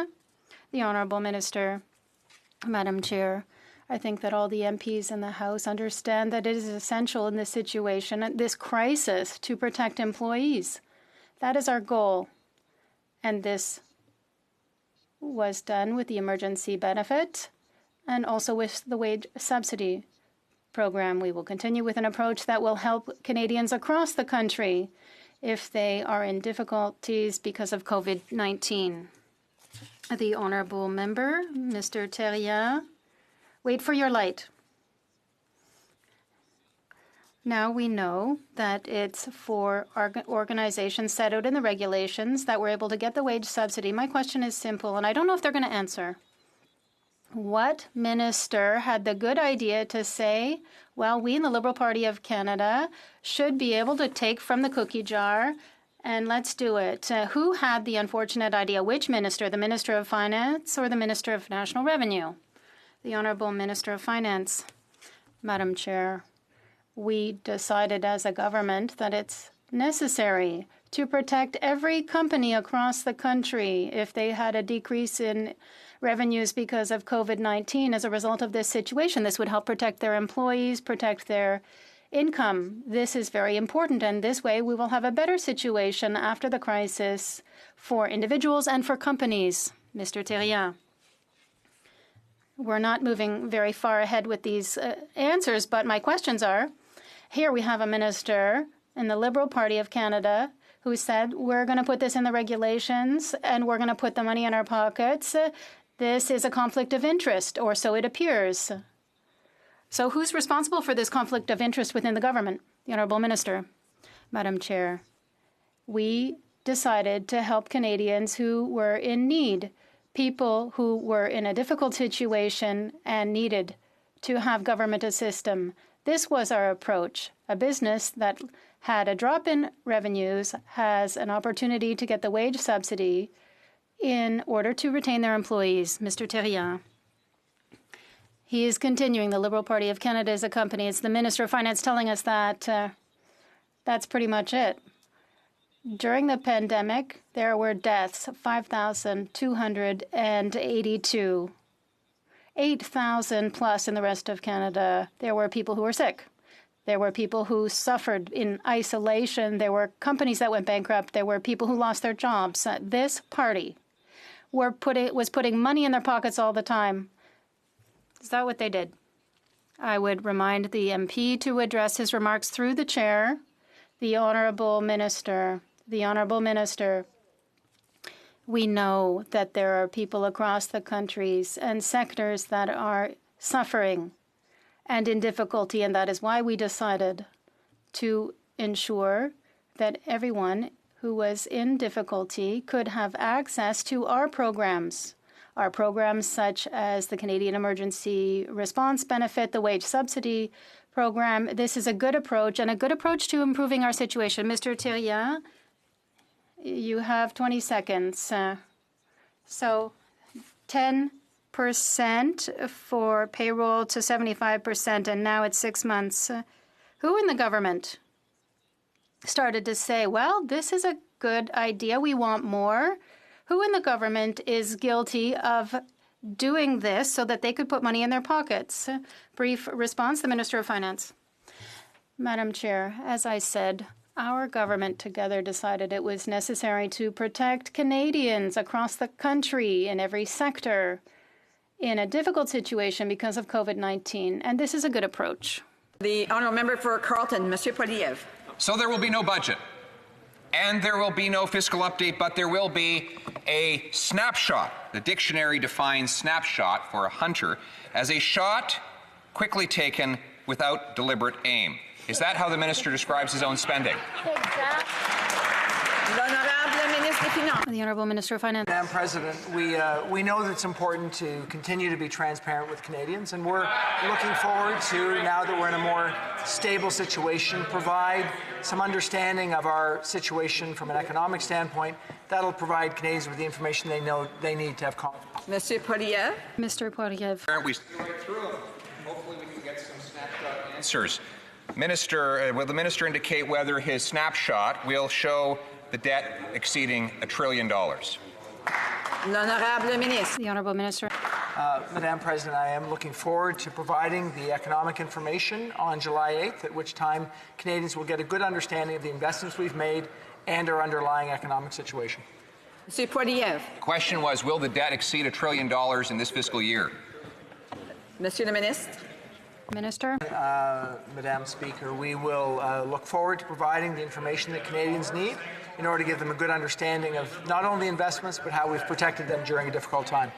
The Honourable Minister, Madam Chair, I think that all the MPs in the House understand that it is essential in this situation, this crisis, to protect employees. That is our goal. And this was done with the emergency benefit and also with the wage subsidy program. We will continue with an approach that will help Canadians across the country. if they are in difficulties because of COVID-19. The honourable member, Mr. Thériault. Wait for your light. Now we know that it's for organizations set out in the regulations that were able to get the wage subsidy. My question is simple, and I don't know if they're going to answer. What minister had the good idea to say, well, we in the Liberal Party of Canada should be able to take from the cookie jar and let's do it? Who had the unfortunate idea? Which minister? The Minister of Finance or the Minister of National Revenue? The Honourable Minister of Finance. Madam Chair, we decided as a government that it's necessary to protect every company across the country if they had a decrease in revenues because of COVID-19 as a result of this situation. This would help protect their employees, protect their income. This is very important, and this way we will have a better situation after the crisis for individuals and for companies. Mr. Thériault. We're not moving very far ahead with these answers, but my questions are, here we have a minister in the Liberal Party of Canada who said, we're going to put this in the regulations and we're going to put the money in our pockets. This is a conflict of interest, or so it appears. So who's responsible for this conflict of interest within the government? The Honourable Minister. Madam Chair, we decided to help Canadians who were in need, people who were in a difficult situation and needed to have government assistance. This was our approach. A business that had a drop in revenues has an opportunity to get the wage subsidy in order to retain their employees. Mr. Thériault. He is continuing. The Liberal Party of Canada is a company. It's the Minister of Finance telling us that that's pretty much it. During the pandemic, there were deaths, 5,282. 8,000 plus in the rest of Canada. There were people who were sick. There were people who suffered in isolation. There were companies that went bankrupt. There were people who lost their jobs. This party was putting money in their pockets all the time. Is that what they did? I would remind the MP to address his remarks through the chair. The Honourable Minister. The Honourable Minister. We know that there are people across the countries and sectors that are suffering and in difficulty, and that is why we decided to ensure that everyone who was in difficulty could have access to our programs such as the Canadian Emergency Response Benefit, the Wage Subsidy Program. This is a good approach and a good approach to improving our situation. Mr. Thériault, you have 20 seconds. So 10% for payroll to 75%, and now it's 6 months. Who in the government started to say, well, this is a good idea, we want more? Who in the government is guilty of doing this so that they could put money in their pockets? Brief response, the Minister of Finance. Madam Chair, as I said, our government together decided it was necessary to protect Canadians across the country in every sector in a difficult situation because of COVID-19, and this is a good approach. The honourable member for Carleton, Monsieur Poilievre. So there will be no budget, and there will be no fiscal update, but there will be a snapshot. The dictionary defines snapshot for a hunter as a shot quickly taken without deliberate aim. Is that how the minister describes his own spending? The Honourable Minister of Finance. Madam President, we know that it's important to continue to be transparent with Canadians, and we're looking forward to, now that we're in a more stable situation, provide some understanding of our situation from an economic standpoint. That'll provide Canadians with the information they know they need to have confidence. Monsieur Poilievre. Mr. Poilievre. We right through them. Hopefully we can get some snapshot answers. Minister, will the minister indicate whether his snapshot will show the debt exceeding $1 trillion? The Honourable Minister. Madam President, I am looking forward to providing the economic information on July 8th, at which time Canadians will get a good understanding of the investments we've made and our underlying economic situation. Monsieur Poilievre. The question was, will the debt exceed $1 trillion in this fiscal year? Monsieur le Ministre. Minister. Madam Speaker, we will look forward to providing the information that Canadians need in order to give them a good understanding of not only investments, but how we've protected them during a difficult time.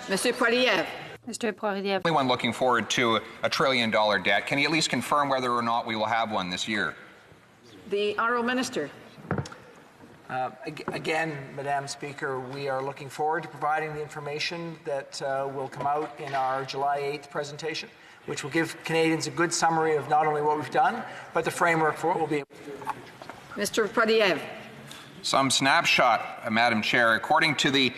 Mr. Poilievre. Mr. Poilievre. Anyone looking forward to a $1 trillion debt? Can you at least confirm whether or not we will have one this year? The Honourable Minister. Again, Madam Speaker, we are looking forward to providing the information that will come out in our July 8th presentation, which will give Canadians a good summary of not only what we've done, but the framework for what will be. Mr. Poilievre. Some snapshot, Madam Chair. According to the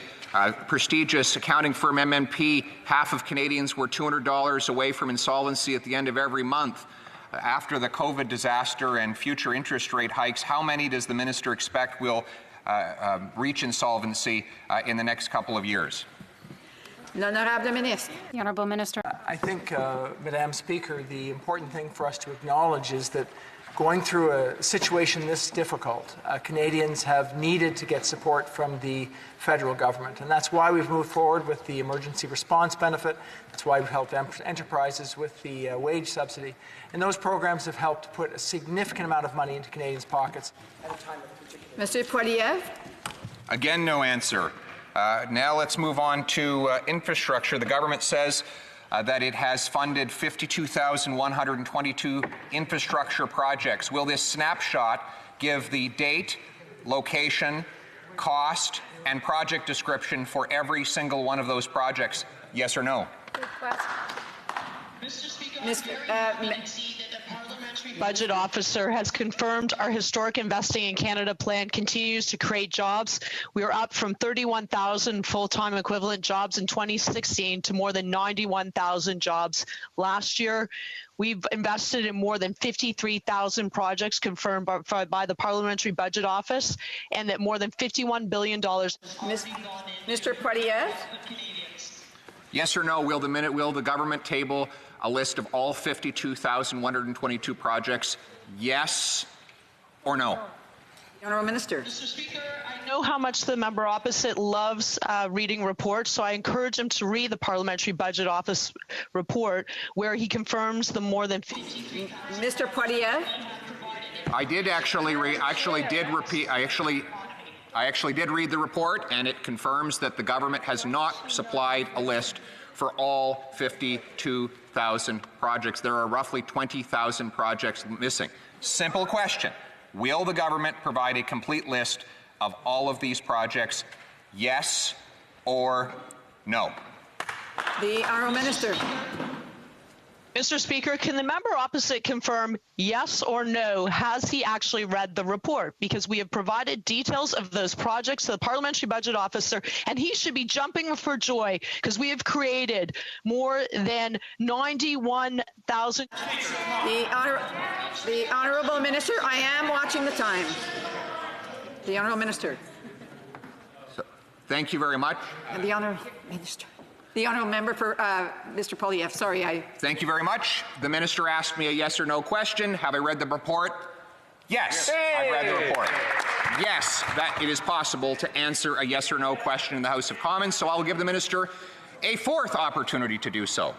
prestigious accounting firm MNP, half of Canadians were $200 away from insolvency at the end of every month. After the COVID disaster and future interest rate hikes, how many does the minister expect will reach insolvency in the next couple of years? L'Honorable Ministre. The Honourable Minister. I think, Madam Speaker, the important thing for us to acknowledge is that going through a situation this difficult, Canadians have needed to get support from the federal government. And that's why we've moved forward with the emergency response benefit. That's why we've helped enterprises with the wage subsidy. And those programs have helped put a significant amount of money into Canadians' pockets. Mr. Poilievre. Again, no answer. Now let's move on to infrastructure. The government says that it has funded 52,122 infrastructure projects. Will this snapshot give the date, location, cost, and project description for every single one of those projects? Yes or no? Mr. Speaker, Budget Officer has confirmed our historic Investing in Canada plan continues to create jobs. We are up from 31,000 full-time equivalent jobs in 2016 to more than 91,000 jobs last year. We've invested in more than 53,000 projects confirmed by the Parliamentary Budget Office, and that more than $51 billion. Mr. Poilievre. Yes or no, will the government table a list of all 52,122 projects? Yes or no? Honourable Minister. Mr. Speaker, I know how much the member opposite loves reading reports, so I encourage him to read the Parliamentary Budget Office report, where he confirms the more than 53,000. Mr. Poilievre. I did actually did read the report, and it confirms that the government has not supplied a list for all 52,000 projects. There are roughly 20,000 projects missing. Simple question. Will the government provide a complete list of all of these projects? Yes or no? The Honourable Minister. Mr. Speaker, can the member opposite confirm yes or no? Has he actually read the report? Because we have provided details of those projects to the Parliamentary Budget Officer, and he should be jumping for joy because we have created more than 91,000. The Honourable Minister, I am watching the time. The Honourable Minister. Thank you very much. And the Honourable Minister. The Honourable Member for Mr. Poilievre. Sorry, Thank you very much. The Minister asked me a yes or no question. Have I read the report? Yes, I've read the report. Yes, that it is possible to answer a yes or no question in the House of Commons, so I'll give the Minister a fourth opportunity to do so.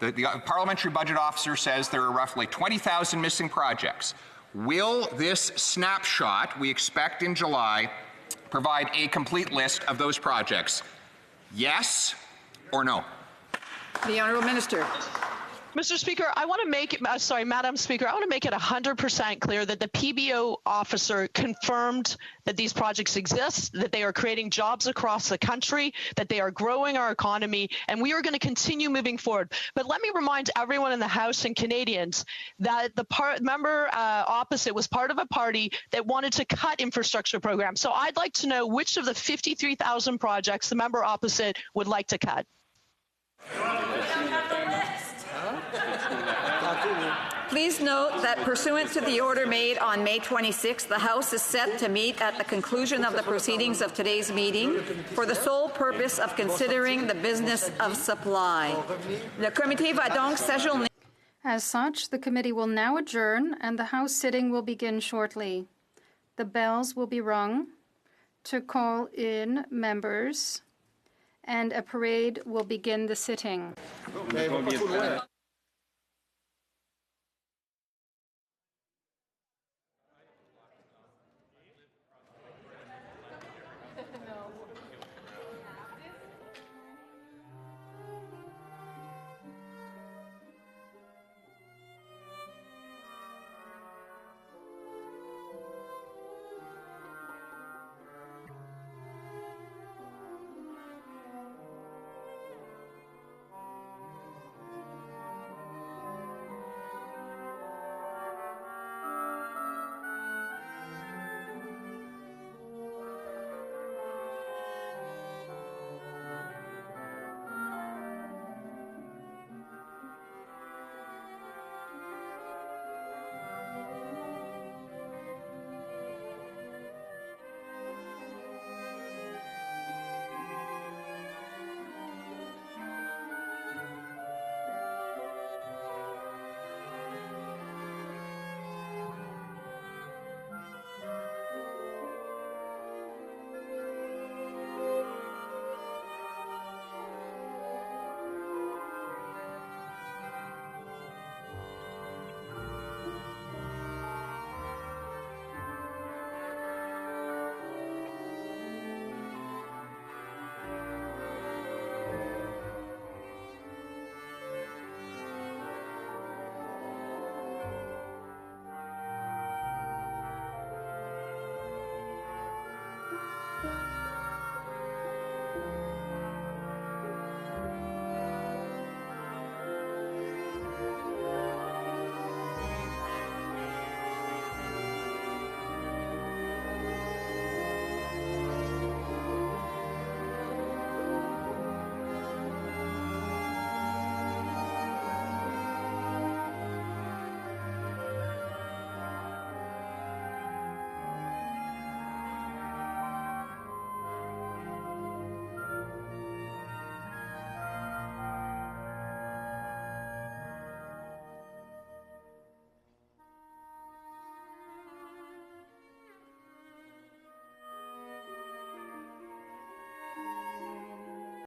The Parliamentary Budget Officer says there are roughly 20,000 missing projects. Will this snapshot we expect in July provide a complete list of those projects? Yes or no? The Honourable Minister. Mr. Speaker, I want to make it, Madam Speaker, I want to make it 100% clear that the PBO officer confirmed that these projects exist, that they are creating jobs across the country, that they are growing our economy, and we are going to continue moving forward. But let me remind everyone in the House and Canadians that the member opposite was part of a party that wanted to cut infrastructure programs. So I'd like to know which of the 53,000 projects the member opposite would like to cut. Please note that pursuant to the order made on May 26, the House is set to meet at the conclusion of the proceedings of today's meeting for the sole purpose of considering the business of supply. Le comité va donc s'ajourner. As such, the committee will now adjourn and the House sitting will begin shortly. The bells will be rung to call in members, and a parade will begin the sitting.